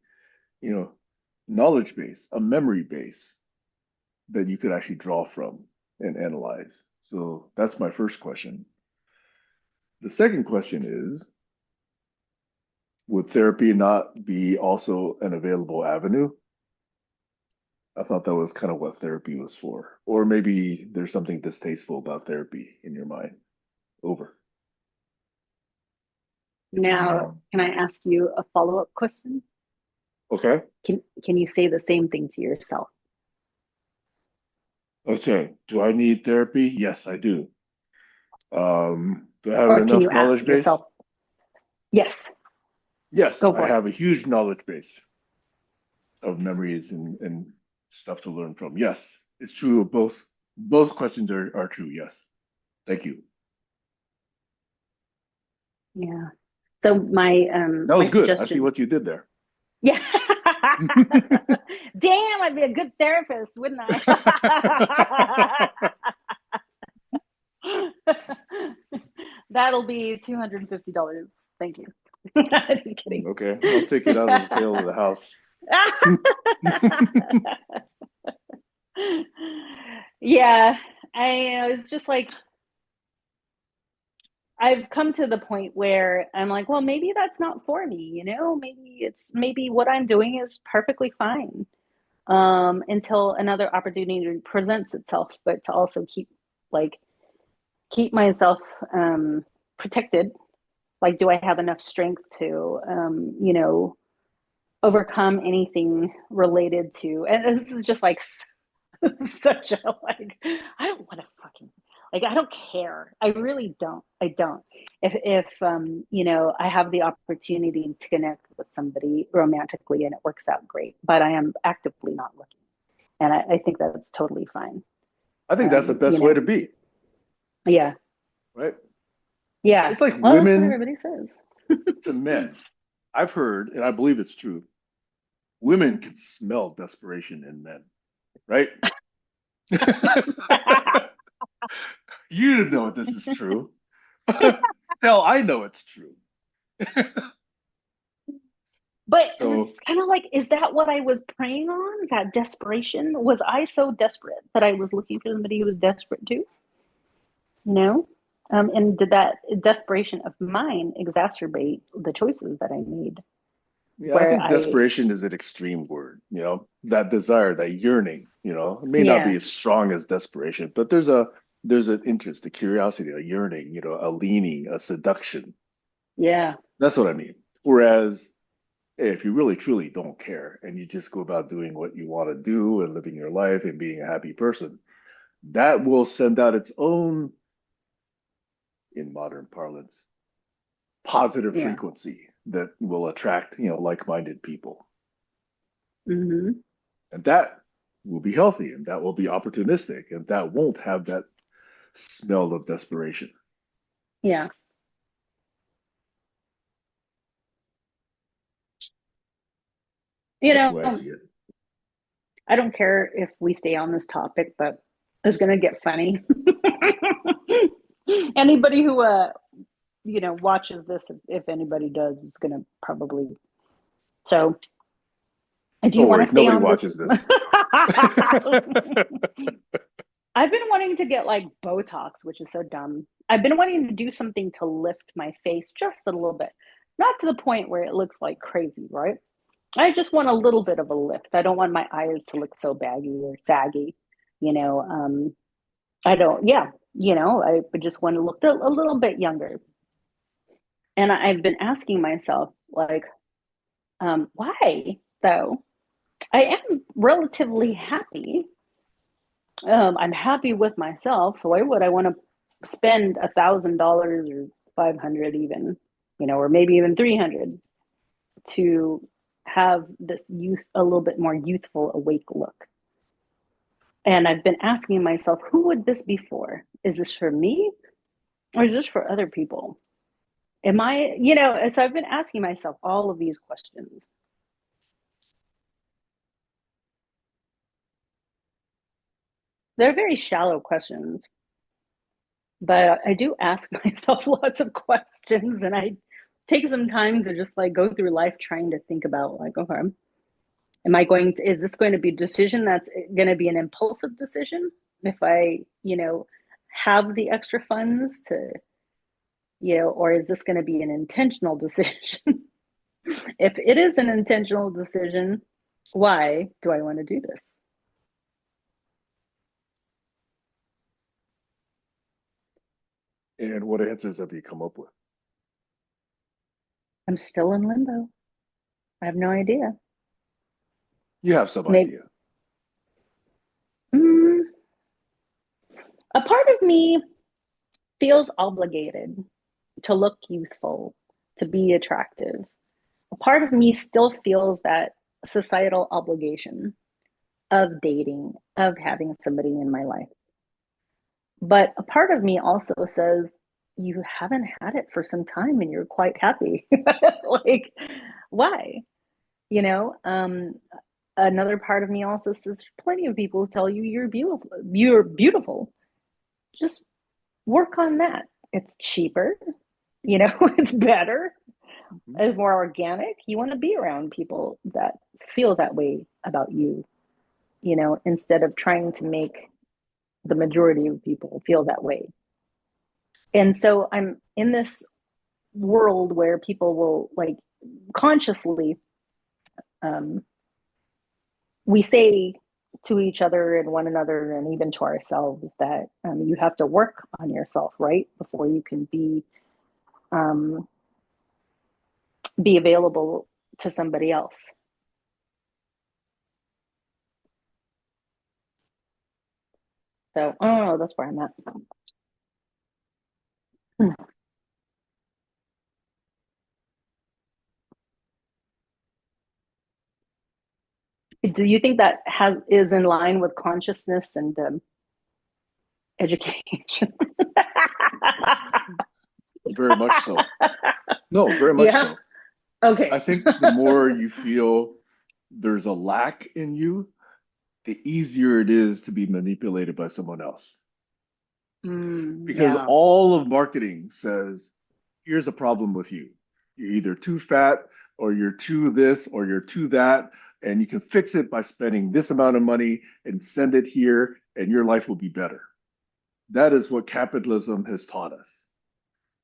you know, knowledge base, a memory base that you could actually draw from and analyze. So that's my first question. The second question is, would therapy not be also an available avenue? I thought that was kind of what therapy was for. Or maybe there's something distasteful about therapy in your mind. Over. Now, can I ask you a follow-up question? Okay. Can you say the same thing to yourself? Okay. Do I need therapy? Yes, I do. Do I have Or can you enough ask knowledge base? yourself? Yes, Yes, go I for it. have a huge knowledge base of memories and stuff to learn from. Yes, it's true of both. Both questions are true. Yes. Thank you. Yeah. So my That my was good. I see suggestion. what you did there. Yeah. Damn, I'd be a good therapist, wouldn't I? That'll be $250. Thank you. Just kidding. Okay, I'll take it out of the sale of the house. Yeah, it's just like I've come to the point where I'm like, well, maybe that's not for me. Maybe what I'm doing is perfectly fine. Until another opportunity presents itself, but to also keep myself protected. Like, do I have enough strength to overcome anything related to? And this is just like such a like. I don't want to fucking like. I don't care. I really don't. I don't. If I have the opportunity to connect with somebody romantically and it works out great, but I am actively not looking, and I think that's totally fine. I think that's the Um, you best way know, to be, yeah, right? yeah. It's like Well, that's what women everybody says. to men. I've heard, and I believe it's true, women can smell desperation in men, right? You know this is true. Hell, I know it's true. But So it's kind of like, is that what I was preying on? Is that desperation? Was I so desperate that I was looking for somebody who was desperate too? No. And did that desperation of mine exacerbate the choices that I made? yeah, I Where think I, desperation is an extreme word, that desire, that yearning, it may not be yeah, as strong as desperation, but there's an interest, a curiosity, a yearning, a leaning, a seduction. yeah, That's what I mean. Whereas If you really truly don't care and you just go about doing what you want to do and living your life and being a happy person, that will send out its own, in modern parlance, positive Yeah. frequency that will attract, like-minded people. Hmm. And that will be healthy and that will be opportunistic and that won't have that smell of desperation. Yeah. You That's the know, way I see it. I don't care if we stay on this topic, but it's going to get funny. Anybody who, watches this, if anybody does, is going to probably. So, do you Don't want worry, to stay nobody on this? watches this. I've been wanting to get like Botox, which is so dumb. I've been wanting to do something to lift my face just a little bit, not to the point where it looks like crazy, right? I just want a little bit of a lift. I don't want my eyes to look so baggy or saggy. You know, I don't, yeah, I just want to look a little bit younger. And I've been asking myself, like, why though? I am relatively happy. I'm happy with myself. So why would I want to spend $1,000 or 500 even, or maybe even 300 to have this a little bit more youthful, awake look? And I've been asking myself, who would this be for? Is this for me or is this for other people? Am I, so I've been asking myself all of these questions. They're very shallow questions, but I do ask myself lots of questions, and I take some time to just like go through life trying to think about, like, okay, is this going to be a decision that's going to be an impulsive decision if I, have the extra funds to, or is this going to be an intentional decision? If it is an intentional decision, why do I want to do this? And what answers have you come up with? I'm still in limbo. I have no idea. You have some Maybe idea. mm, a part of me feels obligated to look youthful, to be attractive. A part of me still feels that societal obligation of dating, of having somebody in my life. But a part of me also says, you haven't had it for some time and you're quite happy. Like, why? You know, another part of me also says, plenty of people tell you you're beautiful. You're beautiful. Just work on that. It's cheaper, it's better, Mhm. it's more organic. You want to be around people that feel that way about you, instead of trying to make the majority of people feel that way. And so I'm in this world where people will like consciously, um, we say to each other and one another and even to ourselves that you have to work on yourself, right, before you can um, be available to somebody else. So I don't know. That's where I'm at. Do you think that is in line with consciousness and education? Very much so. No, very much Yeah. so. I Okay. think the more you feel there's a lack in you, the easier it is to be manipulated by someone else. Because Yeah. all of marketing says, here's a problem with you. You're either too fat or you're too this or you're too that. And you can fix it by spending this amount of money and send it here, and your life will be better. That is what capitalism has taught us,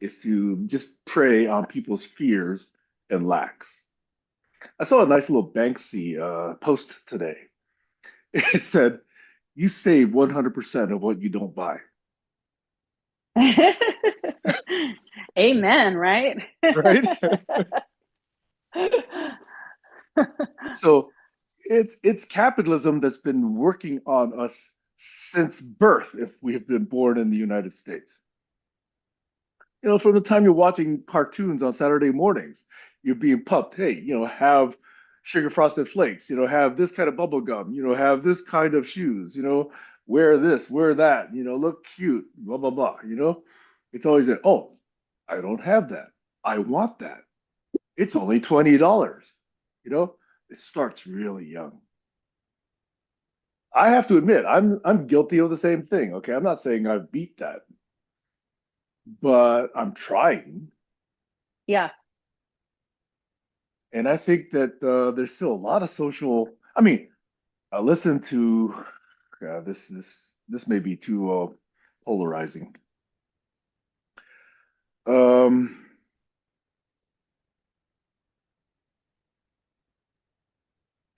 is to just prey on people's fears and lacks. I saw a nice little Banksy post today. It said, you save 100% of what you don't buy. Amen, right? Right? So it's capitalism that's been working on us since birth, if we have been born in the United States. From the time you're watching cartoons on Saturday mornings, you're being pumped. Hey, have sugar frosted flakes. Have this kind of bubble gum. Have this kind of shoes. Wear this, wear that. Look cute. Blah blah blah. It's always that. Oh, I don't have that. I want that. It's only $20. It starts really young. I have to admit, I'm guilty of the same thing. Okay, I'm not saying I've beat that, but I'm trying. Yeah. And I think that there's still a lot of social. I mean, I listen to this may be too polarizing. Um,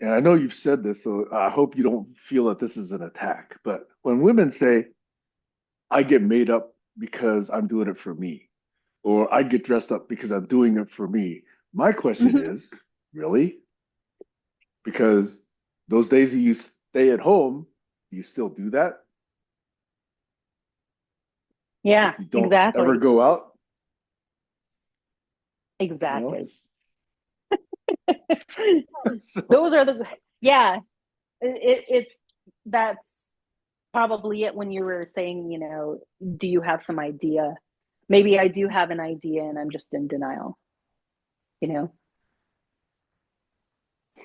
and I know you've said this, so I hope you don't feel that this is an attack. But when women say, "I get made up because I'm doing it for me," or "I get dressed up because I'm doing it for me," my question Hmm. is, really? Because those days that you stay at home, do you still do that? Yeah, If you don't ever exactly. go out, you know? Exactly. So Those are the, yeah, it's, that's probably it when you were saying, do you have some idea? Maybe I do have an idea and I'm just in denial, you know?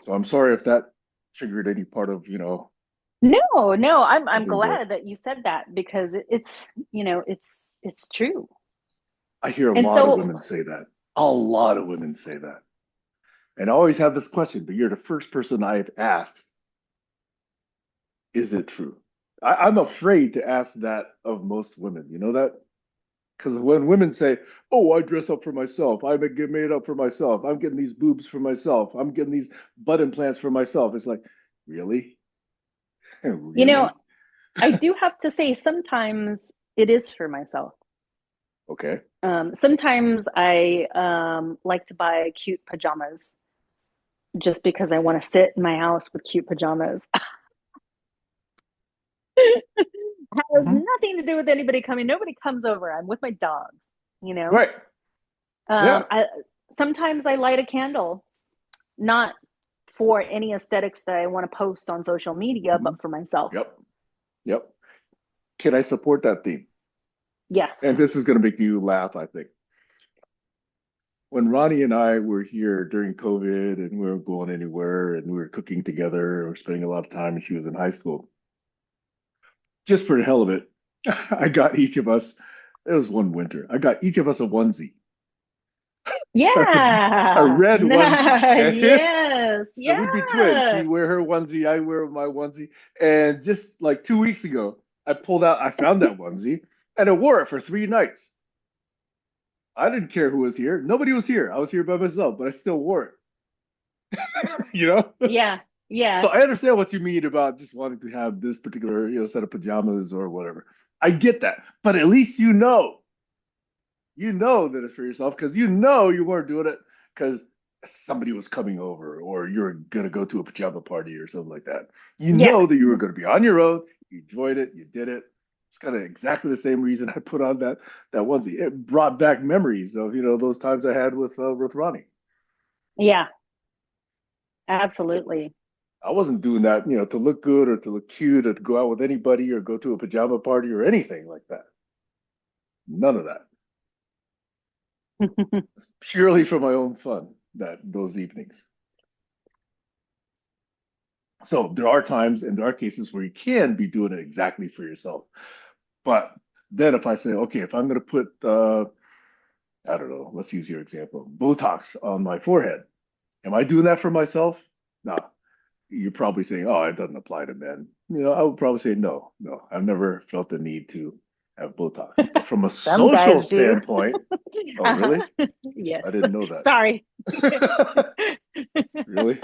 so I'm sorry if that triggered any part of, No, no, I'm something, but glad that you said that because it's, it's true. I hear a And lot of so, women say that. A lot of women say that. And I always have this question, but you're the first person I've asked, is it true? I'm afraid to ask that of most women. You know that? Because when women say, "Oh, I dress up for myself. I get made up for myself. I'm getting these boobs for myself. I'm getting these butt implants for myself," it's like, really, you know, really? I do have to say sometimes it is for myself. Okay. Sometimes I like to buy cute pajamas just because I want to sit in my house with cute pajamas. Has Mhm. nothing to do with anybody coming. Nobody comes over. I'm with my dogs, you know. Right. Um, Yeah. I sometimes I light a candle, not for any aesthetics that I want to post on social media, Mhm. but for myself. Yep. Yep. Can I support that theme? Yes. And this is going to make you laugh, I think. When Ronnie and I were here during COVID and we weren't going anywhere and we were cooking together and we were spending a lot of time and she was in high school, just for the hell of it, I got each of us, it was one winter, I got each of us a onesie, a Yeah. red onesie. Okay. Yes. So we'd be twins. She'd Yes. wear her onesie, I wear my onesie. And just like 2 weeks ago, I found that onesie and I wore it for 3 nights. I didn't care who was here. Nobody was here. I was here by myself, but I still wore it. You know? Yeah. So Yeah. I understand what you mean about just wanting to have this particular, set of pajamas or whatever. I get that. But at least you know that it's for yourself because you weren't doing it because somebody was coming over or you're gonna go to a pajama party or something like that. You Yeah. know that you were gonna be on your own, you enjoyed it, you did it. It's kind of exactly the same reason I put on that onesie. It brought back memories of those times I had with Ronnie. Yeah. Absolutely. I wasn't doing that, to look good or to look cute or to go out with anybody or go to a pajama party or anything like that. None of that. Purely for my own fun that those evenings. So there are times and there are cases where you can be doing it exactly for yourself. But then if I say, okay, if I'm going to put, I don't know, let's use your example, Botox on my forehead, am I doing that for myself? No. You're probably saying, oh, it doesn't apply to men. I would probably say, no, no, I've never felt the need to have Botox. But from a Some social guys do. standpoint, oh, Uh-huh. really? Yes. I didn't know Sorry. that. Really?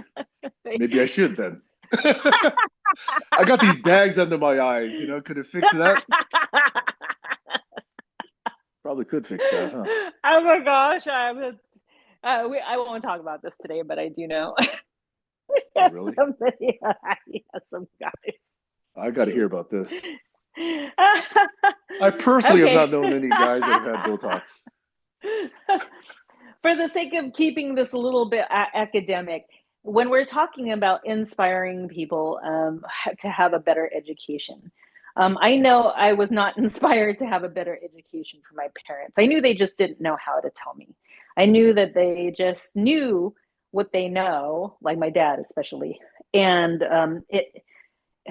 Maybe I should then. I got these bags under my eyes, could it fix that? Probably could fix that, huh? Oh my gosh, I won't talk about this today, but I do know. Oh, really? Somebody, yeah, some guys. I got to hear about this. I personally have not Okay. known any guys that have had Botox. For the sake of keeping this a little bit academic, when we're talking about inspiring people to have a better education, I know I was not inspired to have a better education from my parents. I knew they just didn't know how to tell me. I knew that they just knew what they know, like my dad especially, and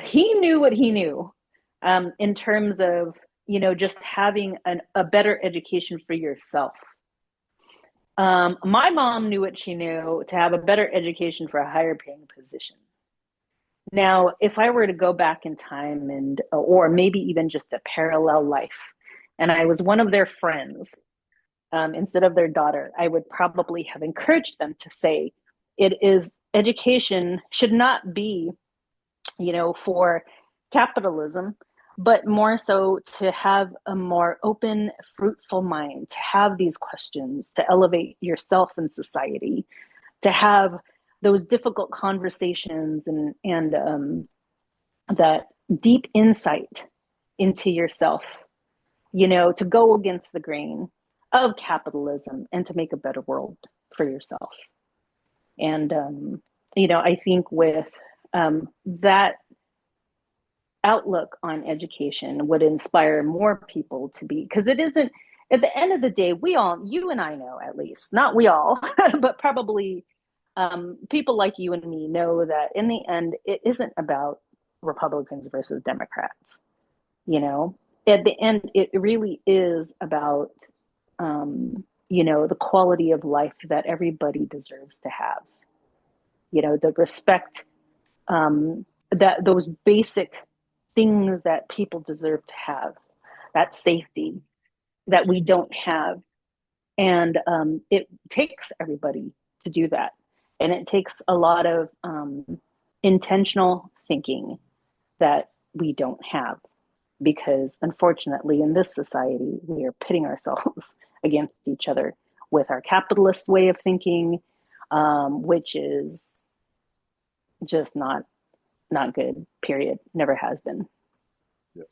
he knew what he knew in terms of just having a better education for yourself. My mom knew what she knew to have a better education for a higher paying position. Now, if I were to go back in time or maybe even just a parallel life, and I was one of their friends instead of their daughter, I would probably have encouraged them to say, education should not be, for capitalism, but more so to have a more open, fruitful mind, to have these questions, to elevate yourself in society, to have those difficult conversations and that deep insight into yourself, to go against the grain of capitalism and to make a better world for yourself. And, I think with that outlook on education would inspire more people to be, because it isn't, at the end of the day, you and I know, at least, not we all, but probably people like you and me know that in the end, it isn't about Republicans versus Democrats. At the end, it really is about, the quality of life that everybody deserves to have. The respect, that those basic things that people deserve to have, that safety that we don't have. And it takes everybody to do that. And it takes a lot of intentional thinking that we don't have. Because unfortunately, in this society, we are pitting ourselves against each other with our capitalist way of thinking, which is just not good, period. Never has been. Yeah.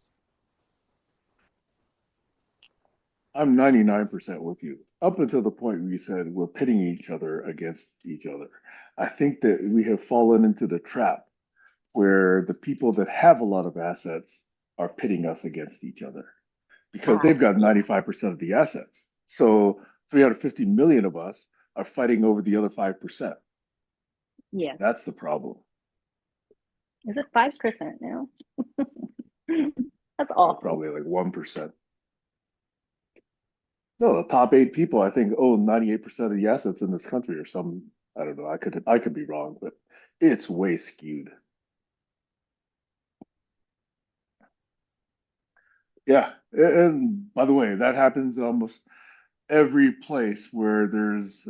I'm 99% with you. Up until the point where you said we're pitting each other against each other. I think that we have fallen into the trap where the people that have a lot of assets are pitting us against each other because they've got Yeah. 95% of the assets. So 350 million of us are fighting over the other 5%. Yeah. That's the problem. Is it 5% now? That's awful. Probably like 1%. No, the top 8 people I think own 98% of the assets in this country or some, I don't know, I could be wrong, but it's way skewed. Yeah. And by the way, that happens almost every place where there's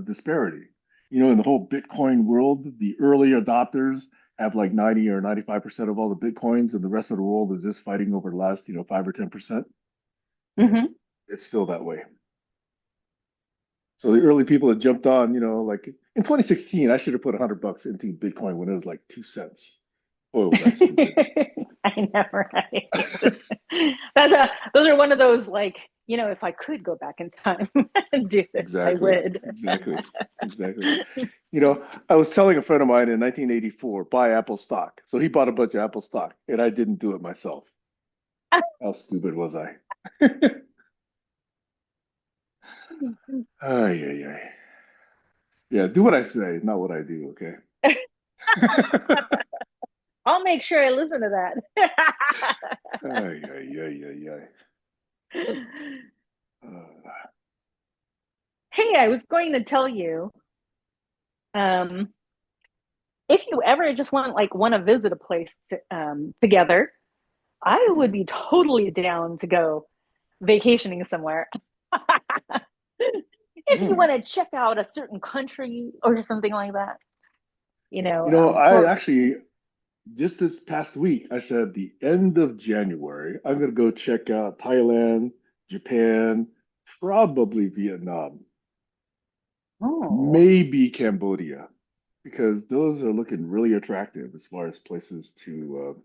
disparity. In the whole Bitcoin world, the early adopters have like 90 or 95% of all the Bitcoins, and the rest of the world is just fighting over the last, 5 or 10%. Mm-hmm. It's still that way. So the early people that jumped on, like in 2016, I should have put $100 into Bitcoin when it was like 2 cents. Boy, was I stupid. I know, right? Those are one of those, like, if I could go back in time and do this, I Exactly. would. Exactly. Exactly. I was telling a friend of mine in 1984, buy Apple stock. So he bought a bunch of Apple stock, and I didn't do it myself. How stupid was I? Ay, ay, ay. Yeah, do what I say, not what I do, okay? I'll make sure I listen to that. Ay, ay, ay, ay, ay. Hey, I was going to tell you, um, if you ever just want to visit a place together, I would be totally down to go vacationing somewhere. If you want to check out a certain country or something like that, I for actually just this past week, I said the end of January, I'm gonna go check out Thailand, Japan, probably Vietnam, oh, maybe Cambodia, because those are looking really attractive as far as places to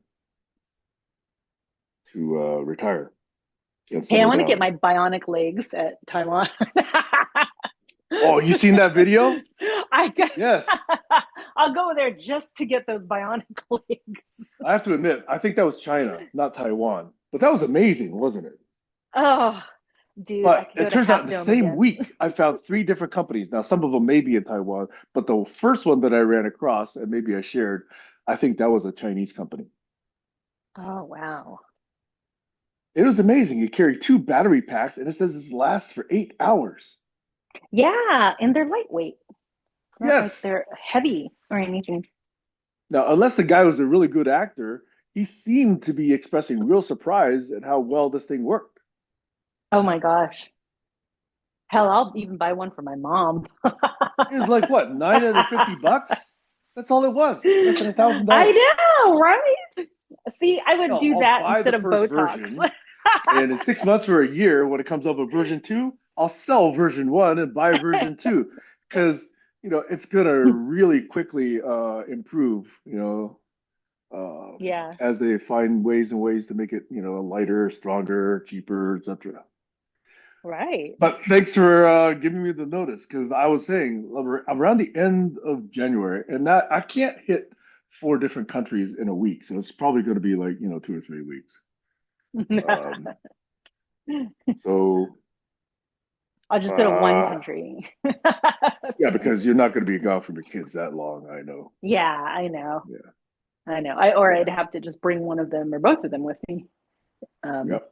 retire and Hey, I settle want to get down. my bionic legs at Taiwan. Oh, you seen that video? I got, Yes. I'll go there just to get those bionic legs. I have to admit, I think that was China, not Taiwan. But that was amazing, wasn't it? Oh, dude, I But could it go to turns out Half the Dome same again. week, I found three different companies. Now, some of them may be in Taiwan, but the first one that I ran across, and maybe I shared, I think that was a Chinese company. Oh, wow. It was amazing. You carry two battery packs, and it says this lasts for 8 hours. Yeah, and they're lightweight. It's not like Yes. they're heavy or anything. Now, unless the guy was a really good actor, he seemed to be expressing real surprise at how well this thing worked. Oh my gosh. Hell, I'll even buy one for my mom. It was like what, $950? That's all it was, less than I $1,000. know, right? See, I would Hell, do I'll that buy the instead of first Botox. version, and in 6 months or a year, when it comes up with version two, I'll sell version one and buy version two because it's gonna really quickly improve. Yeah, As they find ways and ways to make it lighter, stronger, cheaper, etc. right. But thanks for giving me the notice because I was saying around the end of January, and that I can't hit 4 different countries in a week, so it's probably going to be like 2 or 3 weeks. Um, so I'll just go to one uh, country. yeah, because you're not going to be gone from your kids that long. I know. Yeah, I know. Yeah, I know. Or yeah, I'd have to just bring one of them or both of them with me. Um, yep.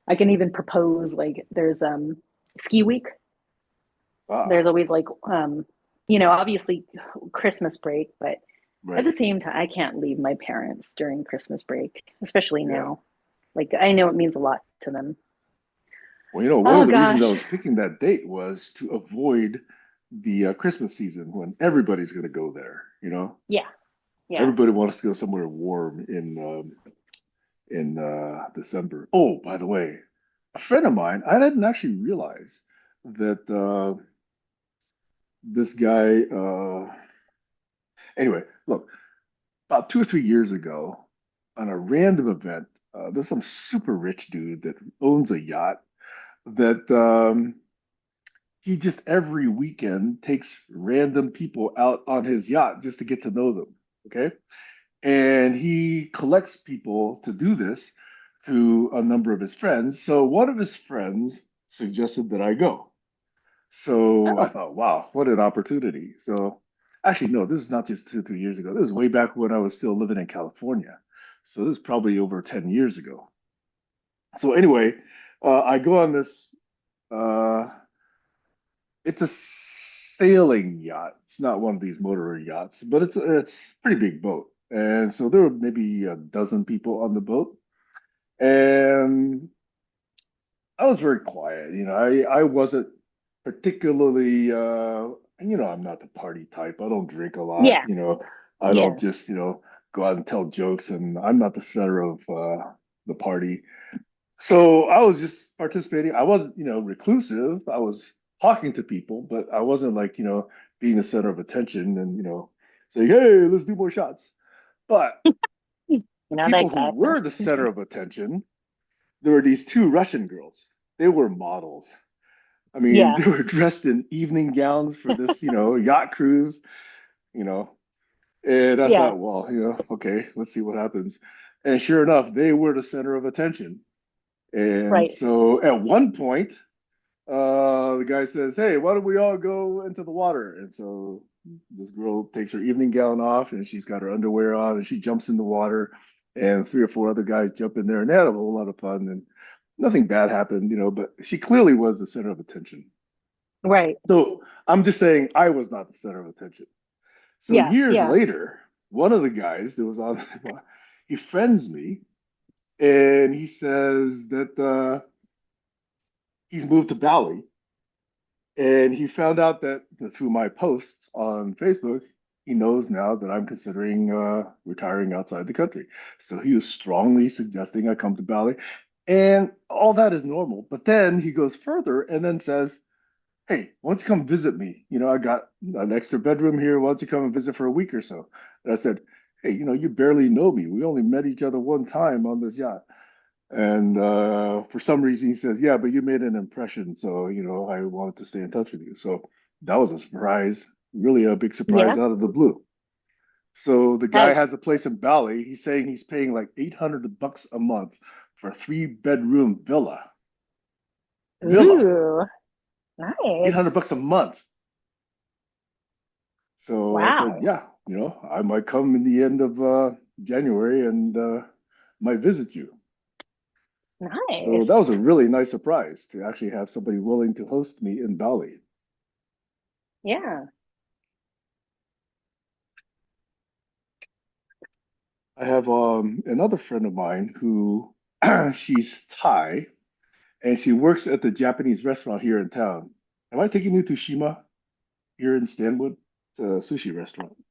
I can even propose like there's ski week. There's Ah, always like obviously Christmas break, but at right. the same time I can't leave my parents during Christmas break, especially Yeah. now. Like I know it means a lot to them. Well, one Oh of the reasons I gosh. was picking that date was to avoid the Christmas season when everybody's going to go there. Yeah. Yeah. Everybody wants to go somewhere warm in December. Oh, by the way, a friend of mine, I didn't actually realize that this guy. Anyway, look, about 2 or 3 years ago, on a random event, there's some super rich dude that owns a yacht that he just every weekend takes random people out on his yacht just to get to know them. Okay. And he collects people to do this to a number of his friends. So one of his friends suggested that I go. So I Oh, thought, wow, what an opportunity. So actually, no, this is not just 2, 3 years ago. This is way back when I was still living in California. So this is probably over 10 years ago. So anyway, I go on this, uh, it's a sailing yacht. It's not one of these motor yachts, but it's a pretty big boat. And so there were maybe a dozen people on the boat. And I was very quiet. I wasn't particularly, I'm not the party type. I don't drink a lot. yeah. I don't Yeah. just, go out and tell jokes, and I'm not the center of the party. So I was just participating. I wasn't, reclusive. I was talking to people, but I wasn't like, being the center of attention and, saying, hey, let's do more shots. But You're the not people that who guy. were the center of attention, there were these two Russian girls. They were models. I mean, Yeah. they were dressed in evening gowns for this, yacht cruise, you know. And I Yeah. thought, well, okay, let's see what happens. And sure enough, they were the center of attention. And Right. so at one point, the guy says, hey, why don't we all go into the water? And so this girl takes her evening gown off and she's got her underwear on and she jumps in the water. And three or four other guys jump in there and they had a whole lot of fun. And nothing bad happened, but she clearly was the center of attention. Right. So I'm just saying I was not the center of attention. So Yeah. years Yeah. later, one of the guys that was on, he friends me and he says that he's moved to Bali and he found out that through my posts on Facebook, he knows now that I'm considering retiring outside the country. So he was strongly suggesting I come to Bali. And all that is normal. But then he goes further and then says, hey, why don't you come visit me? I got an extra bedroom here. Why don't you come and visit for a week or so? And I said, hey, you barely know me. We only met each other one time on this yacht. And for some reason, he says, yeah, but you made an impression. So, I wanted to stay in touch with you. So that was a surprise, really a big surprise Yeah. out of the blue. So the guy Uh, has a place in Bali. He's saying he's paying like $800 a month for a 3 bedroom villa. Villa, ooh, nice. $800 a month. So I said, Wow. yeah, I might come in the end of January and might visit you. So that was Nice. a really nice surprise to actually have somebody willing to host me in Bali. Yeah. I have another friend of mine who she's Thai and she works at the Japanese restaurant here in town. Am I taking you to Shima here in Stanwood? It's a sushi restaurant. I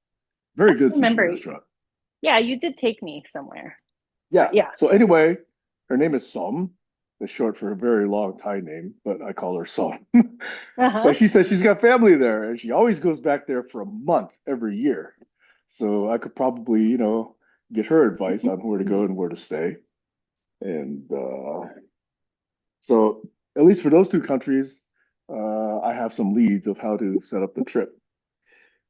Very don't good sushi remember. restaurant. Yeah, you did take me somewhere. But Yeah. yeah. So anyway, her name is Som. That's short for a very long Thai name, but I call her Som. Uh-huh. But she says she's got family there and she always goes back there for a month every year. So I could probably, get her advice on where to go and where to stay. And so, at least for those two countries, I have some leads of how to set up the trip.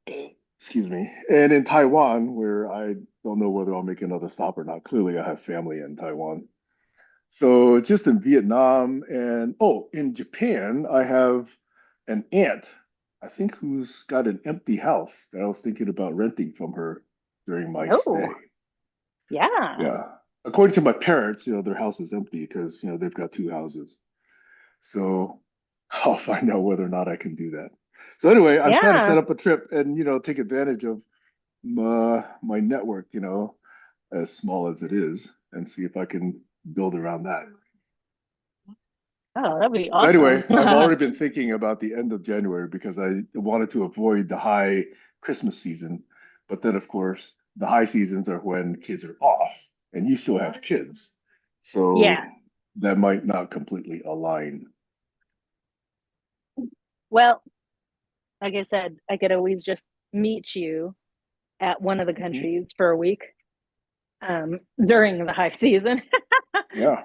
Excuse me. And in Taiwan, where I don't know whether I'll make another stop or not. Clearly, I have family in Taiwan. So just in Vietnam and in Japan, I have an aunt, I think, who's got an empty house that I was thinking about renting from her during my Oh, stay. yeah. Yeah. According to my parents, their house is empty because, they've got two houses. So I'll find out whether or not I can do that. So anyway, I'm trying to set Yeah. up a trip and, take advantage of my network, as small as it is, and see if I can build around that. Oh, that'd be So awesome. anyway, I've already been thinking about the end of January because I wanted to avoid the high Christmas season. But then, of course, the high seasons are when kids are off and you still have kids. So Yeah. that might not completely align. Well, like I said, I could always just meet you at one of the Mhm. countries for a week during the high season. Yeah.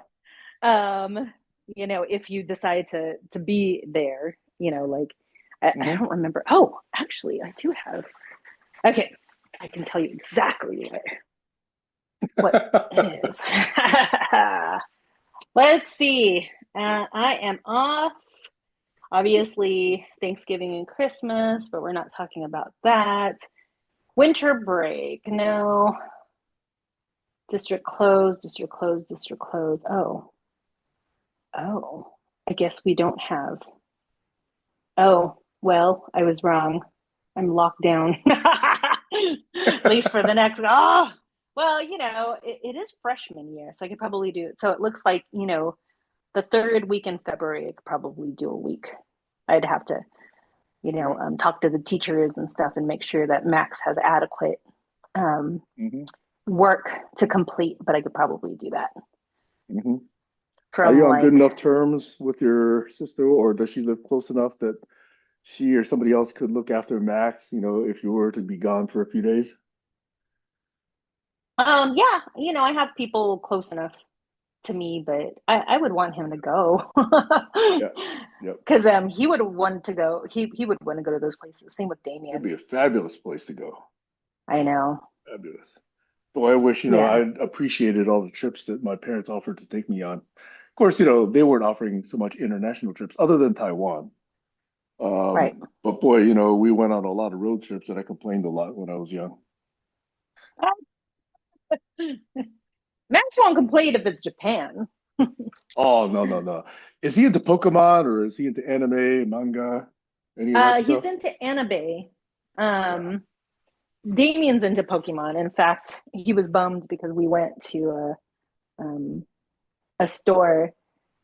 um, if you decide to be there, like I Hmm. don't remember. Oh, actually, I do have. Okay, I can tell you exactly what it is. Let's see. I am off. Obviously, Thanksgiving and Christmas, but we're not talking about that. Winter break. No. District closed, district closed, district closed. Oh, oh. I guess we don't have. Oh, well, I was wrong. I'm locked down. At least for the next. Oh, well, it is freshman year, so I could probably do it. So it looks like, the third week in February, I could probably do a week. I'd have to, Yeah. talk to the teachers and stuff and make sure that Max has adequate um, Hmm. work to complete, but I could probably do that Hmm. Are you from on good like, enough terms with your sister, or does she live close enough that she or somebody else could look after Max, if you were to be gone for a few days? yeah, I have people close enough to me, but I would want him to go Yeah. Yep. because he would want to go. He would want to go to those places. Same with It'd Damien. be a fabulous place to go. I know. Fabulous. Boy, I wish, I Yeah. appreciated all the trips that my parents offered to take me on. Of course, they weren't offering so much international trips other than Taiwan. Right. But boy, we went on a lot of road trips and I complained a lot when I was young. Max won't complain if it's Japan. Oh, no, no, no. Is he into Pokemon or is he into anime, manga, any of that He's stuff? into anime. Yeah. Um, Damien's into Pokemon. In fact, he was bummed because we went to a store.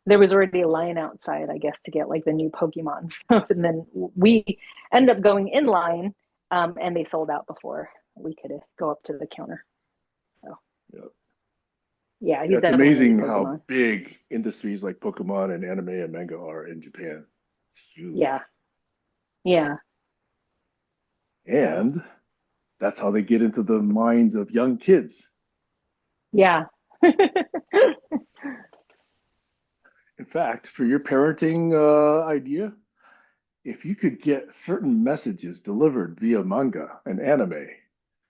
There was already a line outside, I guess, to get like the new Pokemon stuff, and then we end up going in line, and they sold out before we could go up to the counter. So Yeah. yeah, Yeah, he's it's definitely into amazing how Pokemon. big industries like Pokemon and anime and manga are in Japan. It's Yeah, huge. Yeah. So, And that's how they get into the minds of young kids. yeah. In fact, for your parenting idea, if you could get certain messages delivered via manga and anime,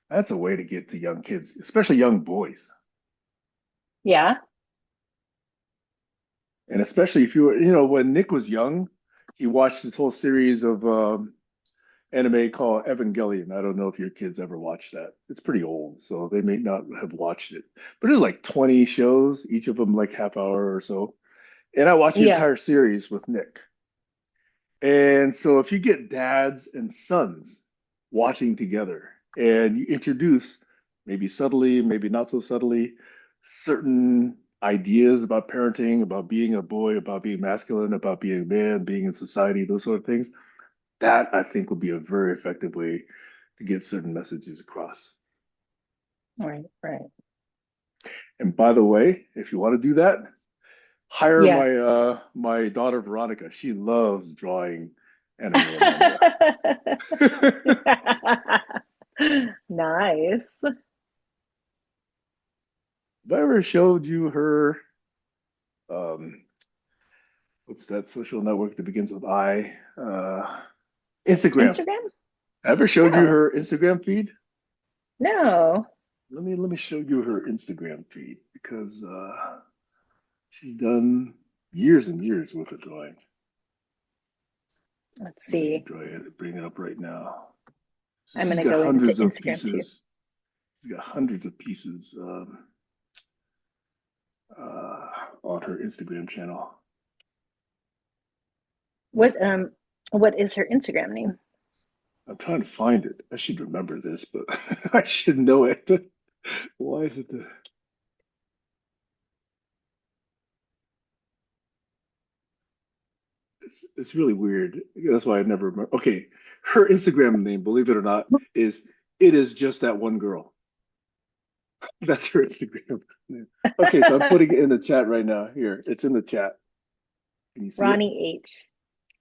that's a way to get to young kids, especially young boys. Yeah. And especially if you were, when Nick was young, he watched this whole series of anime called Evangelion. I don't know if your kids ever watched that. It's pretty old, so they may not have watched it. But there's like 20 shows, each of them like half hour or so. And I watched the Yeah. entire series with Nick. And so if you get dads and sons watching together and you introduce, maybe subtly, maybe not so subtly, certain ideas about parenting, about being a boy, about being masculine, about being a man, being in society, those sort of things, that I think would be a very effective way to get certain messages across. Right. Right. And by the way, if you want to do that, hire Yeah. my daughter Veronica. She loves drawing anime and manga. Nice. Have I ever showed you her, um, what's that social network that begins with I? Instagram. Instagram? I ever showed you No. her Instagram feed? No. Let me show you her Instagram feed because she's done years and years worth of drawing. Let's Let me see. bring it up right now. So I'm she's gonna got go into hundreds of Instagram too. pieces. She's got hundreds of pieces on her Instagram channel. What is her Instagram name? I'm trying to find it. I should remember this, but I should know it. Why is it the? It's really weird. That's why I never remember. Okay, her Instagram name, believe it or not, is it is just that one girl. That's her Instagram name. Okay, so I'm putting it in the chat right now. Here, it's in the chat. Can you see it? Ronnie H.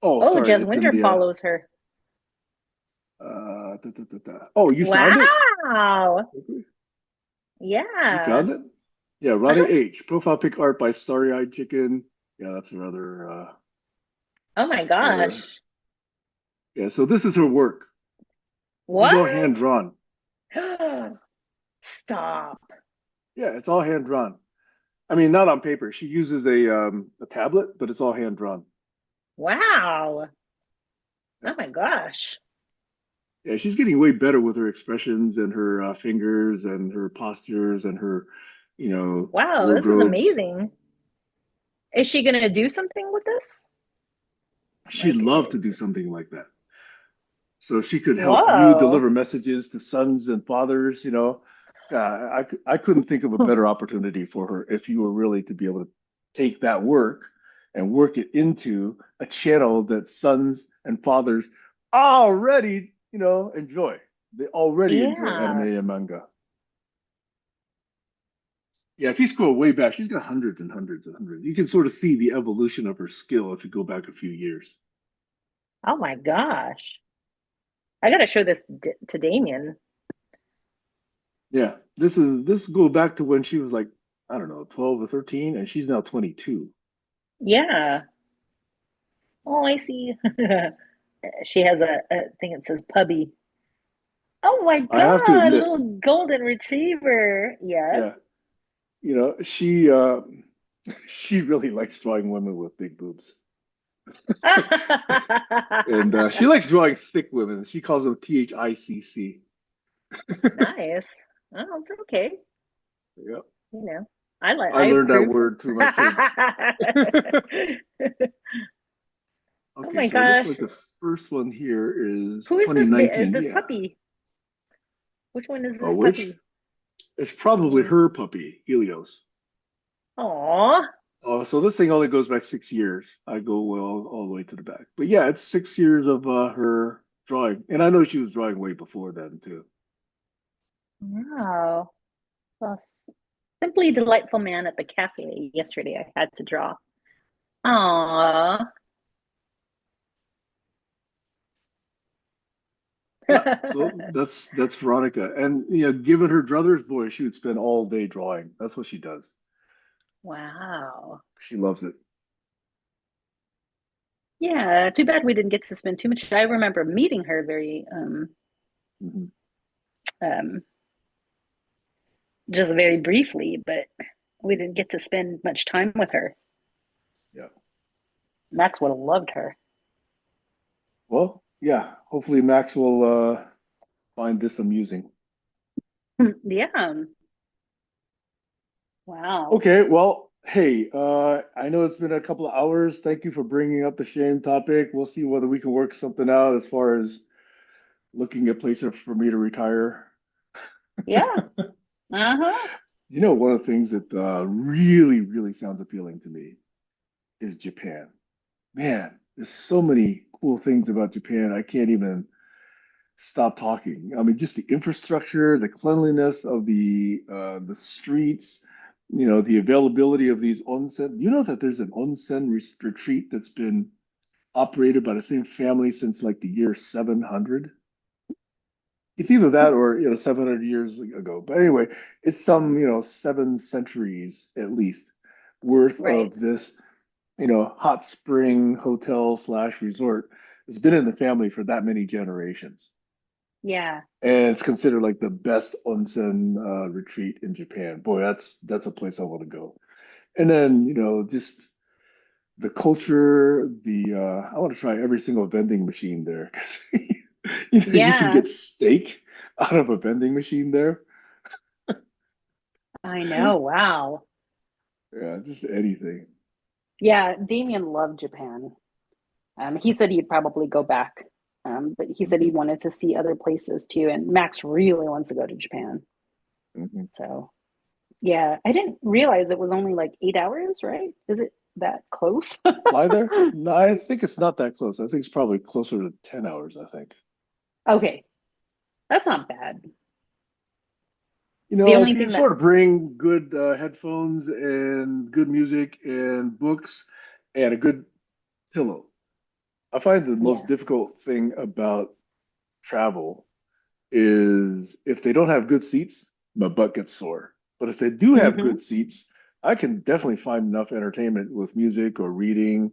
Oh, Oh, sorry, Jez it's in Winter the follows her. Oh, you found it? Wow. You Yeah. found it? Yeah, Ronnie Uh-huh. H. Profile pic art by Starry Eyed Chicken. Yeah, that's her other Oh my her. gosh. Yeah, so this is her work. This is all hand What? drawn. Stop. Yeah, it's all hand drawn. I mean, not on paper. She uses a tablet, but it's all hand drawn. Wow. Yeah. Oh my gosh. Yeah, she's getting way better with her expressions and her fingers and her postures and her, Wow, this is wardrobes. amazing. Is she gonna do something with this? She'd Like, love to do something like that. So she could help you whoa. deliver messages to sons and fathers, I couldn't think of a better opportunity for her if you were really to be able to take that work and work it into a channel that sons and fathers already, enjoy. They already enjoy anime Yeah. and manga. Yeah, if you scroll way back, she's got hundreds and hundreds and hundreds. You can sort of see the evolution of her skill if you go back a few years. Oh my gosh. I gotta show this to Damien. Yeah, this goes back to when she was like, I don't know, 12 or 13, and she's now 22. Yeah. Oh, I see. She has a thing that says puppy. Oh my I have to God, admit, little golden retriever. Yes. yeah, she she really likes drawing women with big boobs. And she likes drawing thick women. She calls them THICC. Nice. Oh, it's okay. Yep. You know, I I learned that approve. word through my kids. Oh Okay, my so it looks gosh. like the first one here is Who is 2019. this Yeah. puppy? Which one is Oh, this which? puppy? It's probably Mm. her puppy, Helios. Aw. Oh, so this thing only goes back 6 years. I go well all the way to the back. But yeah, it's 6 years of her drawing. And I know she was drawing way before then too. Wow. Well, simply delightful man at the cafe yesterday I had to draw. Aw. Yeah, so that's Veronica. And given her druthers, boy, she would spend all day drawing. That's what she does. Wow. She loves it. Yeah, too bad we didn't get to spend too much. I remember meeting her very Mhm. um just very briefly, but we didn't get to spend much time with her. Yeah. Max would have loved her. Well, yeah. Hopefully Max will find this amusing. Yeah. Wow. Okay, well, hey, I know it's been a couple of hours. Thank you for bringing up the shame topic. We'll see whether we can work something out as far as looking at places for me to retire. Yeah. Uh-huh. One of the things that really, really sounds appealing to me is Japan. Man, there's so many cool things about Japan. I can't even stop talking. I mean, just the infrastructure, the cleanliness of the streets, the availability of these onsen. You know that there's an onsen retreat that's been operated by the same family since like the year 700. It's either that or 700 years ago. But anyway, it's some 7 centuries at least worth Right. of this hot spring hotel slash resort. It's been in the family for that many generations. Yeah. And it's considered like the best onsen retreat in Japan. Boy, that's a place I want to go. And then, just the culture, I want to try every single vending machine there because you can Yeah. get steak out of a vending machine there. I know. Wow. Yeah, just anything. Yeah, Damien loved Japan. He said he'd probably go back. But he said he Hmm. wanted to see other places too. And Max really wants to go to Japan. Hmm. So yeah, I didn't realize it was only like 8 hours, right? Is it that close? Fly there? No, I think it's not that close. I think it's probably closer to 10 hours, I think. Okay, that's not bad. You The know, only if you thing that, sort of bring good headphones and good music and books and a good pillow, I find the most yes. difficult thing about travel is if they don't have good seats, my butt gets sore. But if they do have Hmm. good seats, I can definitely find enough entertainment with music or reading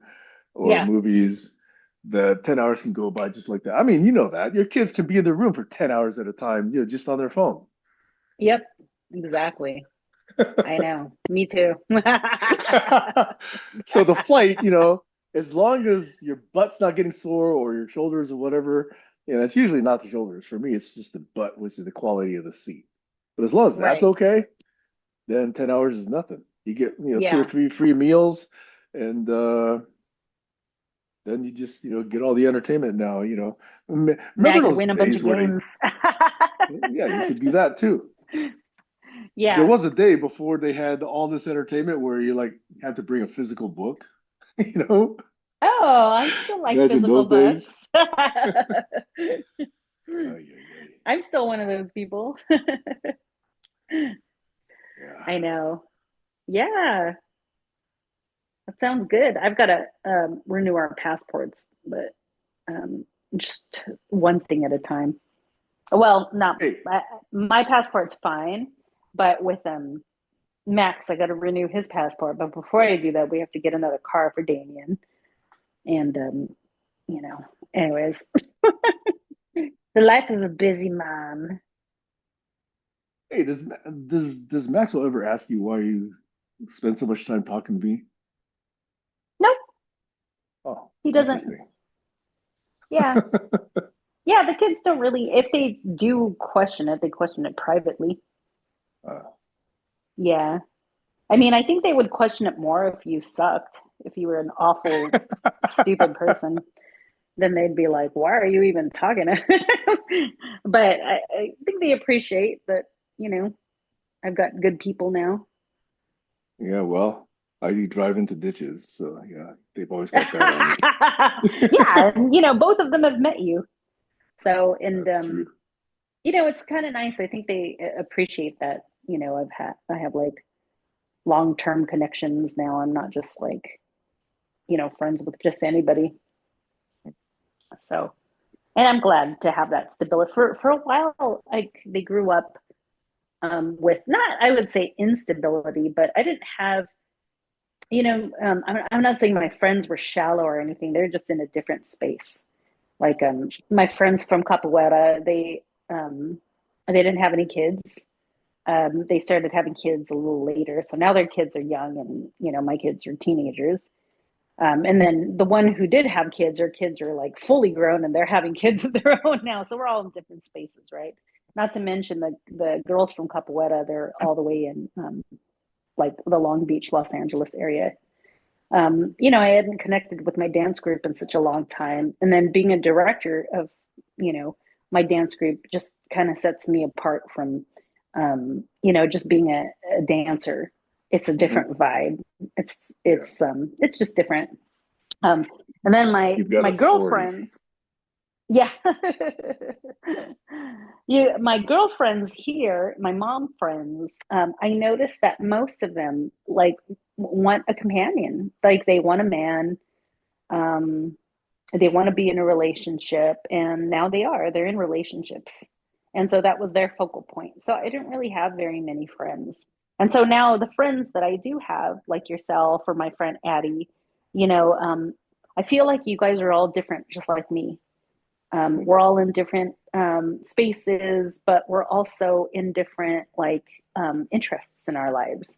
or Yeah. movies that 10 hours can go by just like that. I mean, you know that. Your kids can be in their room for 10 hours at a time, just on their phone. Yep. Exactly. I know. Me too. So the flight, as long as your butt's not getting sore or your shoulders or whatever, it's usually not the shoulders. For me, it's just the butt, which is the quality of the seat. But as long as that's Right. okay, then 10 hours is nothing. You get, two or Yeah. three free meals, and then you just, get all the entertainment now, Now I Remember can those win a bunch of days where games. yeah, you could do that too. There Yeah. was a day before they had all this entertainment where you like had to bring a physical book, you know? Oh, I still like Imagine physical those days. books. Ay, ay, ay. I'm still one of those people. Yeah. I know. Yeah, that sounds good. I've got to renew our passports, but just one thing at a time. Well, not Hey, my passport's fine, but with Max, I got to renew his passport. But before I do that, we have to get another car for Damien. And you know, anyways, the life of a busy mom. hey, does Maxwell ever ask you why you spend so much time talking to me? Nope, Oh, he doesn't. interesting. Yeah, yeah. The kids don't really. If they do question it, they question it privately. Uh, Yeah, I mean, I think they would question it more if you sucked, if you were an awful, stupid person. Then they'd be like, "Why are you even talking to him?" But I think they appreciate that. You know, I've got good people now. yeah, well, I do drive into ditches, so yeah, they've always got that on me. Yeah, and both of them have met you. So, and That's true. it's kind of nice. I think they appreciate that. I have like long-term connections now. I'm not just like, friends with just anybody. So, And I'm glad to have that stability. For a while, like they grew up with not, I would say, instability, but I didn't have, I'm not saying my friends were shallow or anything. They're just in a different space. Like my friends from Capoeira, they didn't have any kids. They started having kids a little later, so now their kids are young, and my kids are teenagers. And then the one who did have kids, her kids are like fully grown, and they're having kids of their own now. So we're all in different spaces, right? Not to mention the girls from Capoeira, they're all the way in like the Long Beach, Los Angeles area. I hadn't connected with my dance group in such a long time. And then being a director of, you know, my dance group just kind of sets me apart from, just being a dancer. It's a Hmm. different vibe. It's Yeah. it's um it's just different. Um, and then my You've got my authority. girlfriends, yeah. My girlfriends here, my mom friends, I noticed that most of them like want a companion. Like they want a man, um, they want to be in a relationship, and now they're in relationships. And so that was their focal point. So I didn't really have very many friends. And so now the friends that I do have, like yourself or my friend Addie, you know, um, I feel like you guys are all different, just like me. We're all in different spaces, but we're also in different interests in our lives.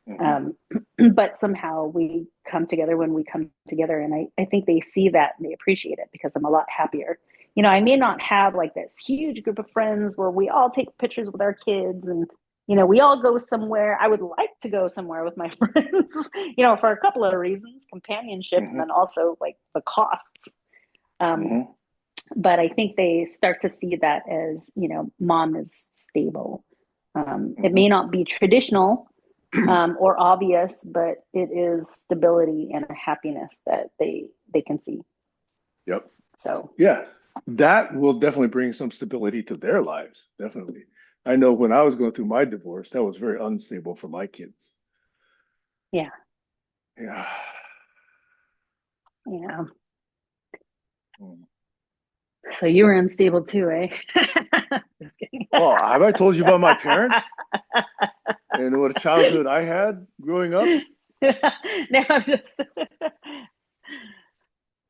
Hmm. Um, but somehow we come together when we come together, and I think they see that and they appreciate it because I'm a lot happier. I may not have like this huge group of friends where we all take pictures with our kids and we all go somewhere. I would like to go somewhere with my friends, for a couple of reasons, companionship, and Hmm. then also like the costs. Um, Hmm. but I think they start to see that as, mom is stable. It Hmm. may not be traditional or obvious, but it is stability and a happiness that they can see. Yep. So Yeah. That will definitely bring some stability to their lives. Definitely. I know when I was going through my divorce, that was very unstable for my kids. yeah, Yeah. yeah. Mm. So you were unstable too, eh? Just kidding. Oh, have I told you about my parents and what a childhood I had growing up? No, I'm just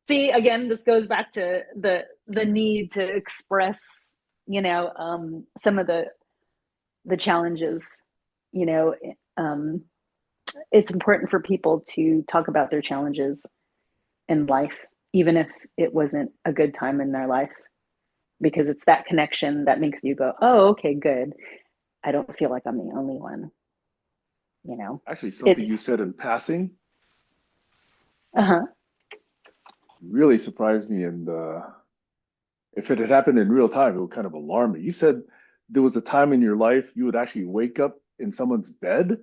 see again. This goes back to the need to express, some of the challenges. You know, um, it's important for people to talk about their challenges in life, even if it wasn't a good time in their life, because it's that connection that makes you go, oh, okay, good. I don't feel like I'm the only one, you know. Actually, something you It's said in passing uh-huh. really surprised me. And if it had happened in real time, it would kind of alarm me. You said there was a time in your life you would actually wake up in someone's bed.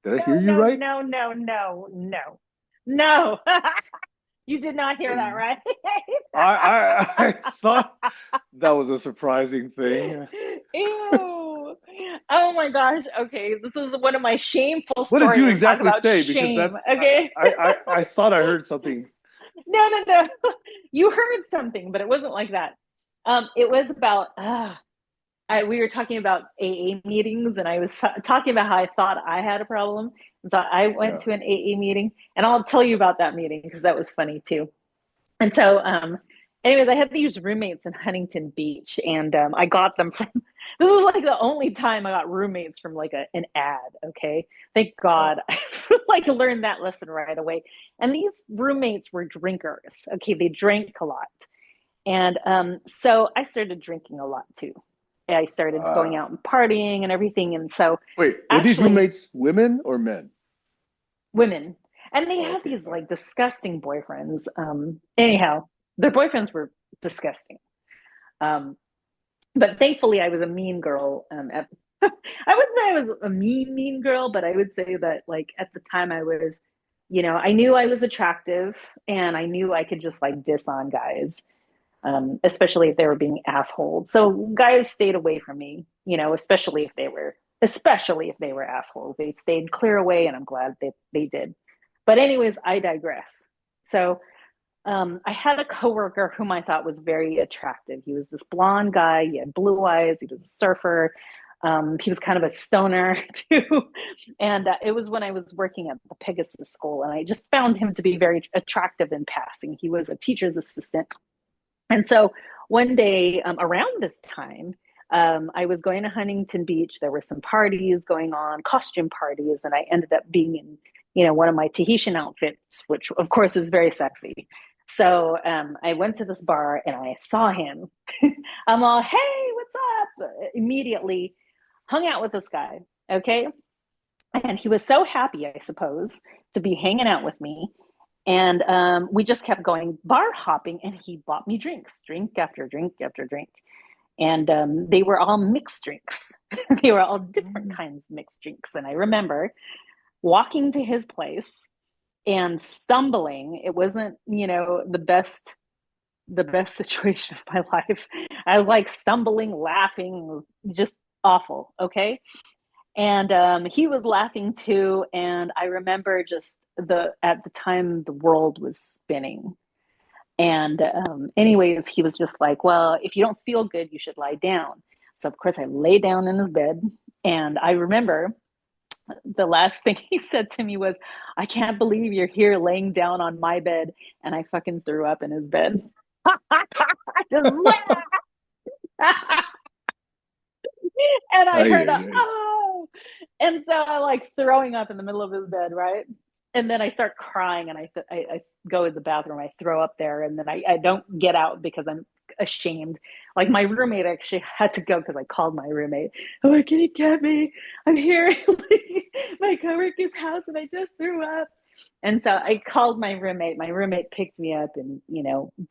Did I hear No, you no, right? no, no, no, no. No. You did not hear that right. I thought that was a surprising thing. Ew. Oh my gosh. Okay. This is one of my shameful What did stories. you Let's talk exactly about say? Because shame. that's Okay. I thought I heard something. No, no, no. You heard something, but it wasn't like that. It was about we were talking about AA meetings, and I was talking about how I thought I had a problem. And so I went Yeah. to an AA meeting, and I'll tell you about that meeting because that was funny too. And so, anyways, I had these roommates in Huntington Beach, and I got them from. This was like the only time I got roommates from like an ad. Okay, thank God, Wow. I like learned that lesson right away. And these roommates were drinkers. Okay, they drank a lot, and so I started drinking a lot too. I started going Ah. out and partying and everything, and so Wait, were these actually, roommates women or men? women, and they Oh, had okay, these fine. like disgusting boyfriends. Anyhow, their boyfriends were disgusting. Um, but thankfully, I was a mean girl. I wouldn't say I was a mean girl, but I would say that like at the time I was, I knew I was attractive, and I knew I could just like diss on guys, especially if they were being assholes. So guys stayed away from me, especially if they were assholes. They stayed clear away, and I'm glad they did. But anyways, I digress. So I had a coworker whom I thought was very attractive. He was this blonde guy. He had blue eyes. He was a surfer. He was kind of a stoner too. And it was when I was working at the Pegasus School, and I just found him to be very attractive in passing. He was a teacher's assistant. And so one day around this time, I was going to Huntington Beach. There were some parties going on, costume parties, and I ended up being in, one of my Tahitian outfits, which of course was very sexy. So I went to this bar and I saw him. I'm all, hey, what's up? Immediately hung out with this guy. Okay. And he was so happy, I suppose, to be hanging out with me. And we just kept going bar hopping, and he bought me drinks, drink after drink after drink. And they were all mixed drinks. They were all different kinds of mixed drinks. And I remember walking to his place and stumbling. It wasn't, the best situation of my life. I was like stumbling, laughing, just awful. Okay. And he was laughing too. And I remember just at the time the world was spinning. And anyways, he was just like, well, if you don't feel good, you should lie down. So of course I lay down in his bed. And I remember the last thing he said to me was, I can't believe you're here laying down on my bed. And I fucking threw up in his bed. And I heard a oh, and so I like throwing up in the middle of his bed, right? And then I start crying, and I go to the bathroom, I throw up there, and then I don't get out because I'm ashamed. Like my roommate actually had to go because I called my roommate. I'm like, can you get me? I'm here at my coworker's house, and I just threw up. And so I called my roommate. My roommate picked me up and,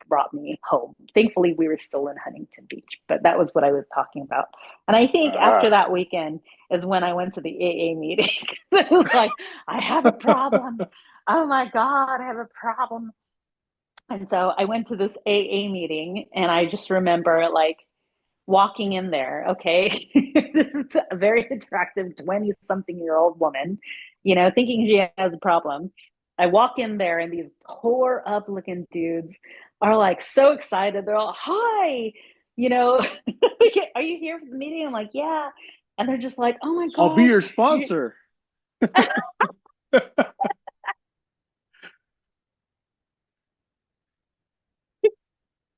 brought me home. Thankfully, we were still in Huntington Beach, but that was what I was talking about. And I think after that weekend is when I went to the AA meeting. It was like, I have a problem. Oh my God, I have a problem. And so I went to this AA meeting, and I just remember like walking in there. Okay. This is a very attractive 20-something-year-old woman, thinking she has a problem. I walk in there, and these tore up looking dudes are like so excited. They're all, hi, you know, are you here for the meeting? I'm like, yeah. And they're just like, oh my I'll be gosh. your sponsor.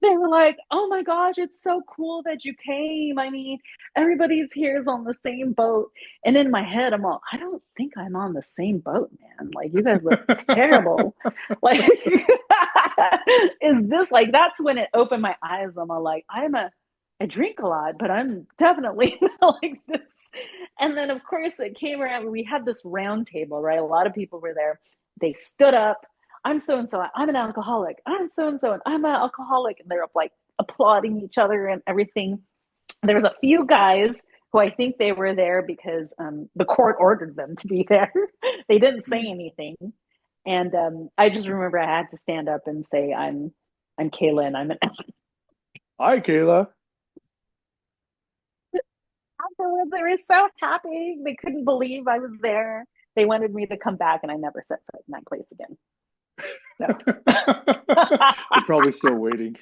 They were like, oh my gosh, it's so cool that you came. I mean, everybody's here is on the same boat. And in my head, I'm all, I don't think I'm on the same boat, man. Like, you guys look terrible. Like, is this like, that's when it opened my eyes. I'm all like, I drink a lot, but I'm definitely not like this. And then, of course, it came around. We had this round table, right? A lot of people were there. They stood up. I'm so and so, I'm an alcoholic. I'm so and so, and I'm an alcoholic. And they're like applauding each other and everything. There was a few guys who I think they were there because the court ordered them to be there. They didn't say anything. And I just remember I had to stand up and say, I'm Kayla, and I'm an Hi, Kayla. afterwards. They were so happy. They couldn't believe I was there. They wanted me to come back, and I never set foot in that place again. So. They're probably still waiting.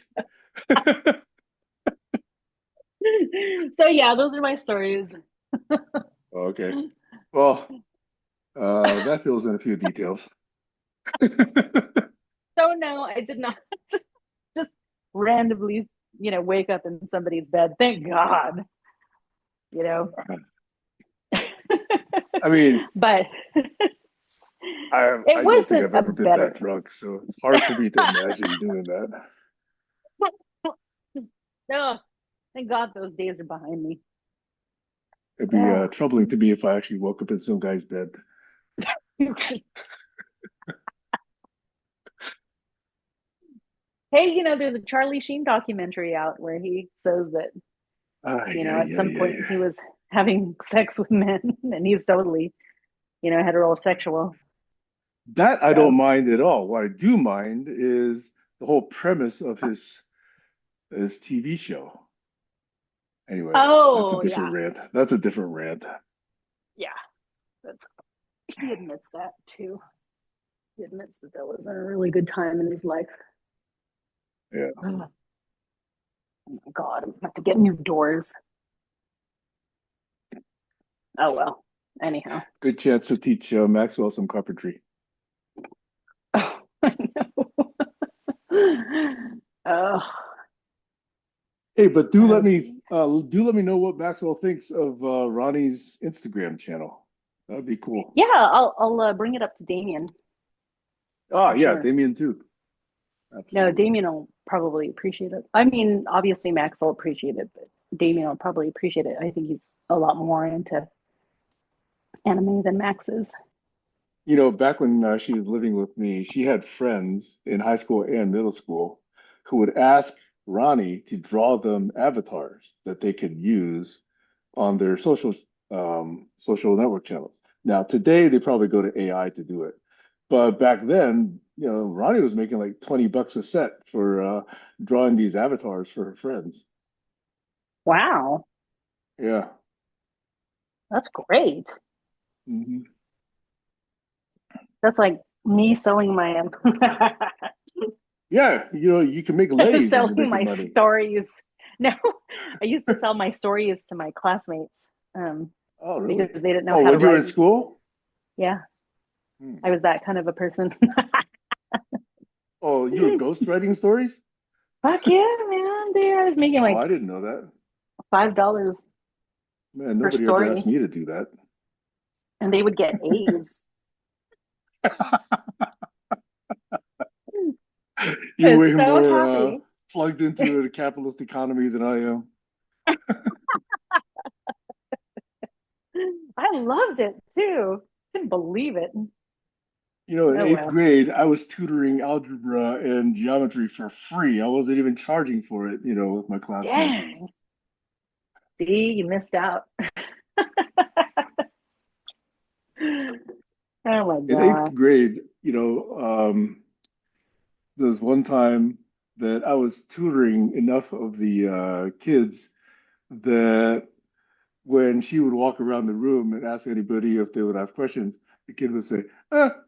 So yeah, those are my stories. Okay. Well, that fills in a few details. So no, I did not just randomly, wake up in somebody's bed. Thank God. I mean, But I it don't think wasn't I've a ever been better. that drunk, so it's hard for me to imagine doing that. No, thank God those days are behind me. It'd be troubling to me if I actually woke up in some guy's bed. Hey, there's a Charlie Sheen documentary out where he says that, at some point he was having sex with men, and he's totally, heterosexual. That I don't mind at all. What I do mind is the whole premise of his TV show. Anyway, that's a Oh, different yeah. rant. That's a different rant. Yeah. He admits that too. He admits that that wasn't a really good time in his life. Yeah. Oh my God, I'm have to get new doors. Oh well. Anyhow. Good chance to teach Maxwell some carpentry. Oh, I know. Oh, Hey, but yes. do let me know what Maxwell thinks of Ronnie's Instagram channel. That'd be cool. Yeah, I'll bring it up to Damien Ah, for yeah, sure. Damien too. No, Absolutely. Damien will probably appreciate it. I mean, obviously Max will appreciate it, but Damien will probably appreciate it. I think he's a lot more into anime than Max is. You know, back when she was living with me, she had friends in high school and middle school who would ask Ronnie to draw them avatars that they could use on their social network channels. Now, today they probably go to AI to do it, but back then, Ronnie was making like $20 a set for drawing these avatars for her friends. Wow, Yeah. that's great. Hmm. That's like me selling my Yeah, you can make leis and you're selling making my money. stories. No, I used to sell my stories to my classmates Oh, because really? they didn't know Oh, how to when you were in write. school? Yeah, Hmm. I was that kind of a person. Oh, you were ghostwriting stories? Fuck yeah, man, dude! I was making Oh, like I didn't know that. $5 Man, per nobody ever asked story, me to do that. and they would get A's. I You're was way so more happy. plugged into the capitalist economy than I am. I loved it too. Couldn't believe it. In Oh eighth well. grade, I was tutoring algebra and geometry for free. I wasn't even charging for it, with my classmates. Dang. See, you missed out. Oh my In eighth God. grade, there was one time that I was tutoring enough of the kids that when she would walk around the room and ask anybody if they would have questions, the kid would say,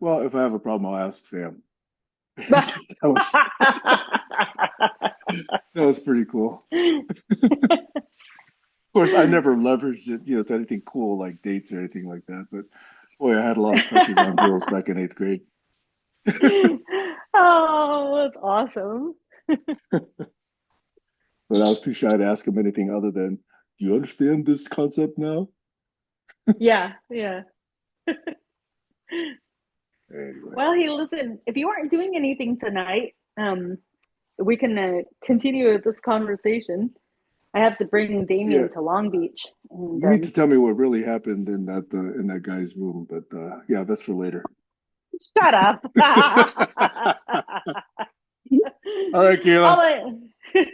well, if I have a problem, I'll ask Sam. That was that was pretty cool. Of course, I never leveraged it, to anything cool like dates or anything like that. But boy, I had a lot of crushes on girls back in eighth grade. Oh, that's awesome. But I was too shy to ask him anything other than, "Do you understand this concept now?" Yeah, yeah. Anyway, Well, hey, listen, if you aren't doing anything tonight, we can continue this conversation. I have to bring yeah, Damien to Long Beach, and you need to tell me what really happened in that guy's room. But yeah, that's for later. shut up. All right, all Kayla. I,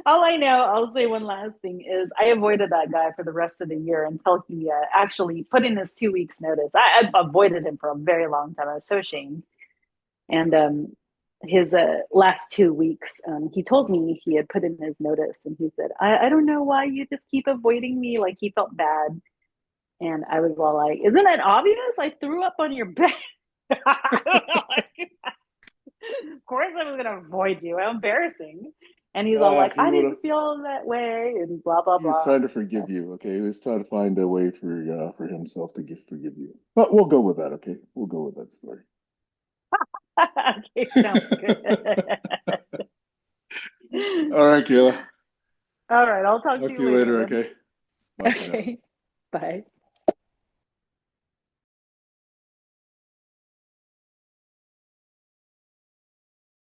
all I know, I'll say one last thing is I avoided that guy for the rest of the year until he actually put in his 2 weeks notice. I avoided him for a very long time. I was so ashamed. And his last 2 weeks, he told me he had put in his notice, and he said, I don't know why you just keep avoiding me. Like he felt bad. And I was all like, isn't it obvious? I threw up on your bed. Of course I was gonna avoid you. How embarrassing. And he's all like, He I would have. didn't feel that way, and blah blah He was blah. trying to forgive So you. Okay, he was trying to find a way for himself to forgive you. But we'll go with that. Okay, we'll go with that story. okay, sounds good. All right, Kayla. All right, I'll talk to Talk you to you later later. then. Okay. Bye for now. Okay, bye.